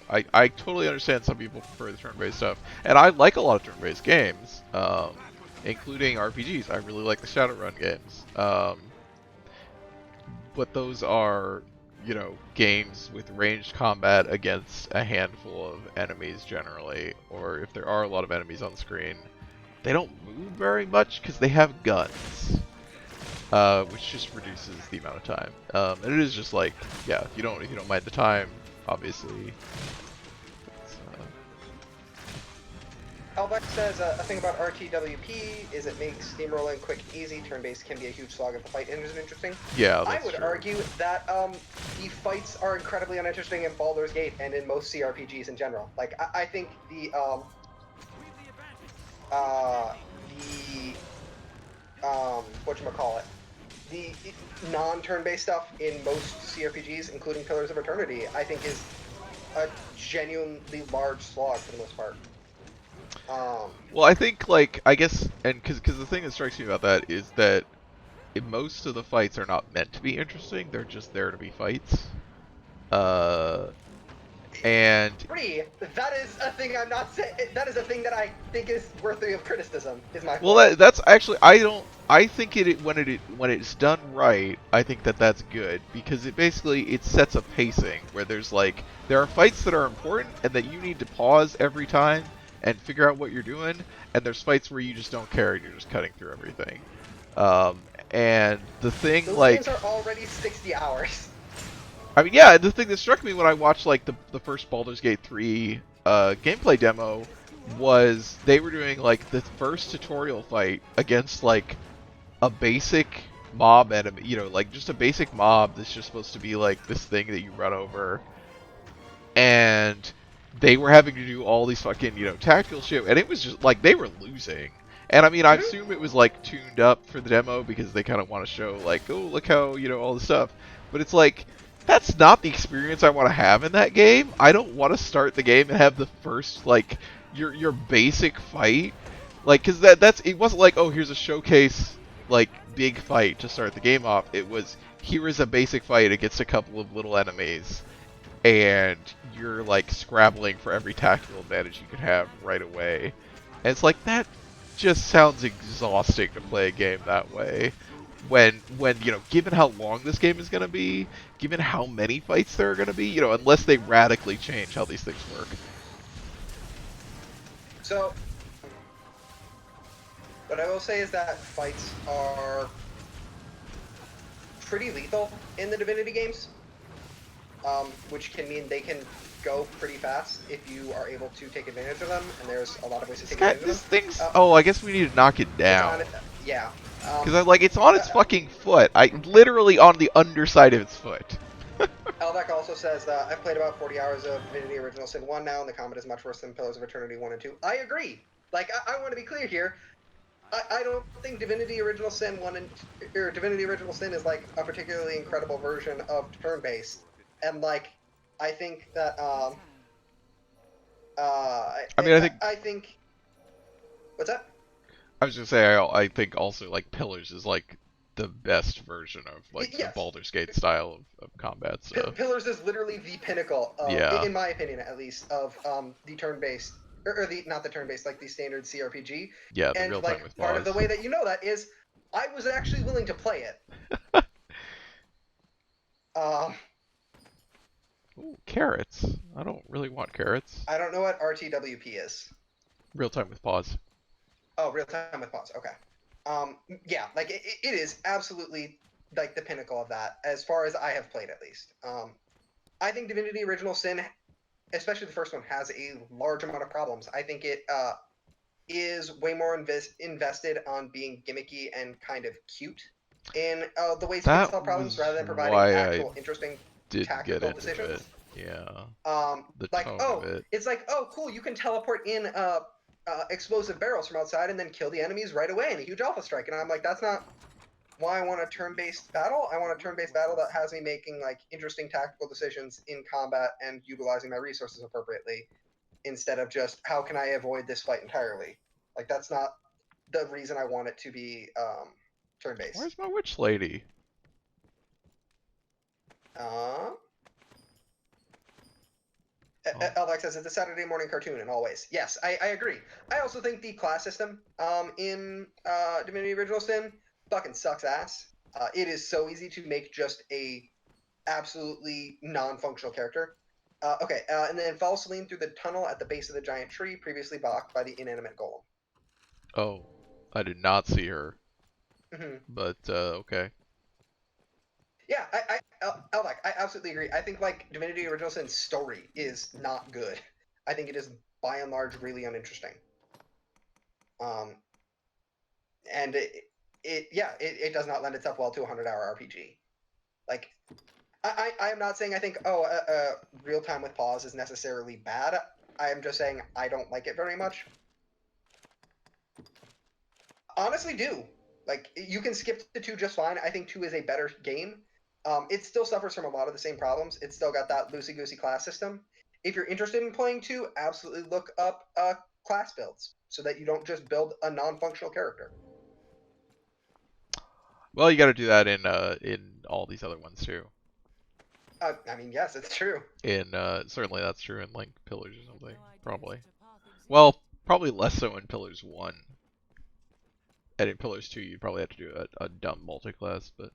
I totally understand some people prefer the turn-based stuff, and I like a lot of turn-based games, including RPGs. I really like the Shadowrun games, but those are, you know, games with ranged combat against a handful of enemies generally, or if there are a lot of enemies on the screen, they don't move very much because they have guns. Which just reduces the amount of time. And it is just like, yeah, if you don't mind the time, obviously. Elbeck says a thing about RTWP is it makes steamrolling quick and easy. Turn-based can be a huge slog if the fight isn't interesting. Yeah, I would argue that the fights are incredibly uninteresting in Baldur's Gate and in most CRPGs in general. Like, I think the whatchamacallit, the non-turn-based stuff in most CRPGs, including Pillars of Eternity, I think is a genuinely large slog for the most part. Well, I think, like, I guess, and because the thing that strikes me about that is that most of the fights are not meant to be interesting, they're just there to be fights. And that is a thing I'm not saying. That is a thing that I think is worthy of criticism. Is my well, that's actually I think when it's done right, I think that's good because it sets a pacing where there's like there are fights that are important and that you need to pause every time and figure out what you're doing, and there's fights where you just don't care and you're just cutting through everything. And the thing those like games are already 60 hours. I mean, yeah, the thing that struck me when I watched like the first Baldur's Gate 3 gameplay demo was they were doing like the first tutorial fight against like a basic mob enemy, you know, like just a basic mob that's just supposed to be like this thing that you run over, and they were having to do all these fucking, you know, tactical shit, and it was just like they were losing. And I mean, I assume it was like tuned up for the demo because they kind of want to show like, oh, look how, you know, all this stuff. But it's like, that's not the experience I want to have in that game. I don't want to start the game and have the first, like, your basic fight. Like, because it wasn't like, oh, here's a showcase, like, big fight to start the game off. It was, here is a basic fight against a couple of little enemies. And you're, like, scrabbling for every tactical advantage you could have right away. And it's like, that just sounds exhausting to play a game that way. When you know, given how long this game is going to be, given how many fights there are going to be, you know, unless they radically change how these things work. So, what I will say is that fights are pretty lethal in the Divinity games, which can mean they can go pretty fast if you are able to take advantage of them, and there's a lot of ways to take advantage of them. Oh, I guess we need to knock it down. Yeah. Because it's on its fucking foot. Literally on the underside of its foot. Elvec also says that I've played about 40 hours of Divinity Original Sin 1 now, and the combat is much worse than Pillars of Eternity 1 and 2. I agree. Like, I want to be clear here. I don't think Divinity Original Sin 1 and or Divinity Original Sin is like a particularly incredible version of turn-based, and like I think that I mean, I think what's that? I was gonna say I think also like Pillars is like the best version of like the Yes. Baldur's Gate style of combat stuff. Pillars is literally the pinnacle of, Yeah. in my opinion at least, of the turn-based or the not the turn-based, like the standard CRPG. Yeah, the And real time like with part of the pause. way that you know that is I was actually willing to play it. Ooh, carrots. I don't really want carrots. I don't know what RTWP is. Real time with pause. Oh, real time with pause. Okay. Yeah, like it is absolutely like the pinnacle of that, as far as I have played at least. I think Divinity Original Sin, especially the first one, has a large amount of problems. I think it is way more invested on being gimmicky and kind of cute in the ways you can solve problems rather than providing actual interesting tactical decisions. Yeah. The like, tone oh, of it. it's like, oh, cool, you can teleport in explosive barrels from outside and then kill the enemies right away in a huge alpha strike. And I'm like, that's not why I want a turn-based battle. I want a turn-based battle that has me making like interesting tactical decisions in combat and utilizing my resources appropriately, instead of just how can I avoid this fight entirely. Like, that's not the reason I want it to be turn-based. Where's my witch lady? Elvac says it's a Saturday morning cartoon, and always. Yes, I agree. I also think the class system in Divinity Original Sin fucking sucks ass. It is so easy to make just a absolutely non-functional character. Okay, and then follow Celine through the tunnel at the base of the giant tree, previously blocked by the inanimate golem. Oh, I did not see her. Mm-hmm. But, okay. Yeah, Elvac, I absolutely agree. I think like Divinity Original Sin's story is not good. I think it is by and large really uninteresting. And it does not lend itself well to a 100-hour RPG. Like, I am not saying I think real time with pause is necessarily bad. I am just saying I don't like it very much. Honestly, do. Like, you can skip to 2 just fine. I think 2 is a better game. It still suffers from a lot of the same problems. It's still got that loosey-goosey class system. If you're interested in playing 2, absolutely look up class builds so that you don't just build a non-functional character. Well, you got to do that in all these other ones too. I mean, yes, it's true. Certainly that's true in like Pillars or something. Probably. Well, probably less so in Pillars 1. And in Pillars 2, you'd probably have to do a dumb multi-class, but...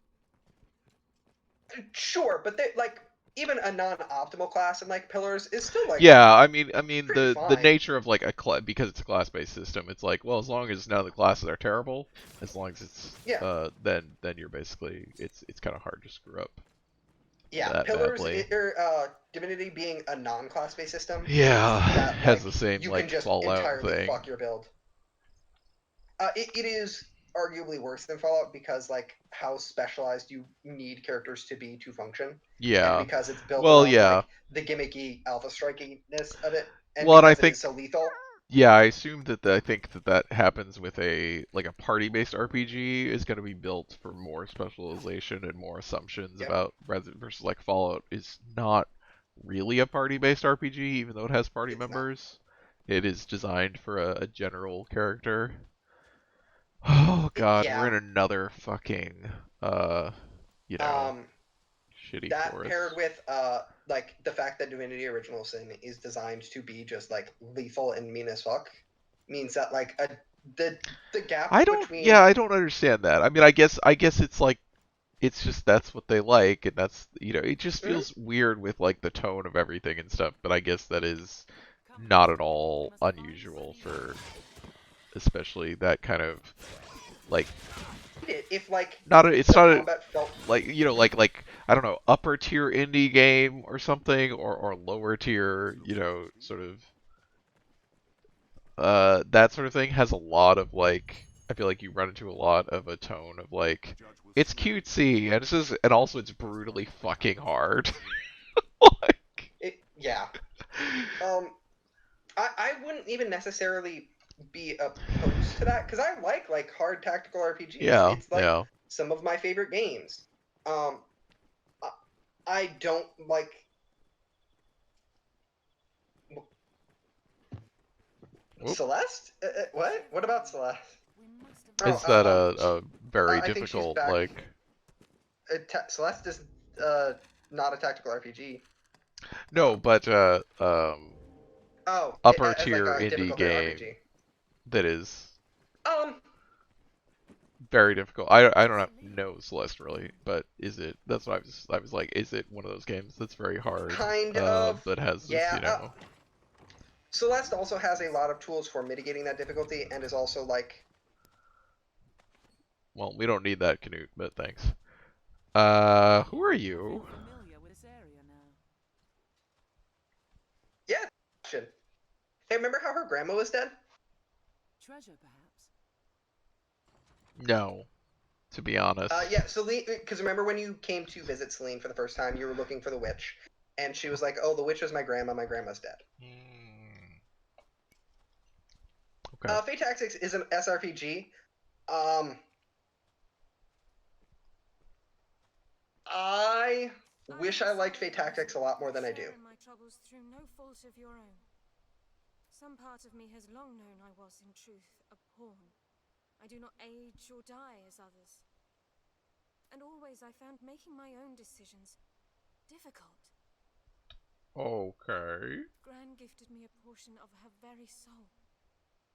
Sure, but they, like, even a non-optimal class in like Pillars is still like... Yeah, I mean the fine. nature of like because it's a class-based system, it's like, well, as long as none of the classes are terrible, as long as it's then you're basically it's kind of hard to screw up. Yeah, Pillars or Divinity being a non-class based system. Yeah, that, has like, the same you like can just Fallout entirely thing. fuck your build. It is arguably worse than Fallout because like how specialized you need characters to be to function. Yeah. And because it's built well, around yeah. like the gimmicky alpha strikiness of it, and well, because and I think it is so lethal. Yeah, I assume that I think that happens with a party-based RPG is going to be built for more specialization and more assumptions about versus like Fallout is not really a party-based RPG, even though it has party members. It is designed for a general character. Oh God, we're in another fucking shitty that forest. paired with like the fact that Divinity Original Sin is designed to be just like lethal and mean as fuck means that like the gap between I don't understand that. I mean, I guess it's like it's just that's what they like, and that's it just feels weird with like the tone of everything and stuff. But I guess that is not at all unusual for especially that kind of like if like it's not a, felt... like like I don't know, upper tier indie game or something or lower tier sort of that sort of thing has a lot of like I feel like you run into a lot of a tone of like it's cutesy and also it's brutally fucking hard. Yeah. I wouldn't even necessarily be opposed to that, because I like hard tactical RPGs. Yeah, It's like yeah. some of my favorite games. I don't like. Whoop. Celeste? What? What about Celeste? We must have Is that She, a very I think she's difficult, back. like... Celeste is not a tactical RPG. No, but Oh, upper as like tier a indie difficulty game RPG. that is Um, very difficult. I don't know Celeste really, but is it? That's what I was like. Is it one of those games that's very hard, kind of. but has this, Yeah. you know? Celeste also has a lot of tools for mitigating that difficulty, and is also like. Well, we don't need that, Canute, but thanks. Who are you? familiar with this area now. Yeah. Question. Hey, remember how her grandma was dead? Treasure, perhaps? No, to be honest. Yeah, Celine, because remember when you came to visit Celine for the first time, you were looking for the witch, and she was like, "Oh, the witch was my grandma's dead." Okay. Fate Tactics is an SRPG. I wish I liked Fate Tactics a lot more than I do. My troubles through no fault of your own. Some part of me has long known I was, in truth, a pawn. I do not age or die as others. And always I found making my own decisions difficult. Okay. Gran gifted me a portion of her very soul.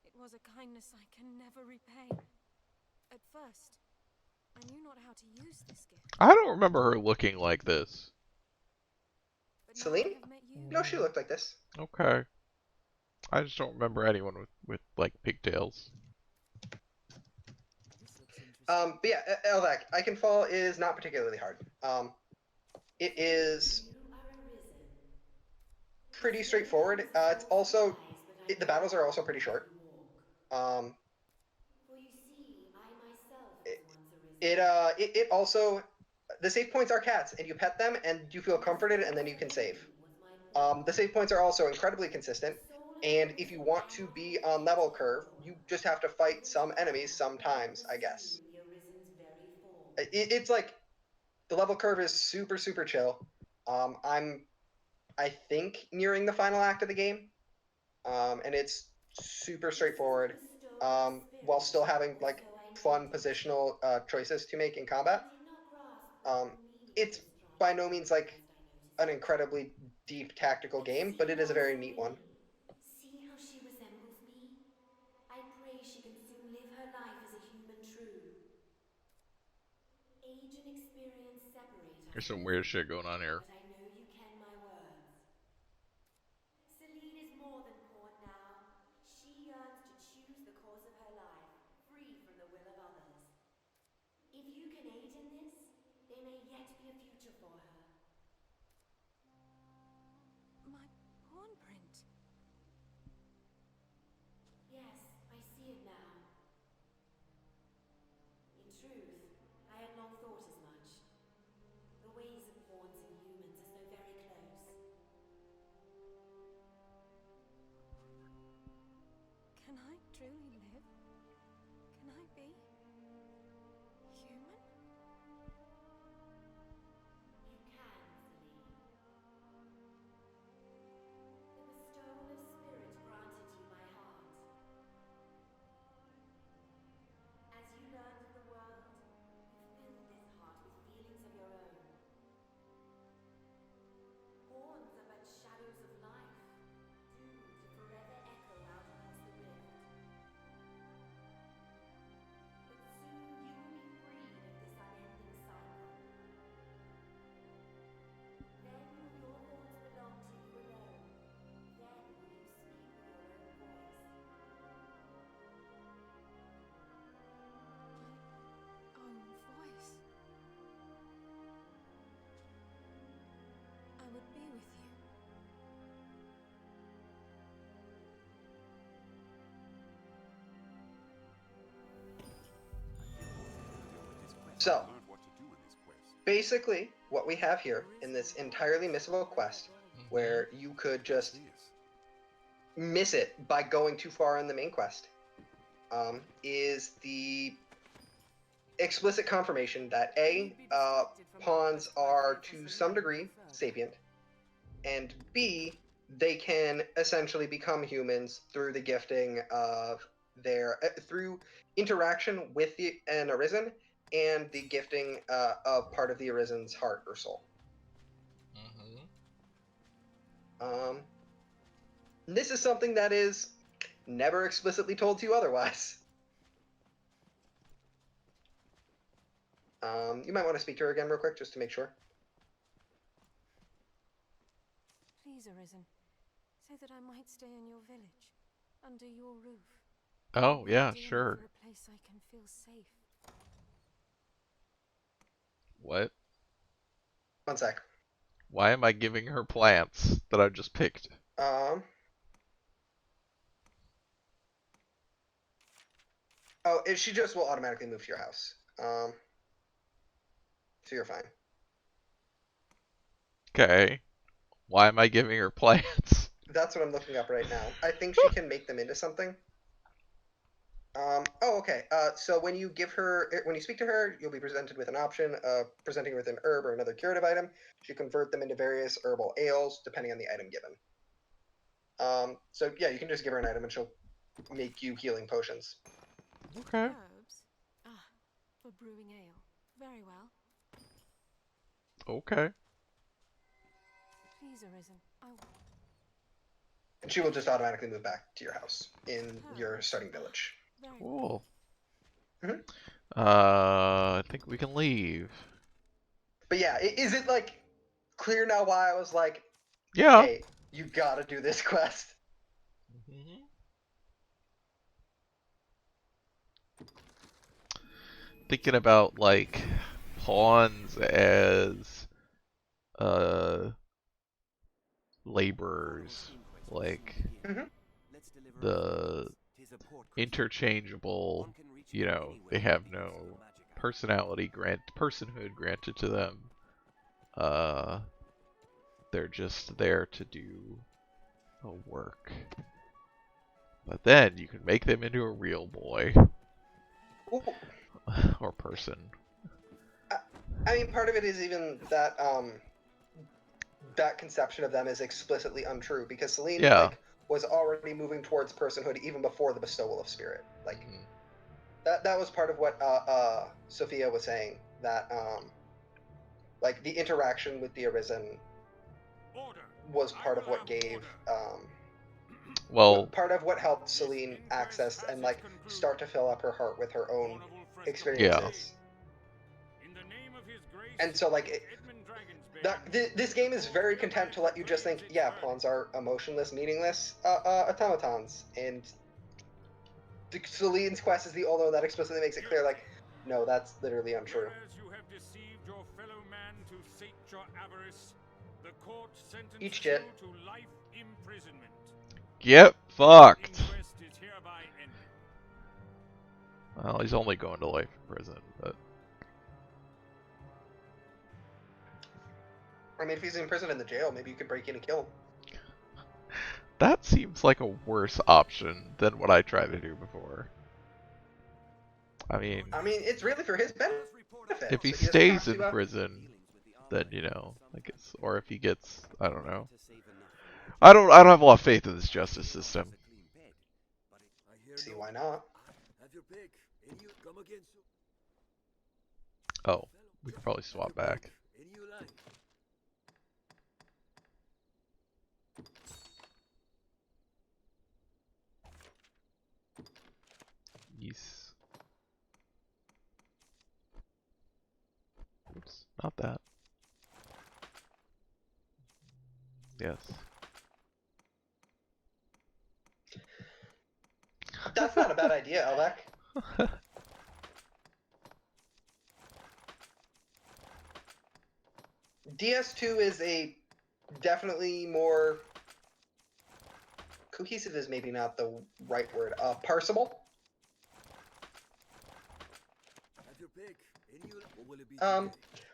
It was a kindness I can never repay. At first, I knew not how to use this gift. I don't remember her looking like this. Celine? No, she looked like this. Okay. I just don't remember anyone with like pigtails. But yeah, Elvac, I Can Fall is not particularly hard. It is pretty straightforward. It's also the battles are also pretty short. It also, the save points are cats, and you pet them, and you feel comforted, and then you can save. The save points are also incredibly consistent, and if you want to be on level curve, you just have to fight some enemies sometimes, I guess. It's like the level curve is super chill. I think nearing the final act of the game, and it's super straightforward, while still having like fun positional choices to make in combat. It's by no means like an incredibly deep tactical game, but it is a very neat one. See how she resembles me? I pray she can soon live her life as a human true. Age and experience separate us, There's some weird shit going on here. but I know you ken my words. Celine is more than pawn now. She yearns to choose the course of her life, free from the will of others. If you can aid in this, there may yet be a future for her. My pawn print. Yes, I see it now. In truth, I had long thought as much. The ways of pawns and humans are so very close. Can I truly live? Can I be human? You can, Celine. The bestowal of spirit granted you my heart. As you learned of the world, you filled this heart with feelings of your own. Pawns are but shadows of life, doomed to forever echo out across the rift. But soon you will be freed of this unending cycle. Then will your thoughts belong to you alone. Then will you speak with your own voice. My own voice. I would be with you. So, basically, what we have here in this entirely missable quest, where you could just miss it by going too far in the main quest, is the explicit confirmation that A, pawns are to some degree sapient, and B, they can essentially become humans through the gifting of through interaction with an Arisen and the gifting of part of the Arisen's heart or soul. This is something that is never explicitly told to you otherwise. You might want to speak to her again real quick just to make sure. Please, Arisen, say that I might stay in your village, under your roof. Oh, yeah, Ideally sure. for a place I can feel safe. What? One sec. Why am I giving her plants that I just picked? She just will automatically move to your house. So you're fine. Okay. Why am I giving her plants? That's what I'm looking up right now. I think she can make them into something. Okay. So when you speak to her, you'll be presented with an option of presenting her with an herb or another curative item. She convert them into various herbal ales, depending on the item given. So yeah, you can just give her an item and she'll make you healing potions. Okay. Herbs? Ah, for brewing ale. Very well. Okay. Please, Arisen, And she will just automatically move back to your house in your starting village. Cool. Mm-hmm. I think we can leave. But yeah, is it like clear now why I was like, yeah, hey, you gotta do this quest? Thinking about like pawns as laborers, like the interchangeable, you know, they have no personhood granted to them. They're just there to do a work. But then you can make them into a real boy. Ooh. Or person. I mean, part of it is even that that conception of them is explicitly untrue, because Celine was already moving towards personhood even before the bestowal of spirit. Like that was part of what Sophia was saying, that like the interaction with the Arisen was part of what gave part of what helped Celine access and like start to fill up her heart with her own experiences. And so like this game is very content to let you just think, yeah, pawns are emotionless, meaningless automatons, and Celine's quest is the only one that explicitly makes it clear, like, no, that's literally untrue. Each jet. Get fucked. Well, he's only going to life in prison, but I mean, if he's in prison in the jail, maybe you could break in and kill him. that seems like a worse option than what I tried to do before. I mean, it's really for his benefit. If he stays in prison, then, you know, I guess, or if he gets, I don't know. I don't have a lot of faith in this justice system. See, why not? Oh, we could probably swap back. Yes. Oops, not that. Yes. That's not a bad idea, Alec. DS2 is a definitely more cohesive is maybe not the right word. Parsable.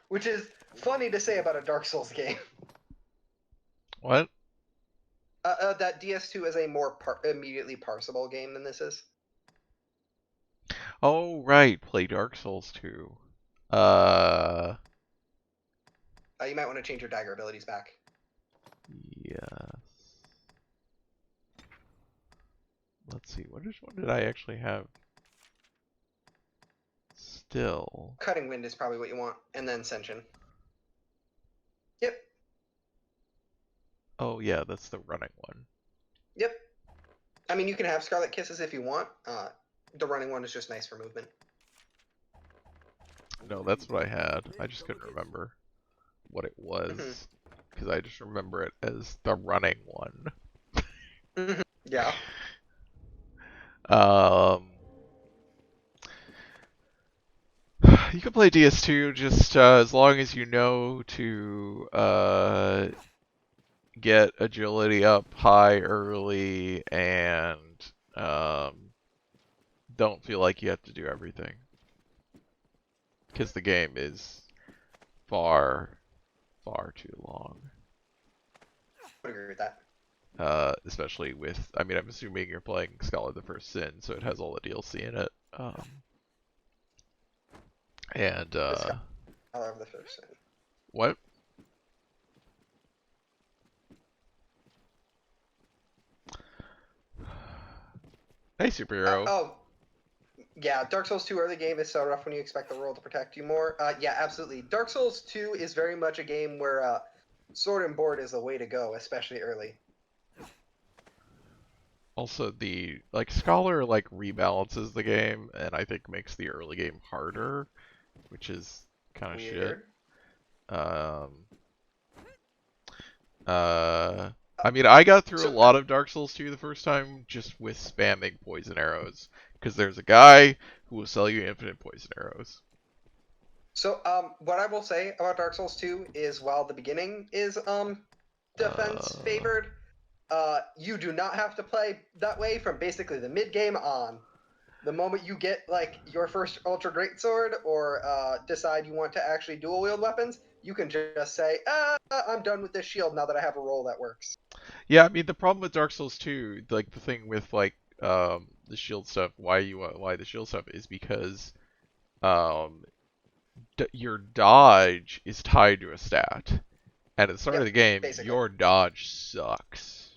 which is funny to say about a Dark Souls game. What? That DS2 is a more immediately parsable game than this is. Oh, right. Play Dark Souls 2. You might want to change your dagger abilities back. Yes. Let's see. Which one did I actually have? Still. Cutting Wind is probably what you want, and then Senshin. Yep. Oh, yeah, that's the running one. Yep. I mean, you can have Scarlet Kisses if you want. The running one is just nice for movement. No, that's what I had. I just couldn't remember what it was. Because I just remember it as the running one. Yeah. You can play DS2 just as long as you know to get agility up high early and don't feel like you have to do everything. Because the game is far, far too long. I would agree with that. Especially with, I mean, I'm assuming you're playing Scholar of the First Sin, so it has all the DLC in it. Scholar of the First Sin. What? Hey, superhero. Yeah, Dark Souls 2 early game is so rough when you expect the world to protect you more. Yeah, absolutely. Dark Souls 2 is very much a game where sword and board is the way to go, especially early. Also, Scholar rebalances the game, and I think makes the early game harder, which is kind of shit. I mean, I got through a lot of Dark Souls 2 the first time just with spamming poison arrows, because there's a guy who will sell you infinite poison arrows. So, what I will say about Dark Souls 2 is while the beginning is defense favored, you do not have to play that way from basically the mid game on. The moment you get your first Ultra Greatsword or decide you want to actually dual wield weapons, you can just say, I'm done with this shield now that I have a roll that works. Yeah, I mean the problem with Dark Souls 2, the thing with the shield stuff, why the shield stuff is because your dodge is tied to a stat, and at the start of the game, your dodge sucks.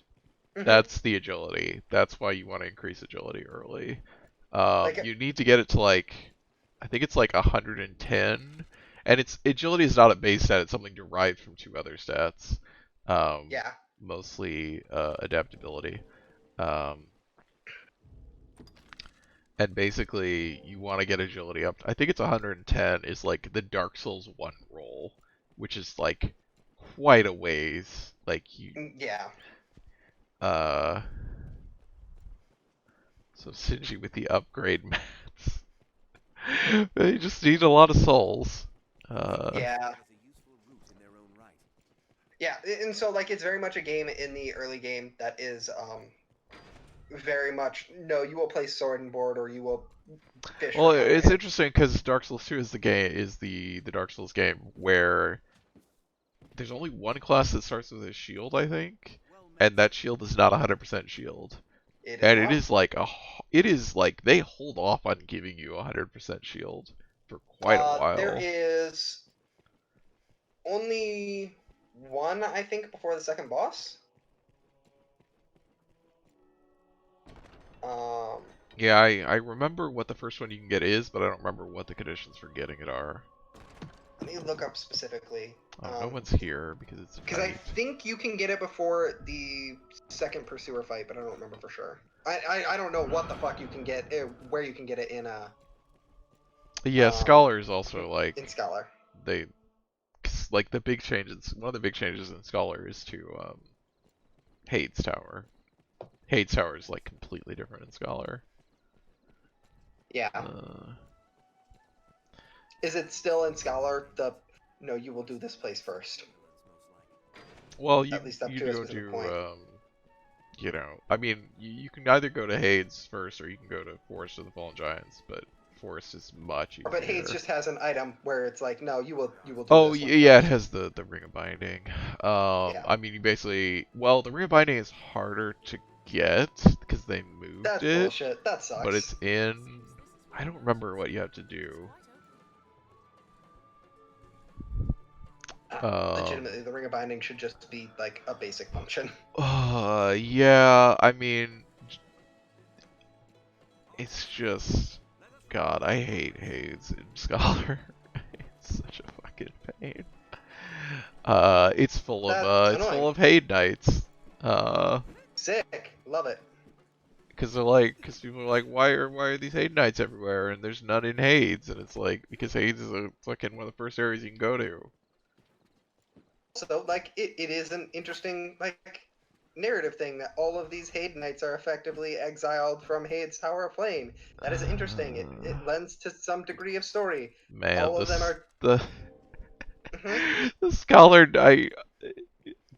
That's the agility. That's why you want to increase agility early. You need to get it to I think it's 110, and agility is not a base stat; it's something derived from two other stats. Mostly adaptability. And basically, you want to get agility up. I think it's 110 is the Dark Souls 1 roll, which is quite a ways. So Shinji with the upgrade mats. They just need a lot of souls. Yeah, and so it's very much a game in the early game that is very much you will play sword and board or you will fish. Well, it's interesting because Dark Souls 2 is the Dark Souls game where there's only one class that starts with a shield, I think, and that shield is not 100% shield. It is they hold off on giving you 100% shield for quite a while. There is only one, I think, before the second boss. Yeah, I remember what the first one you can get is, but I don't remember what the conditions for getting it are. Let me look up specifically. No one's here because it's because I think you can get it before the second pursuer fight, but I don't remember for sure. I don't know what the fuck you can get, where you can get it in Yeah, Scholar is also in Scholar. They the big changes. One of the big changes in Scholar is to Hades Tower. Hades Tower is completely different in Scholar. Yeah. Is it still in Scholar? No, you will do this place first. Well, at least up you to a go specific point. I mean, you can either go to Hades first or you can go to Forest of the Fallen Giants, but reinforced is much easier. But Hades just has an item where it's like, no, you will do Oh, this one yeah, it first. has the Ring of Binding. Yeah. I mean, you basically... Well, the Ring of Binding is harder to get, because they moved That's it. bullshit. That sucks. But it's in... I don't remember what you have to do. Legitimately, the Ring of Binding should just be, like, a basic function. Yeah, I mean... It's just... God, I hate Hades in Scholar. It's such a fucking pain. It's full of Hade Knights. Sick. Love it. Because people are like, why are these Hade Knights everywhere? And there's none in Hades, and it's like, because Hades is a fucking one of the first areas you can go to. So, like, it is an interesting, like, narrative thing that all of these Hade Knights are effectively exiled from Hades Tower of Flame. That is interesting. It lends to some degree of story. Man, all of them are... the Scholar...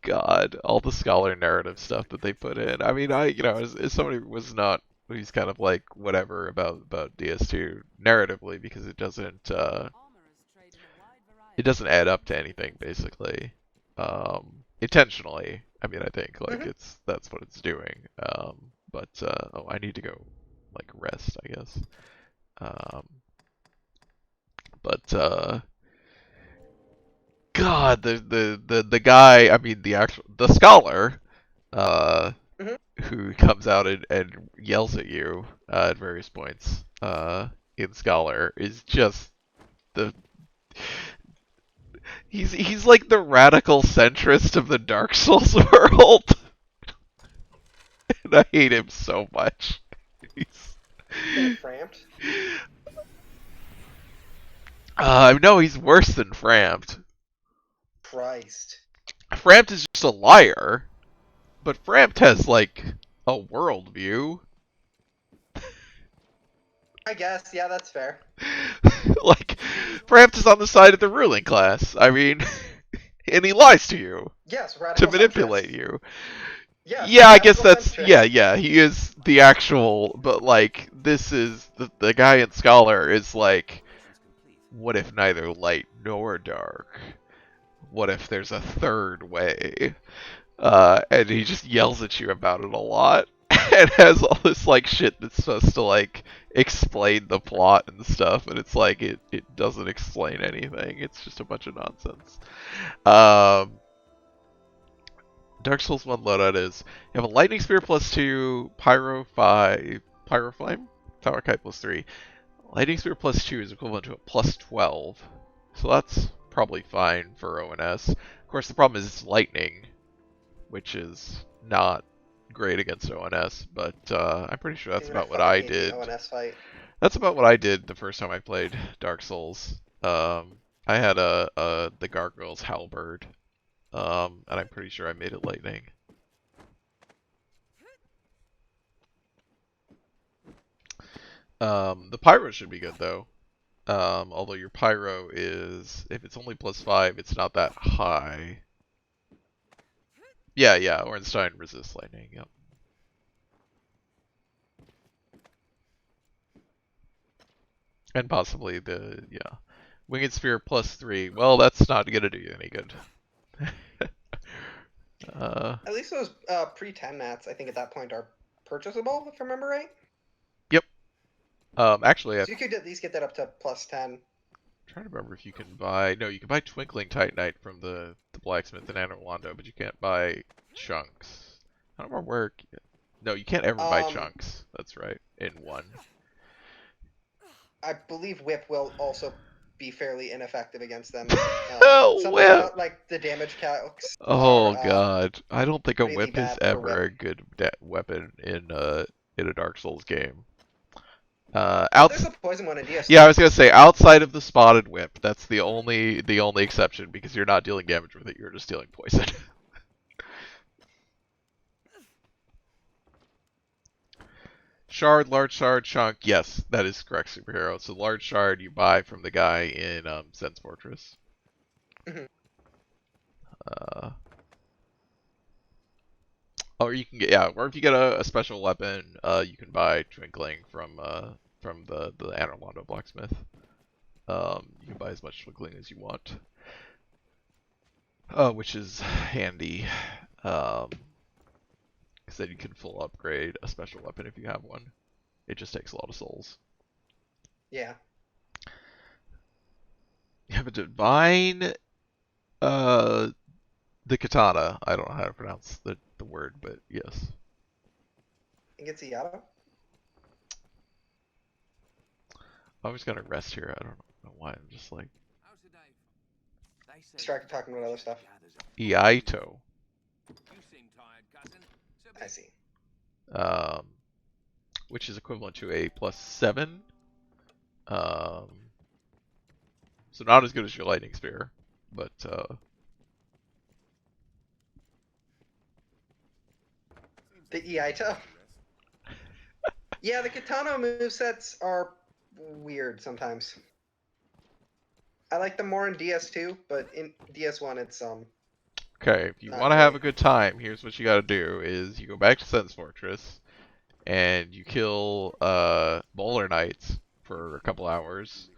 God, all the Scholar narrative stuff that they put in. I mean, as somebody who was not... Who's kind of like, whatever about DS2 narratively, because it doesn't add up to anything, basically. Intentionally. I mean, I think, like, that's what it's doing. But, oh, I need to go, like, rest, I guess. God, the guy, I mean, the Scholar, who comes out and yells at you, at various points, in Scholar, is just he's like the radical centrist of the Dark Souls world. And I hate him so much. He's Framped? No, he's worse than Framped. Christ. Framped is just a liar, but Framped has, like, a worldview. I guess, yeah, that's fair. Like, Framped is on the side of the ruling class. I mean, and he lies to you. Yes, to manipulate you. Yes, yeah, I guess that's centrist. yeah. He is the actual, but like this is the guy in Scholar is like, what if neither light nor dark? What if there's a third way? And he just yells at you about it a lot, and has all this like shit that's supposed to like explain the plot and stuff, and it's like it doesn't explain anything. It's just a bunch of nonsense. Dark Souls 1 loadout is, you have a Lightning Spear +2, Pyro 5, Pyro Flame, Tower Kite +3. Lightning Spear +2 is equivalent to a +12, so that's probably fine for ONS. Of course, the problem is it's lightning, which is not great against ONS, but I'm pretty sure that's about what I did. That's about what I did the first time I played Dark Souls. I had the Gargoyle's Halberd. And I'm pretty sure I made it lightning. The pyro should be good though. Although your pyro is, if it's only +5, it's not that high. Yeah, Ornstein resists lightning, yep. And possibly Winged Sphere +3. Well, that's not gonna do you any good. At least those pre-10 mats, I think at that point, are purchasable, if I remember right. Yep. Actually, so you could at least get that up to +10. I'm trying to remember if you can buy. No, you can buy Twinkling Titanite from the blacksmith in Anor Londo, but you can't buy chunks. I don't remember where. No, you can't ever buy chunks. That's right. In one. I believe Whip will also be fairly ineffective against them. Something Whip. about like the damage calcs. Oh god, I don't think a really whip is bad for ever Whip. a good weapon in a Dark Souls game. There's a poison one in DS2. Yeah, I was gonna say outside of the spotted whip, that's the only exception because you're not dealing damage with it; you're just dealing poison. Shard, large shard, chunk. Yes, that is correct, superhero. So large shard you buy from the guy in Zen's Fortress. Or you can get or if you get a special weapon, you can buy Twinkling from from the Anor Londo blacksmith. You can buy as much twinkling as you want, which is handy. Because then you can full upgrade a special weapon if you have one. It just takes a lot of souls. Yeah. You have a divine, the katana. I don't know how to pronounce the word, but yes. I think it's Iato. I was gonna rest here. I don't know why. I'm just like Distracted talking about other stuff. Iaito. I see. Which is equivalent to a +7. So not as good as your lightning spear, but The Iaito. Yeah, the katana movesets are weird sometimes. I like them more in DS2, but in DS1 it's okay, if you not want to have a great. good time, here's what you got to do: is you go back to Sen's Fortress and you kill Boulder Knights for a couple hours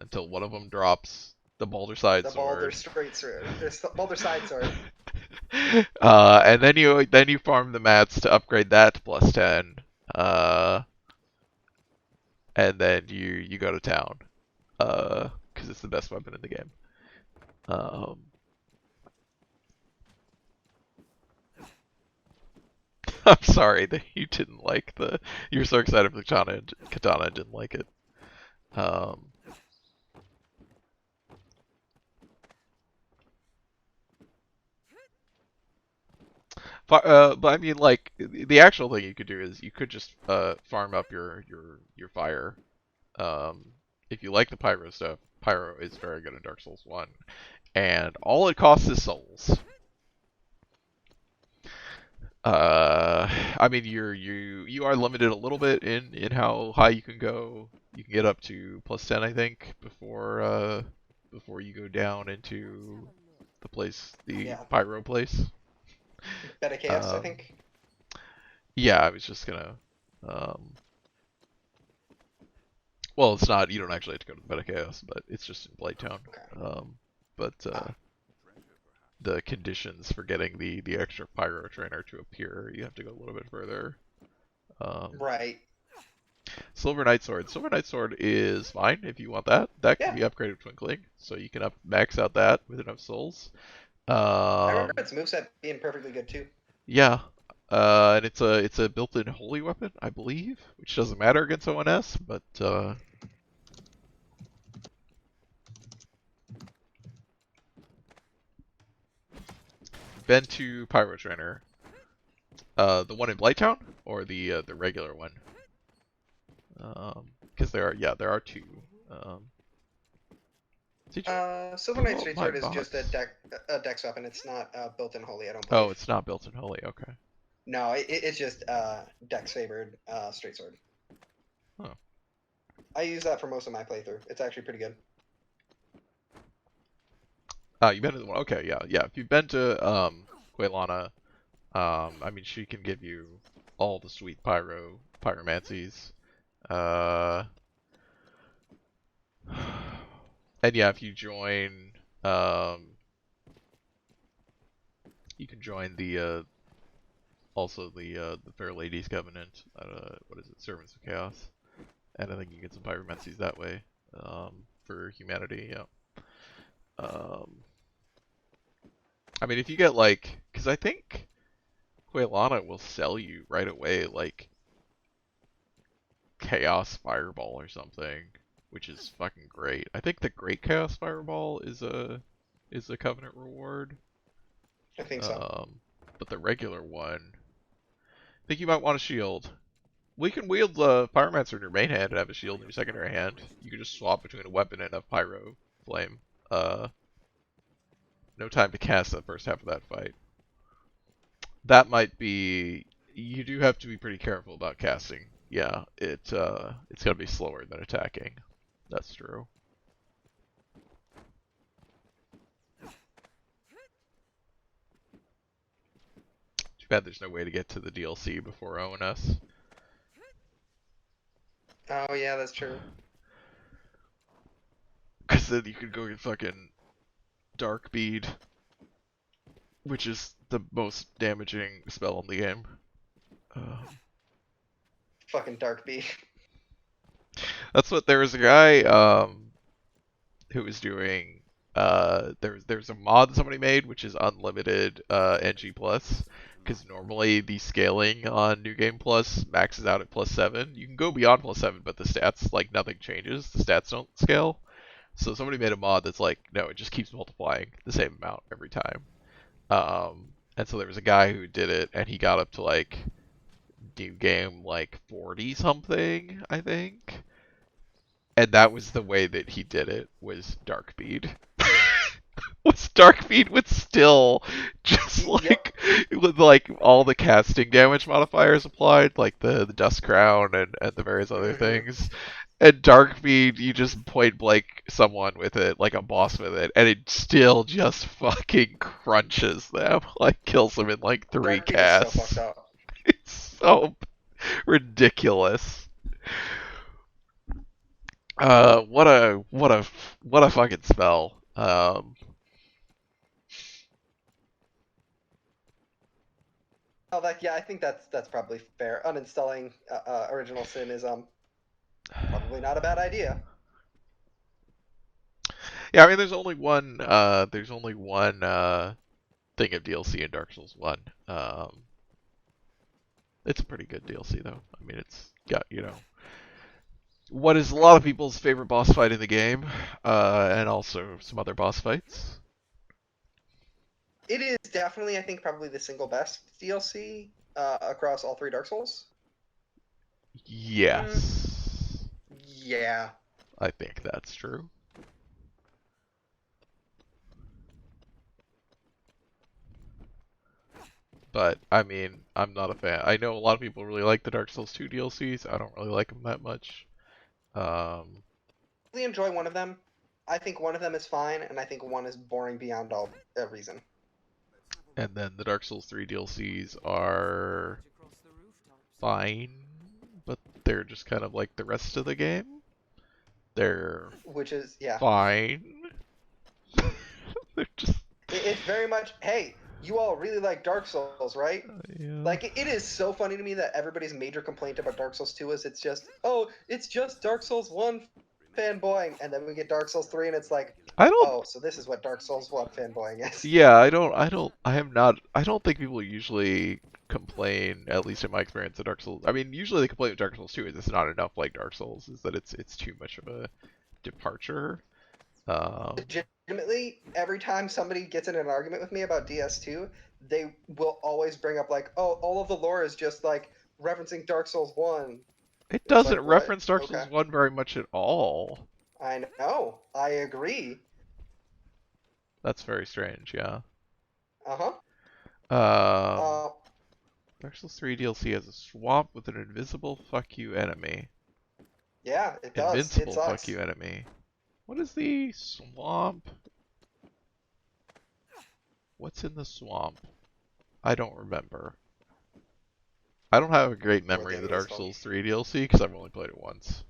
until one of them drops the Boulder Side The Sword. Baldur straight sword. The Baldur side sword. And then you farm the mats to upgrade that to +10. And then you go to town. Because it's the best weapon in the game. I'm sorry that you didn't like you were so excited for the katana and didn't like it. But I mean, like, the actual thing you could do is you could just farm up your fire. If you like the pyro stuff, pyro is very good in Dark Souls 1, and all it costs is souls. I mean, you are limited a little bit in how high you can go. You can get up to +10, I think, before you go down into the pyro place. Beta Chaos, I think. Yeah, I was just gonna. Well, it's not. You don't actually have to go to the Beta Chaos, but it's just in Blighttown. But the conditions for getting the extra pyro trainer to appear, you have to go a little bit further. Right. Silver Knight Sword. Silver Knight Sword is fine if you want that. That can be upgraded with Twinkling, so you can max out that with enough souls. I remember its moveset being perfectly good too. Yeah. And it's a built-in holy weapon, I believe, which doesn't matter against ONS, but been to Pyro Trainer. The one in Blighttown or the regular one? Because there are two. Silver Knight Straight Sword is just a dex weapon. It's not built-in holy, I don't believe. Oh, it's not built-in holy. Okay. No, it's just dex favored straight sword. Huh. I use that for most of my playthrough. It's actually pretty good. You've been to the one. Okay, yeah. If you've been to Quaylana, I mean, she can give you all the sweet pyromancies. And yeah, if you join, you can join the also the Fair Ladies Covenant. What is it? Servants of Chaos. And I think you get some pyromancies that way. For humanity, yeah. I mean, if you get because I think Quaylana will sell you right away Chaos Fireball or something, which is fucking great. I think the Great Chaos Fireball is a Covenant reward. I think so. But the regular one, I think you might want a shield. We can wield the Pyromancer in your main hand and have a shield in your secondary hand. You can just swap between a weapon and a Pyro Flame. No time to cast the first half of that fight. That might be... You do have to be pretty careful about casting. Yeah, it's gonna be slower than attacking. That's true. Too bad there's no way to get to the DLC before ONS. Oh yeah, that's true. Because then you could go get fucking Dark Bead, which is the most damaging spell in the game. Fucking Dark Beat. That's what there was a guy who was doing. There's a mod that somebody made which is unlimited NG plus, because normally the scaling on New Game Plus maxes out at +7. You can go beyond +7, but the stats, like, nothing changes. The stats don't scale. So somebody made a mod that's like, no, it just keeps multiplying the same amount every time. And so there was a guy who did it, and he got up to like New Game like 40 something, I think. And that was the way that he did it, was Dark Bead. Was Dark Bead would still just like with like all the casting damage modifiers applied, like the Dust Crown and the various other things. And Dark Bead, you just point blank someone with it, like a boss with it, and it still just fucking crunches them, like kills them in like 3 Dark Beat is so casts. fucked up. It's so ridiculous. What a fucking spell. Oh, yeah, I think that's probably fair. Uninstalling Original Sin is probably not a bad idea. Yeah, I mean, there's only one thing of DLC in Dark Souls 1. It's a pretty good DLC though. I mean, it's got, what is a lot of people's favorite boss fight in the game, and also some other boss fights. It is definitely, I think, probably the single best DLC across all 3 Dark Souls. Yes. Yeah. I think that's true. But, I mean, I'm not a fan. I know a lot of people really like the Dark Souls 2 DLCs. I don't really like them that much. I really enjoy one of them. I think one of them is fine, and I think one is boring beyond all reason. And then the Dark Souls 3 DLCs are fine, but they're just kind of like the rest of the game. They're Which is, yeah. fine. They're just... It's very much, hey, you all really like Dark Souls, right? Yeah. Like, it is so funny to me that everybody's major complaint about Dark Souls 2 is it's just Dark Souls 1 fanboying, and then we get Dark Souls 3 and it's like, oh, so this is what Dark Souls 1 fanboying is. Yeah, I don't think people usually complain, at least in my experience, of Dark Souls. I mean, usually they complain with Dark Souls 2 is it's not enough like Dark Souls, is that it's too much of a departure. Legitimately, every time somebody gets in an argument with me about DS2, they will always bring up like, oh, all of the lore is just like referencing Dark Souls 1. It doesn't reference Dark Souls 1 very much at all. I know. I agree. That's very strange, yeah. Uh-huh. Dark Souls 3 DLC has a swamp with an invisible fuck you enemy. Yeah, it does. Invincible It sucks. fuck you enemy. What is the swamp? What's in the swamp? I don't remember. I don't have a great memory of the Dark Souls 3 DLC because I've only played it once.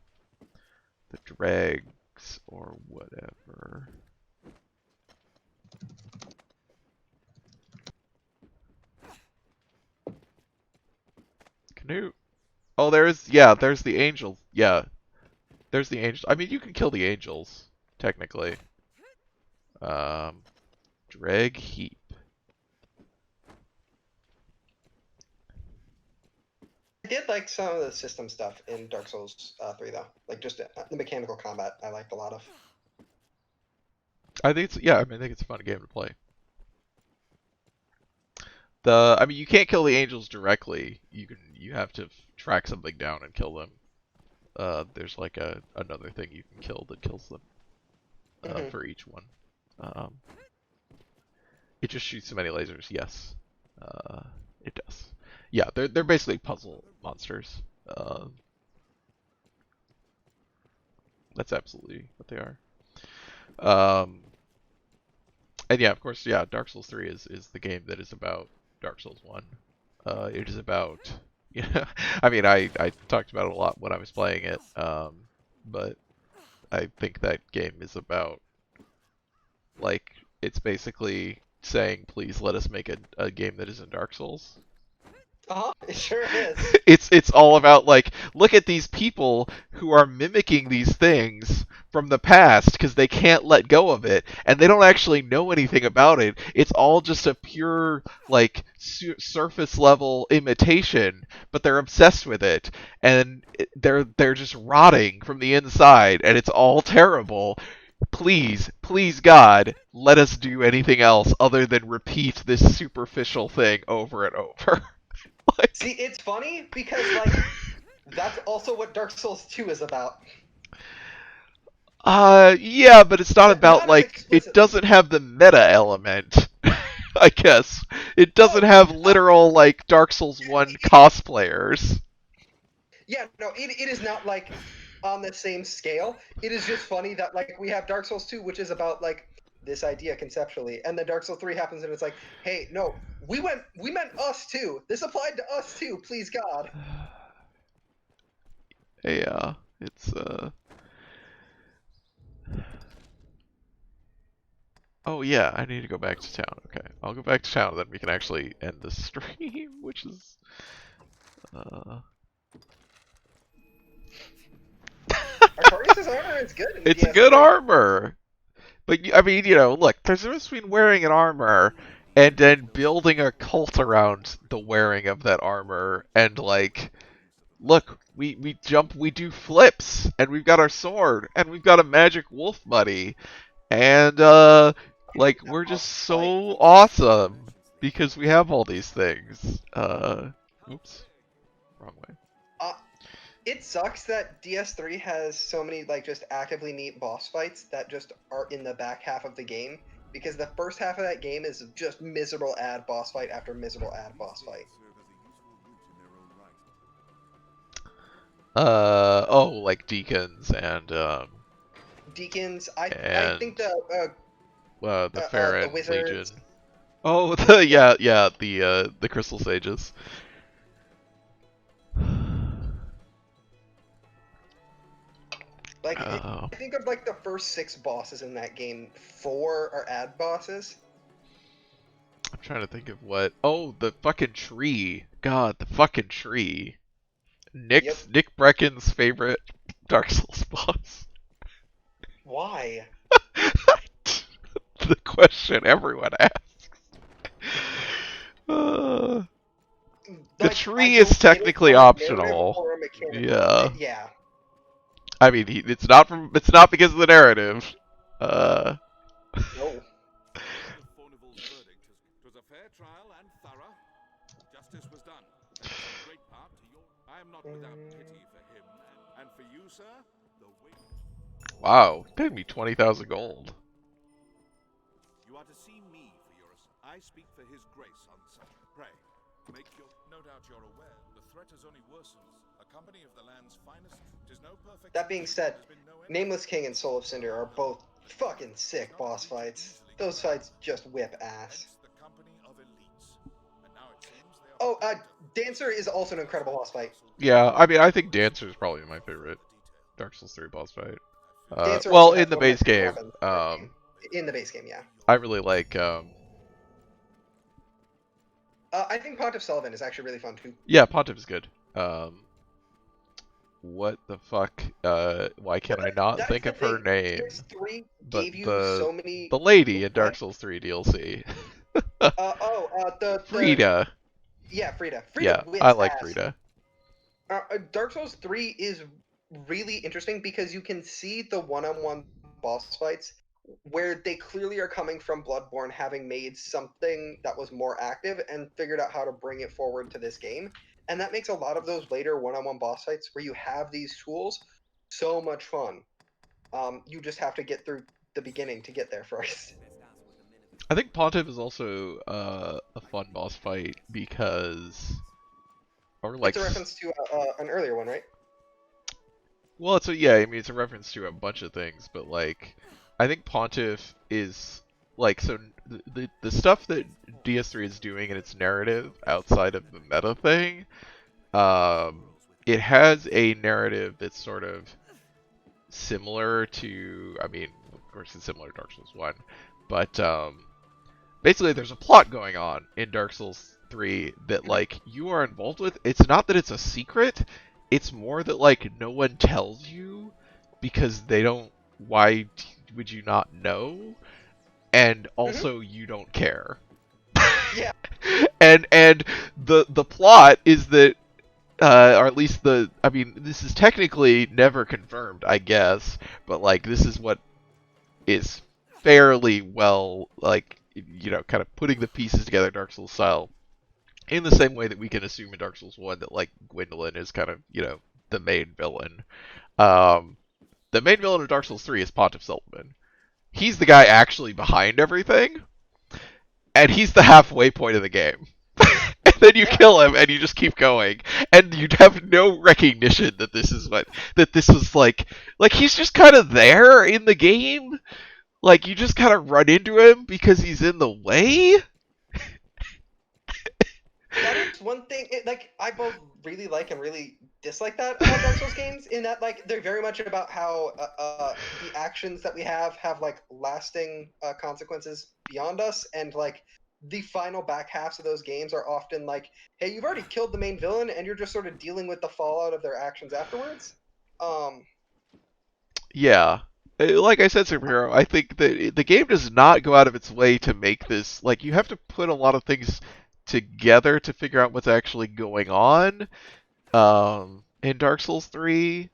The dregs or whatever. Canute. Oh, there's the angel. Yeah. There's the angel. I mean, you can kill the angels, technically. Drag heap. I did like some of the system stuff in Dark Souls 3, though. Like, just the mechanical combat I liked a lot of. I think I think it's a fun game to play. I mean, you can't kill the angels directly. You have to track something down and kill them. There's like another thing you can kill that kills them for each one. It just shoots so many lasers. Yes, it does. Yeah, they're basically puzzle monsters. That's absolutely what they are. And yeah, of course, yeah, Dark Souls 3 is the game that is about Dark Souls 1. It is about Yeah, I mean, I talked about it a lot when I was playing it, but I think that game is about, like, it's basically saying, please let us make a game that isn't Dark Souls. It sure is. It's all about, like, look at these people who are mimicking these things from the past because they can't let go of it, and they don't actually know anything about it. It's all just a pure, like, surface level imitation, but they're obsessed with it, and they're just rotting from the inside, and it's all terrible. Please, please God, let us do anything else other than repeat this superficial thing over and over. Like... See, it's funny because, like, that's also what Dark Souls 2 is about. Yeah, but it's not about, Not as like, it explicitly. doesn't have the meta element, I guess. It doesn't have literal, like, Dark Souls 1 cosplayers. Yeah, no, it is not, like, on the same scale. It is just funny that, like, we have Dark Souls 2, which is about, like, this idea conceptually, and then Dark Souls 3 happens and it's like, hey, no, we meant us too. This applied to us too, please God. Yeah, it's, Oh yeah, I need to go back to town. Okay, I'll go back to town, then we can actually end the stream, which is... Artorias' armor is good in It's DS3. good armor! But, I mean, you know, look, there's a difference between wearing an armor and then building a cult around the wearing of that armor, and, like, look, we jump, we do flips, and we've got our sword, and we've got a magic wolf buddy, and, like, we're just so awesome because we have all these things. Oops. Wrong way. It sucks that DS3 has so many, like, just actively neat boss fights that just are in the back half of the game, because the first half of that game is just miserable ad boss fight after miserable ad boss fight. Oh, like Deacons and, Deacons, I think the Farron wizards. Legion. Oh, the Crystal Sages. Like, I think of, like, the first 6 bosses in that game, 4 are ad bosses. I'm trying to think of what... Oh, the fucking tree. God, the fucking tree. Nick Brecken's favorite Dark Souls boss. Why? The question everyone asks. The tree is technically optional. Yeah. Yeah. I mean, it's not because of the narrative. No. Was a fair trial and thorough. Justice was done. Great part to your... I am not without pity for him. And for you, sir, the wait... Wow, paid me 20,000 gold. You are to see me for your... I speak for his grace on the subject. Pray, make your... No doubt you're aware, the threat has only worsened. A company of the land's finest... Tis no perfect... That being said, Nameless King and Soul of Cinder are both fucking sick boss fights. Those fights just whip ass. Oh, Dancer is also an incredible boss fight. Yeah, I mean, I think Dancer is probably my favorite Dark Souls 3 boss fight. Well, in the base game. In the base game, yeah. I really like, I think Pontiff Sullivan is actually really fun, too. Yeah, Pontiff is good. What the fuck? Why can't I not think of her name? But the lady in Dark Souls 3 DLC. Frida. Yeah, Frida. Yeah, I like Frida. Dark Souls 3 is really interesting because you can see the one-on-one boss fights where they clearly are coming from Bloodborne, having made something that was more active and figured out how to bring it forward to this game. And that makes a lot of those later one-on-one boss fights where you have these tools so much fun. You just have to get through the beginning to get there first. I think Pontiff is also a fun boss fight because... It's a reference to an earlier one, right? Well, it's it's a reference to a bunch of things, but, like, I think Pontiff is, like, so the stuff that DS3 is doing in its narrative outside of the meta thing It has a narrative that's sort of similar to, I mean, of course it's similar to Dark Souls 1, but basically there's a plot going on in Dark Souls 3 that like you are involved with. It's not that it's a secret, it's more that like no one tells you because they don't, why would you not know? And also you don't care. Yeah. And the plot is that or at least I mean, this is technically never confirmed, I guess, but like this is what is fairly well, like, you know, kind of putting the pieces together Dark Souls style, in the same way that we can assume in Dark Souls 1 that like Gwendolyn is kind of, you know, the main villain. Um, the main villain of Dark Souls 3 is Pontiff Suleiman. He's the guy actually behind everything, and he's the halfway point of the game. And then you kill him, and you just keep going, and you have no recognition that this is like he's just kind of there in the game. Like you just kind of run into him because he's in the way. That is one thing. Like I both really like and really dislike that about Dark Souls games. In that, like, they're very much about how the actions that we have like lasting consequences beyond us, and like the final back halves of those games are often like, hey, you've already killed the main villain, and you're just sort of dealing with the fallout of their actions afterwards. Yeah. Like I said, Superhero, I think that the game does not go out of its way to make this, like, you have to put a lot of things together to figure out what's actually going on in Dark Souls 3,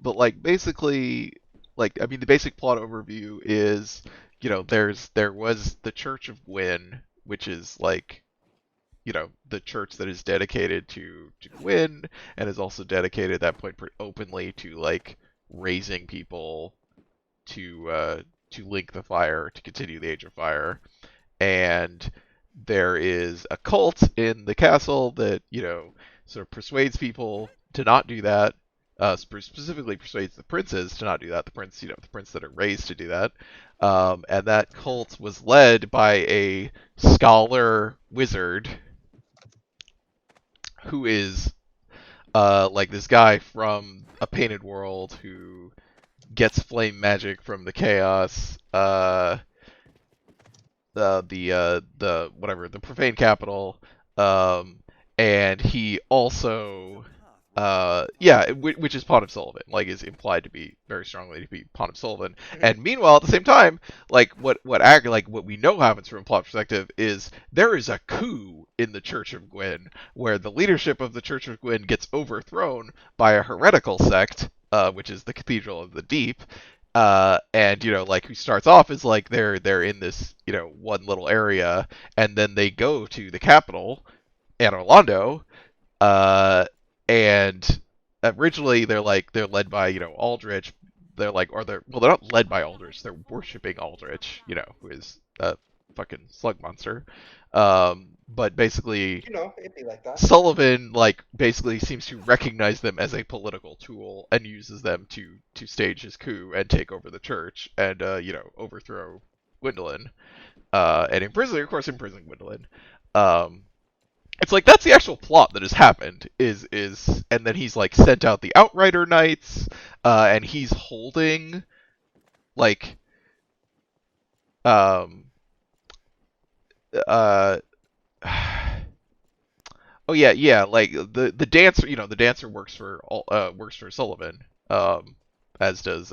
but like basically, like, I mean, the basic plot overview is, you know, there was the Church of Gwyn, which is like, you know, the church that is dedicated to Gwyn, and is also dedicated at that point openly to like raising people to link the fire, to continue the Age of Fire. And there is a cult in the castle that, you know, sort of persuades people to not do that. Specifically persuades the princes to not do that. The prince, you know, the prince that are raised to do that. And that cult was led by a scholar wizard who is like this guy from a painted world who gets flame magic from the chaos, the whatever, the profane capital, and he also which is Pond of Sullivan, like is implied to be very strongly to be Pond of Sullivan. And meanwhile, at the same time, like what we know happens from a plot perspective is there is a coup in the Church of Gwyn, where the leadership of the Church of Gwyn gets overthrown by a heretical sect, which is the Cathedral of the Deep. And, you know, like, who starts off as like they're in this, you know, one little area, and then they go to the capital, Anor Londo, and originally they're led by, you know, Aldrich. They're not led by Aldrich, they're worshipping Aldrich, you know, who is a fucking slug monster. But basically, you know, it'd be like that. Sullivan, like, basically seems to recognize them as a political tool and uses them to stage his coup and take over the church and, you know, overthrow Gwendolyn. And imprison Gwendolyn. It's like that's the actual plot that has happened. And then he's like sent out the Outrider Knights, and he's holding like oh yeah, like the dancer, you know, the dancer works for Sullivan, as does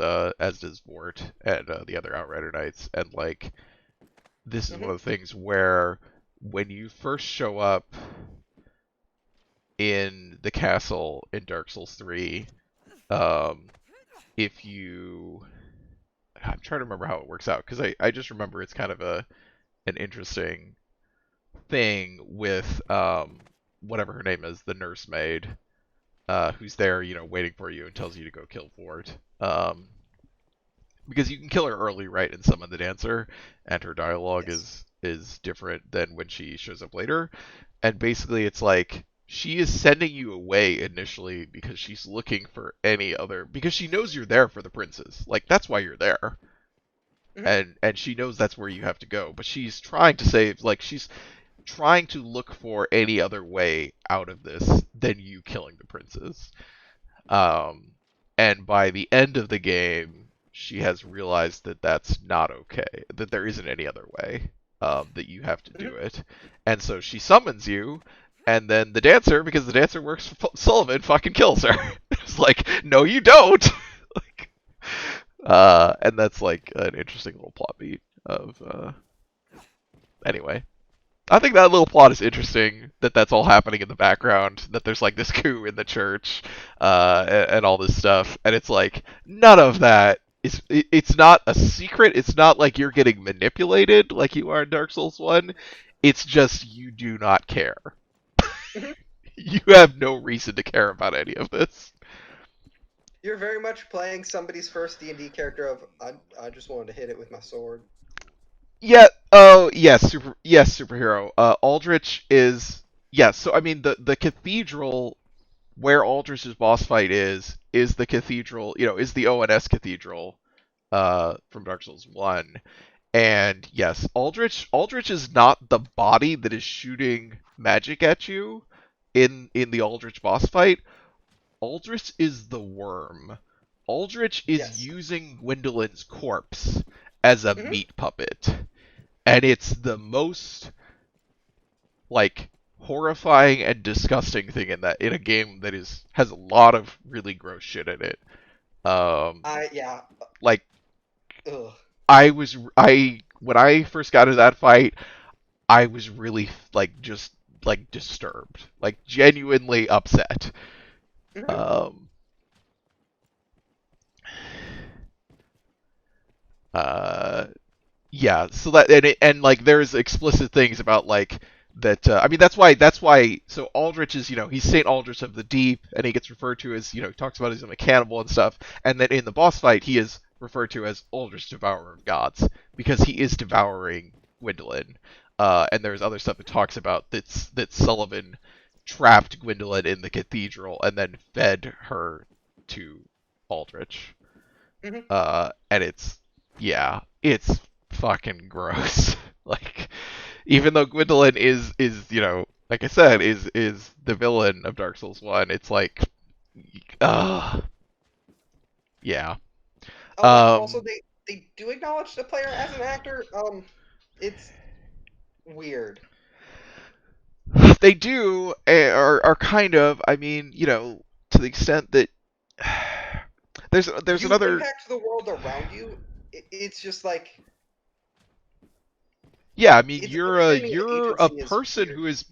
Vort and the other Outrider Knights, and like this is one of the things where when you first show up in the castle in Dark Souls 3, if you, I'm trying to remember how it works out because I just remember it's kind of an interesting thing with whatever her name is, the nursemaid, who's there, you know, waiting for you and tells you to go kill Vort. Because you can kill her early, right, and summon the dancer, and her dialogue is different than when she shows up later. And basically it's like she is sending you away initially because she's looking for because she knows you're there for the princes. Like, that's why you're there. And she knows that's where you have to go. But she's trying to save, like, she's trying to look for any other way out of this than you killing the princes. And by the end of the game, she has realized that that's not okay, that there isn't any other way, that you have to do it. And so she summons you, and then the dancer, because the dancer works for Sullivan, fucking kills her. It's like, no, you don't! Like, and that's like an interesting little plot beat of, anyway. I think that little plot is interesting, that that's all happening in the background, that there's like this coup in the church, and all this stuff, and it's like, none of that is, it's not a secret, it's not like you're getting manipulated like you are in Dark Souls 1, it's just you do not care. You have no reason to care about any of this. You're very much playing somebody's first D&D character of, I just wanted to hit it with my sword. Yeah. Oh, yes. Superhero. Aldrich is, yes. So I mean, the cathedral where Aldrich's boss fight is the cathedral. Is the ONS cathedral, from Dark Souls 1. And yes, Aldrich is not the body that is shooting magic at you in the Aldrich boss fight. Aldrich is the worm. Aldrich is using Gwendolyn's corpse as a meat puppet. And it's the most, like, horrifying and disgusting thing in a game that has a lot of really gross shit in it. Yeah. Like, ugh. When I first got into that fight, I was really, like, just, like, disturbed. Like, genuinely upset. Yeah, so that, and like there's explicit things about like that. I mean, that's why. So Aldrich is, he's Saint Aldrich of the Deep, and he gets referred to as, he talks about as a cannibal and stuff. And then in the boss fight, he is referred to as Aldrich, Devourer of Gods, because he is devouring Gwendolyn. And there's other stuff that talks about that Sullivan trapped Gwendolyn in the cathedral and then fed her to Aldrich. And it's fucking gross. Like, even though Gwendolyn is like I said, is the villain of Dark Souls 1, it's like, yeah. Also, they do acknowledge the player as an actor. It's weird. They do, are kind of. I mean, to the extent that there's you another impact the world around you. It's just like, yeah. I mean, it's you're a person who is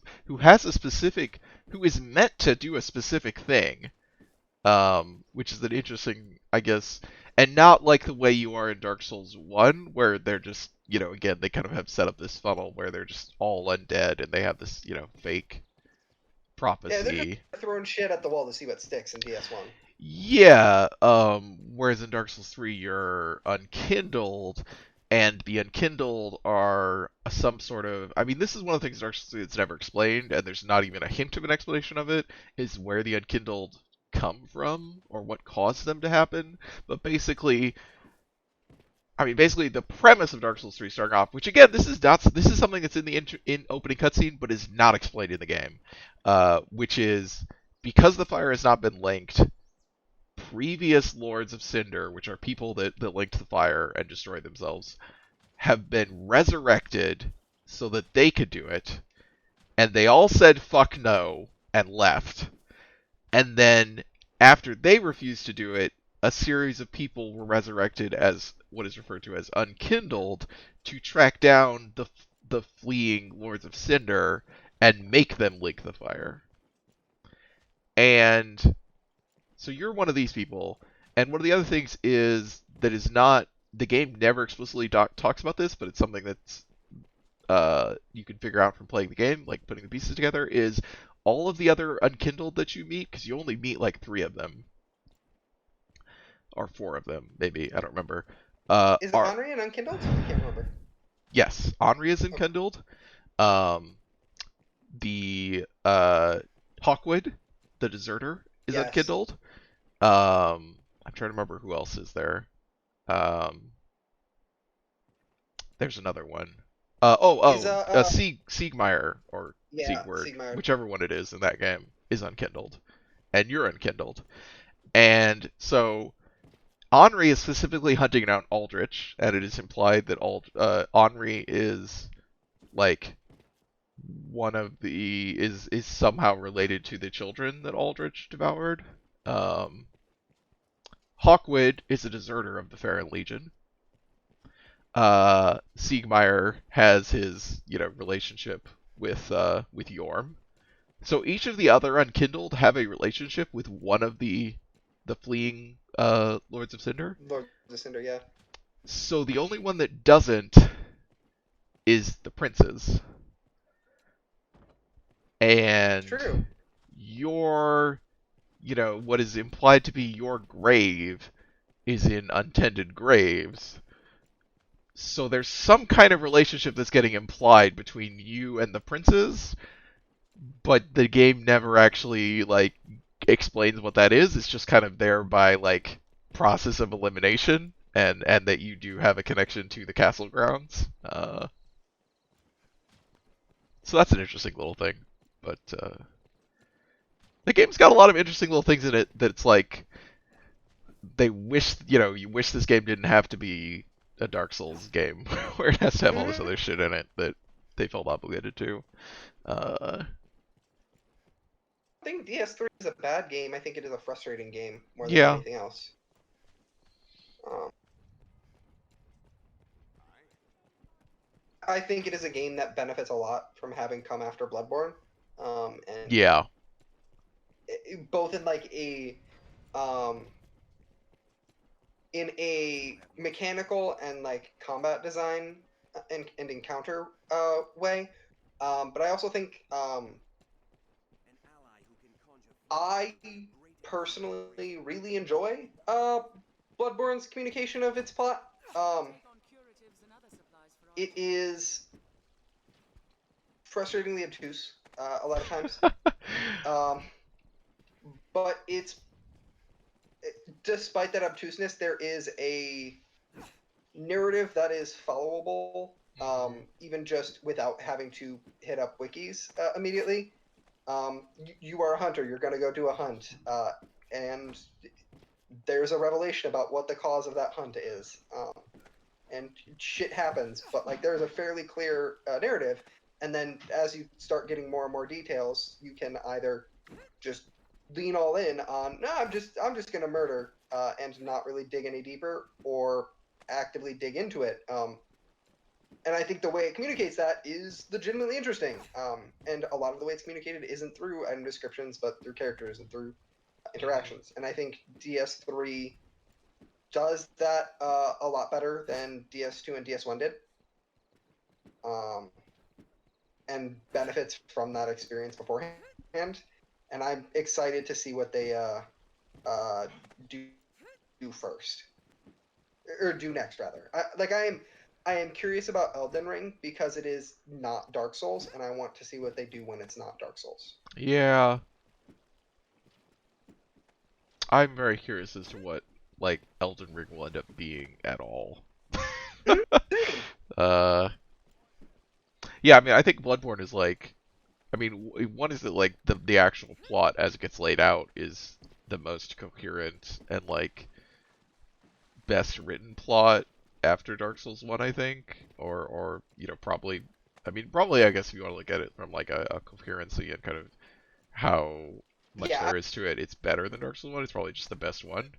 meant to do a specific thing, which is an interesting, I guess, and not like the way you are in Dark Souls 1, where they're just, again, they kind of have set up this funnel where they're just all undead and they have this, fake prophecy. Yeah, they're just throwing shit at the wall to see what sticks in DS1. Yeah, whereas in Dark Souls 3 you're unkindled, and the unkindled are some sort of, I mean, this is one of the things in Dark Souls 3 that's never explained, and there's not even a hint of an explanation of it, is where the unkindled come from, or what caused them to happen. But basically the premise of Dark Souls 3 starting off, which again, this is something that's in the in opening cutscene, but is not explained in the game, which is, because the fire has not been linked, previous Lords of Cinder, which are people that linked the fire and destroyed themselves, have been resurrected so that they could do it, and they all said fuck no and left. And then after they refused to do it, a series of people were resurrected as what is referred to as unkindled to track down the fleeing Lords of Cinder and make them link the fire. And so you're one of these people, and one of the other things is that is not, the game never explicitly talks about this, but it's something that's you can figure out from playing the game, like putting the pieces together, is all of the other unkindled that you meet, because you only meet like 3 of them, or 4 of them, maybe, I don't remember. Is Henri an unkindled? I can't remember. Yes, Henri is unkindled. The Hawkwood, the deserter, is unkindled. I'm trying to remember who else is there. There's another one. Is Siegmeyer or yeah, Siegward, Sigmar. whichever one it is in that game, is unkindled, and you're unkindled. And so Henri is specifically hunting down Aldrich, and it is implied that Henri is like one of the is somehow related to the children that Aldrich devoured. Um, Hawkwood is a deserter of the Farron Legion. Siegmeyer has his relationship with Yorm. So each of the other Unkindled have a relationship with one of the fleeing Lords of Cinder. Lord of Cinder, yeah. So the only one that doesn't is the princes. And True. your, what is implied to be your grave is in untended graves. So there's some kind of relationship that's getting implied between you and the princes, but the game never actually explains what that is. It's just kind of there by process of elimination, and that you do have a connection to the castle grounds. So that's an interesting little thing. But the game's got a lot of interesting little things in it that's like they wish you wish this game didn't have to be a Dark Souls game where it has to have all this other shit in it that they felt obligated to. I think DS3 is a bad game. I think it is a frustrating game more than anything else. I think it is a game that benefits a lot from having come after Bloodborne. And yeah. Both in in a mechanical and combat design and encounter way. But I also think I personally really enjoy Bloodborne's communication of its plot. It is frustratingly obtuse a lot of times. But despite that obtuseness, there is a narrative that is followable, even just without having to hit up wikis immediately. You are a hunter. You're going to go do a hunt, and there's a revelation about what the cause of that hunt is. And shit happens, but there's a fairly clear narrative. And then as you start getting more and more details, you can either just lean all in on I'm just gonna murder and not really dig any deeper, or actively dig into it. And I think the way it communicates that is legitimately interesting. And a lot of the way it's communicated isn't through item descriptions, but through characters and through interactions. And I think DS3 does that a lot better than DS2 and DS1 did. And benefits from that experience beforehand. And I'm excited to see what they do first, or do next rather. I am curious about Elden Ring because it is not Dark Souls, and I want to see what they do when it's not Dark Souls. Yeah. I'm very curious as to what Elden Ring will end up being at all. Yeah, I mean, I think Bloodborne is one is that the actual plot as it gets laid out is the most coherent and best written plot after Dark Souls 1, I think, or probably I guess if you want to look at it from a coherency and kind of how much there is to it, it's better than Dark Souls 1. It's probably just the best one.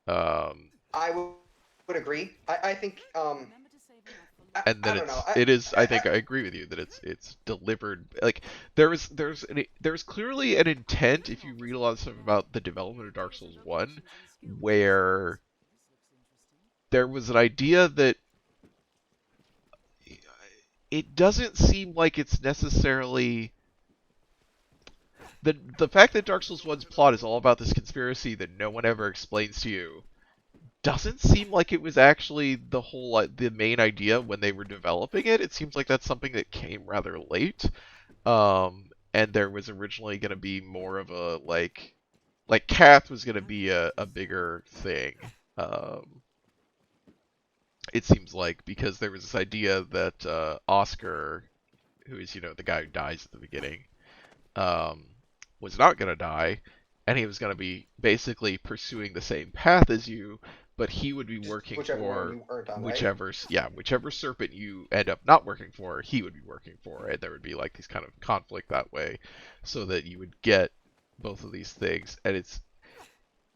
I would agree. I think and then it is. I think I agree with you that it's delivered. There's clearly an intent if you read a lot of stuff about the development of Dark Souls 1, where there was an idea that it doesn't seem like it's necessarily the fact that Dark Souls 1's plot is all about this conspiracy that no one ever explains to you doesn't seem like it was actually the main idea when they were developing it. It seems like that's something that came rather late. And there was originally going to be more of a Cath was going to be a bigger thing. it seems like, because there was this idea that Oscar, who is, you know, the guy who dies at the beginning, um, was not going to die, and he was going to be basically pursuing the same path as you, but he would be working whichever one for you weren't on, right? whichever serpent you end up not working for, he would be working for, and there would be like these kind of conflict that way, so that you would get both of these things. And it's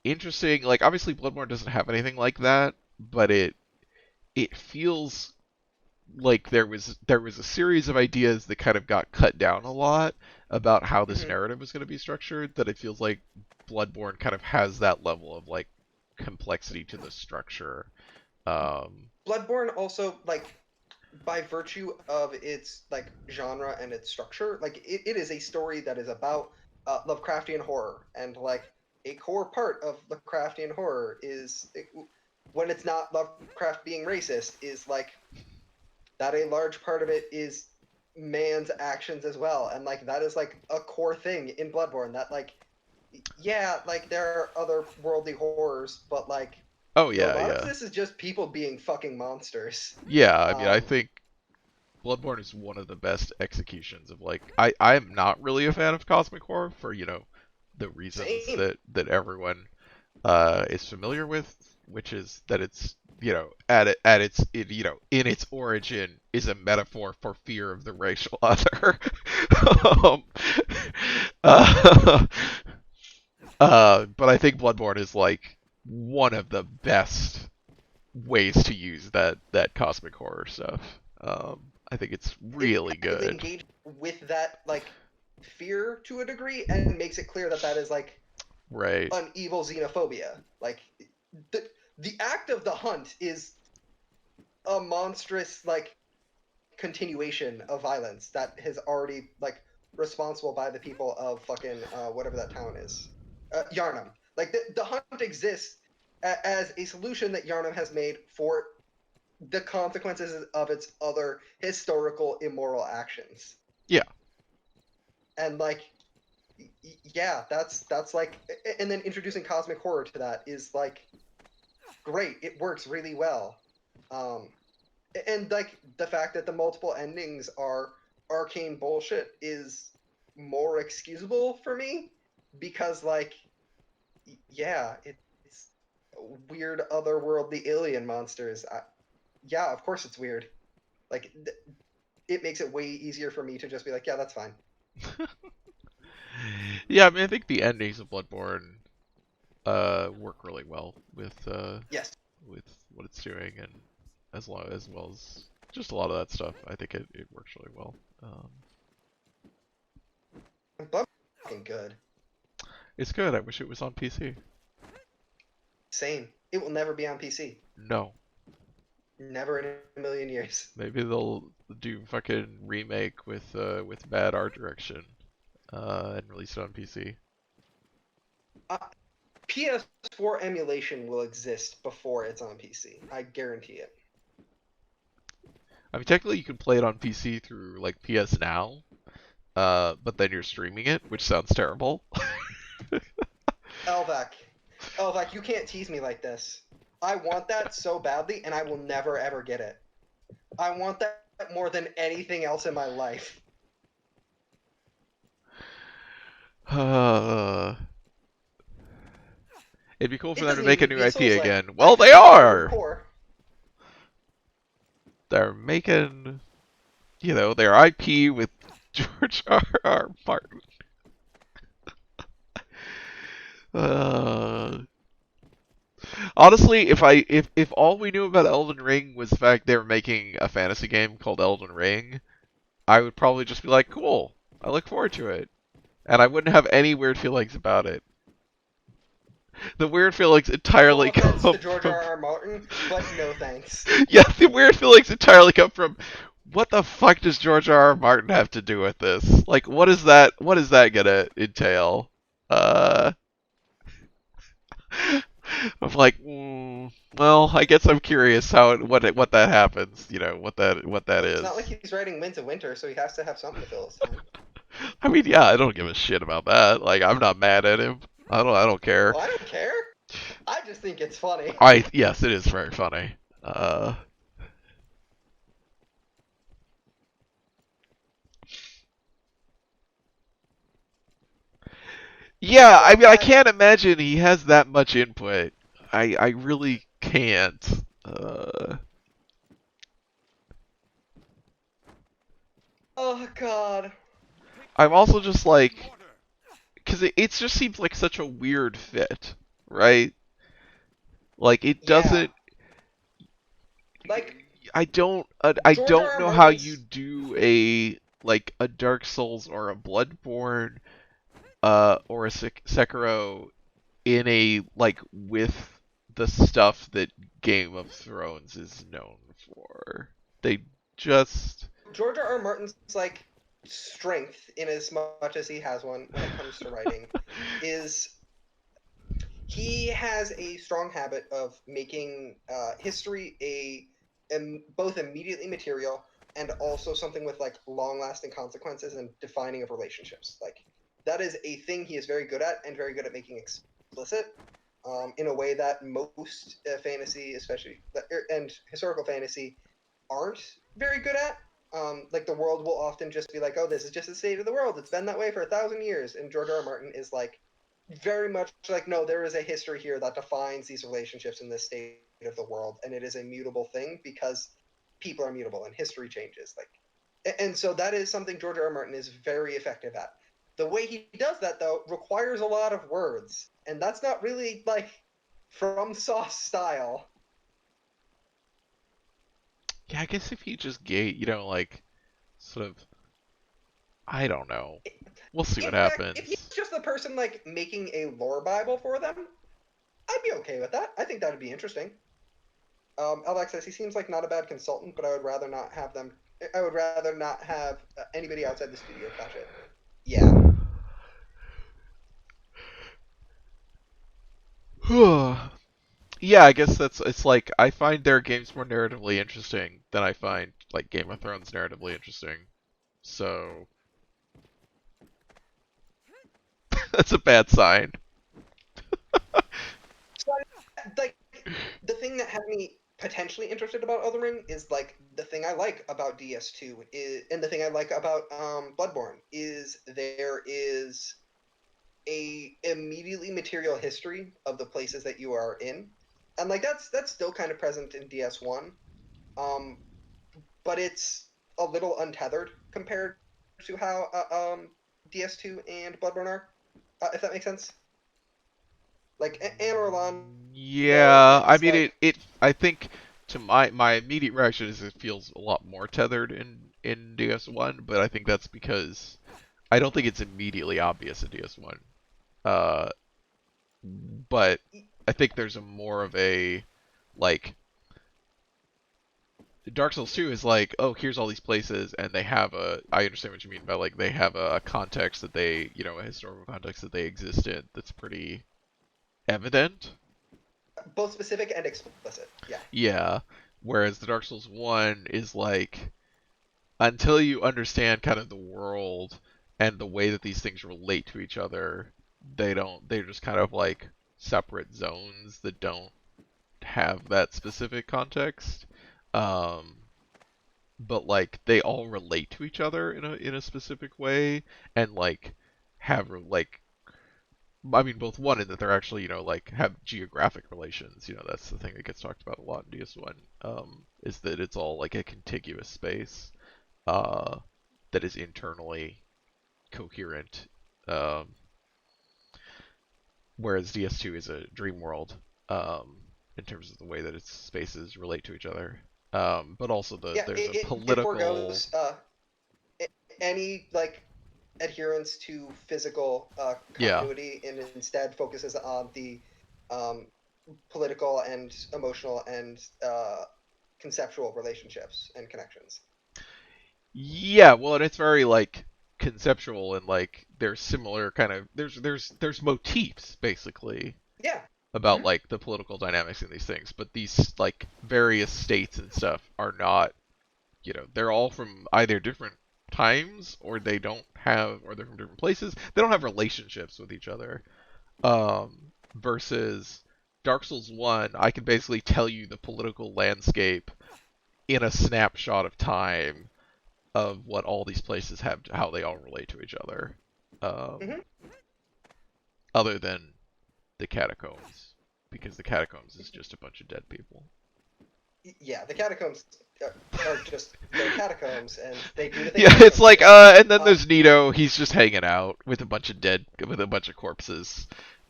interesting. Like, obviously, Bloodborne doesn't have anything like that, but it feels like there was a series of ideas that kind of got cut down a lot about how this narrative was going to be structured, that it feels like Bloodborne kind of has that level of like complexity to the structure. Bloodborne also, like, by virtue of its like genre and its structure, like it is a story that is about Lovecraftian horror, and like a core part of Lovecraftian horror is when it's not Lovecraft being racist, is like that a large part of it is man's actions as well, and like that is like a core thing in Bloodborne, that like, yeah, like there are other worldly horrors, but like Oh a yeah, lot yeah. of this is just people being fucking monsters. Yeah, I mean, I think Bloodborne is one of the best executions of like I'm not really a fan of cosmic horror for, you know, the reasons that everyone is familiar with, which is that it's, you know, you know, in its origin is a metaphor for fear of the racial other. um, uh, but I think Bloodborne is like one of the best ways to use that cosmic horror stuff. I think it's really good. It engages with that like fear to a degree, and makes it clear that that is like right an evil xenophobia. Like the act of the hunt is a monstrous like continuation of violence that has already like responsible by the people of fucking whatever that town is, Yarnum. Like the hunt exists as a solution that Yarnum has made for the consequences of its other historical immoral actions. Yeah. And like, yeah, that's like, and then introducing cosmic horror to that is like great. It works really well. And like the fact that the multiple endings are arcane bullshit is more excusable for me, because like, yeah, it's weird otherworldly alien monsters. Yeah, of course it's weird. Like, it makes it way easier for me to just be like, yeah, that's fine. Yeah, I mean, I think the endings of Bloodborne work really well with yes, with what it's doing, and as well as just a lot of that stuff. I think it works really well. Bloodborne's fucking good. It's good. I wish it was on PC. Same. It will never be on PC. No. Never in a million years. Maybe they'll do fucking remake with bad art direction, and release it on PC. PS4 emulation will exist before it's on PC. I guarantee it. I mean, technically you can play it on PC through like PS Now, but then you're streaming it, which sounds terrible. Elvac, you can't tease me like this. I want that so badly, and I will never ever get it. I want that more than anything else in my life. It'd be cool for them to make a new IP again. Well, they are! They're making, you know, their IP with George R.R. Martin. Honestly, if all we knew about Elden Ring was the fact they were making a fantasy game called Elden Ring, I would probably just be like, cool, I look forward to it. And I wouldn't have any weird feelings about it. The weird feelings entirely come to George R.R. Martin, but no thanks. Yeah, the weird feelings entirely come from, what the fuck does George R.R. Martin have to do with this? Like, what is that gonna entail? I'm like, well, I guess I'm curious what that happens. You know, what that is. It's not like he's writing Winds of Winter, so he has to have something to fill his time. I mean, yeah, I don't give a shit about that. Like, I'm not mad at him. I don't care. Well, I don't care. I just think it's funny. Yes, it is very funny. Yeah, I So mean, I can't imagine he has that much input. I really can't. oh god. I'm also just like, because it just seems like such a weird fit, right? Like it Yeah. doesn't. Like I George don't R. R. know how you Martin's do a Dark Souls or a Bloodborne, or a Sekiro in a like with the stuff that Game of Thrones is known for. They just George R. R. Martin's like strength, in as much as he has one when it comes to writing, is he has a strong habit of making history both immediately material and also something with like long-lasting consequences and defining of relationships. Like that is a thing he is very good at and very good at making explicit, in a way that most fantasy, especially and historical fantasy, aren't very good at. Like the world will often just be like, "Oh, this is just the state of the world. It's been that way for 1,000 years." And George R. R. Martin is like very much like, no, there is a history here that defines these relationships in this state of the world, and it is a mutable thing because people are mutable and history changes. Like, and so that is something George R. R. Martin is very effective at. The way he does that, though, requires a lot of words, and that's not really like from Sauce style. yeah, I guess if you just gate, like sort of, I don't know. We'll see In what fact, if he's happens. just the person like making a lore Bible for them, I'd be okay with that. I think that'd be interesting. Alex says he seems like not a bad consultant, but I would rather not have them. I would rather not have anybody outside the studio touch it. Yeah. Yeah, I guess it's like I find their games more narratively interesting than I find like Game of Thrones narratively interesting. So that's a bad sign. So, like, the thing that had me potentially interested about Elden Ring is like the thing I like about DS2 is, and the thing I like about Bloodborne is there is a immediately material history of the places that you are in, and like that's still kind of present in DS1, um, but it's a little untethered compared to how DS2 and Bloodborne are, if that makes sense. Like Anne Orlando Yeah, I is mean like it I think to my immediate reaction is it feels a lot more tethered in DS1, but I think that's because I don't think it's immediately obvious in DS1. Uh, but I think there's a more of a like Dark Souls 2 is like, oh, here's all these places, and they have I understand what you mean by like they have a context that they, a historical context that they exist in that's pretty evident. both specific and explicit. Yeah. Yeah. Whereas the Dark Souls 1 is like, until you understand kind of the world and the way that these things relate to each other, they're just kind of like separate zones that don't have that specific context. Um, but like they all relate to each other in a specific way and like have like I mean both one in that they're actually like have geographic relations. That's the thing that gets talked about a lot in DS1, is that it's all like a contiguous space uh that is internally coherent, um whereas DS2 is a dream world, in terms of the way that its spaces relate to each other, but also Yeah, there's a it political. foregoes any like adherence to physical Yeah. continuity and instead focuses on the um, political and emotional and conceptual relationships and connections. Yeah, well, and it's very like conceptual and like there's similar kind of there's motifs basically Yeah. about like the political dynamics in these things, but these like various states and stuff are not, they're all from either different times or they don't have or they're from different places. They don't have relationships with each other. Versus Dark Souls 1, I can basically tell you the political landscape in a snapshot of time of what all these places have, how they all relate to each other. Mm-hmm. other than the catacombs, because the catacombs is just a bunch of dead people. Yeah, the catacombs are just they're catacombs, and they do the thing. Yeah, it's like and then Um, there's Nito. He's just hanging out with a bunch of corpses.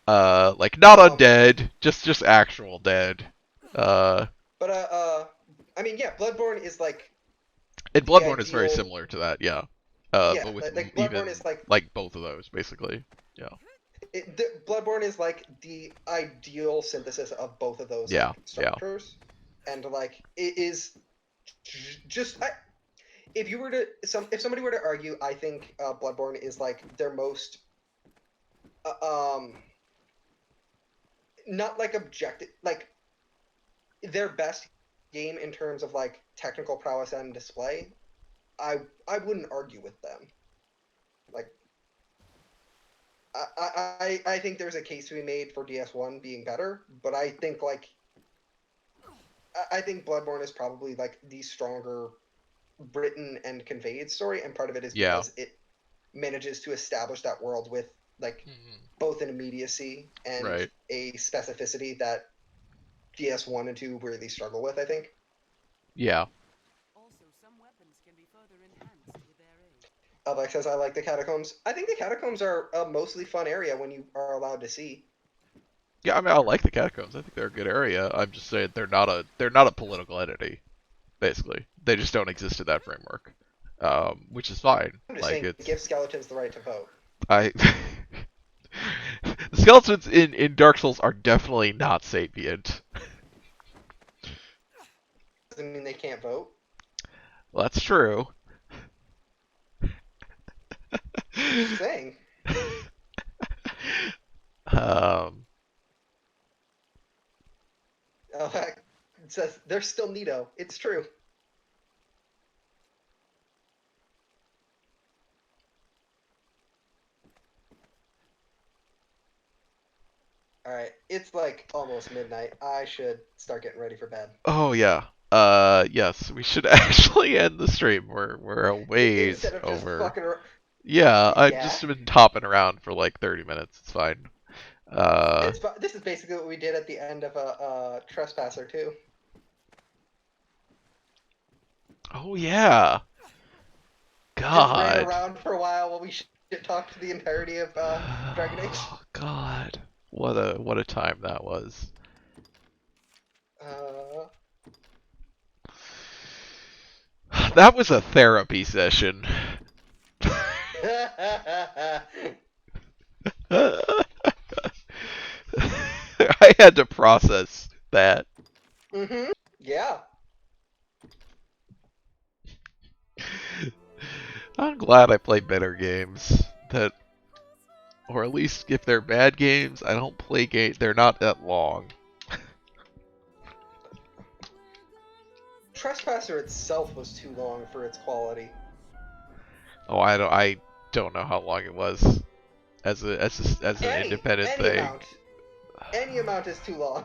Like not undead, just actual dead. But I mean, yeah, Bloodborne is like. And the Bloodborne is very ideal- similar to that, yeah. Yeah, But with like even Bloodborne is like both of those, basically. Yeah. Bloodborne is like the ideal synthesis of both of those Yeah, like structures, and like it is just if you were to if somebody were to argue, I think Bloodborne is like their most not like objective, like their best game in terms of like technical prowess and display. I wouldn't argue with them. Like I think there's a case to be made for DS1 being better, but I think like I think Bloodborne is probably like the stronger written and conveyed story, and part of it is Yeah. because it manages to establish that world with like both an immediacy and Right. a specificity that DS1 and 2 really struggle with, I think. Yeah. Also, some weapons can be further enhanced with their aid. Alex says, I like the catacombs. I think the catacombs are a mostly fun area when you are allowed to see. Yeah, I mean, I like the catacombs. I think they're a good area. I'm just saying they're not a political entity. Basically, they just don't exist in that framework, which is fine. I'm just Like saying, give skeletons the right to vote. The skeletons in Dark Souls are definitely not sapient. Doesn't mean they can't vote. Well, that's true. Just saying. It says they're still Nito. It's true. Alright, it's like almost midnight. I should start getting ready for bed. Oh yeah. Yes, we should actually end the stream. We're a ways Instead of just over. fucking Yeah, I've Yeah. just been hopping around for like 30 minutes. It's fine. This is basically what we did at the end of a Trespasser too. Oh yeah. Just ran God. around for a while we talked to the entirety of Dragon Age. Oh God. What a time that was. That was a therapy session. I had to process that. Mm-hmm. Yeah. I'm glad I play better games that, or at least if they're bad games, I don't play games. They're not that long. Trespasser itself was too long for its quality. Oh, I don't know how long it was as an independent thing. Any amount is too long.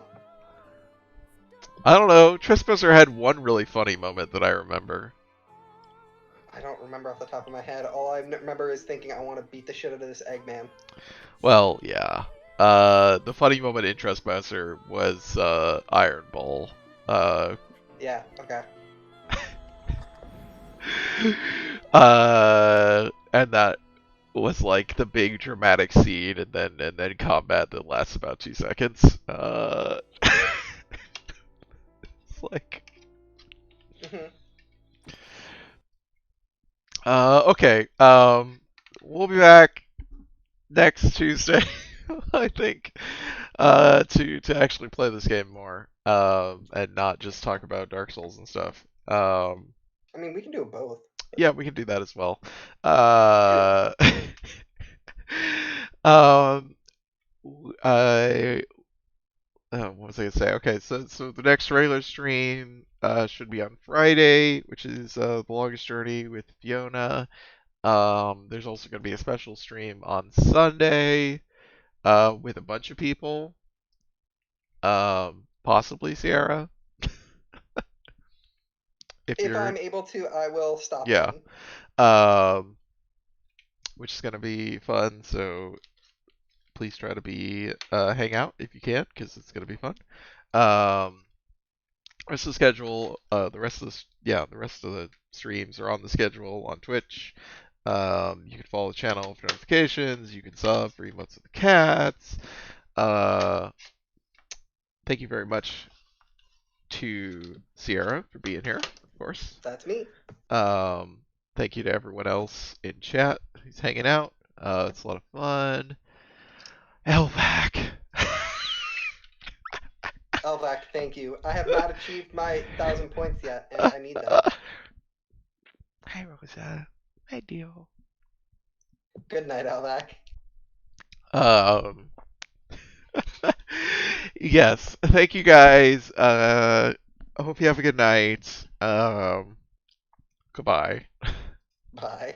I don't know. Trespasser had one really funny moment that I remember. I don't remember off the top of my head. All I remember is thinking I want to beat the shit out of this Eggman. Well, yeah. The funny moment in Trespasser was Iron Bull. Yeah. Okay. And that was like the big dramatic scene, and then combat that lasts about 2 seconds. It's like. Okay. We'll be back next Tuesday, I think, to actually play this game more, and not just talk about Dark Souls and stuff. I mean, we can do both. Yeah, we can do that as well. What was I gonna say? Okay, so the next regular stream should be on Friday, which is the longest journey with Fiona. There's also gonna be a special stream on Sunday with a bunch of people. Possibly Sierra. If I'm able to, I will stop Yeah. in. Which is gonna be fun. So please try to hang out if you can, because it's gonna be fun. Rest of the schedule, the rest of the streams are on the schedule on Twitch. You can follow the channel for notifications. You can sub for emotes with the cats. Thank you very much to Sierra for being here, of course. That's me. Thank you to everyone else in chat who's hanging out. It's a lot of fun. Elvac. Elvac, thank you. I have not achieved my 1,000 points yet, and I need them. Hi, Rosa. Hi, Dio. Good night, Elvac. Yes. Thank you guys. I hope you have a good night. Goodbye. Bye.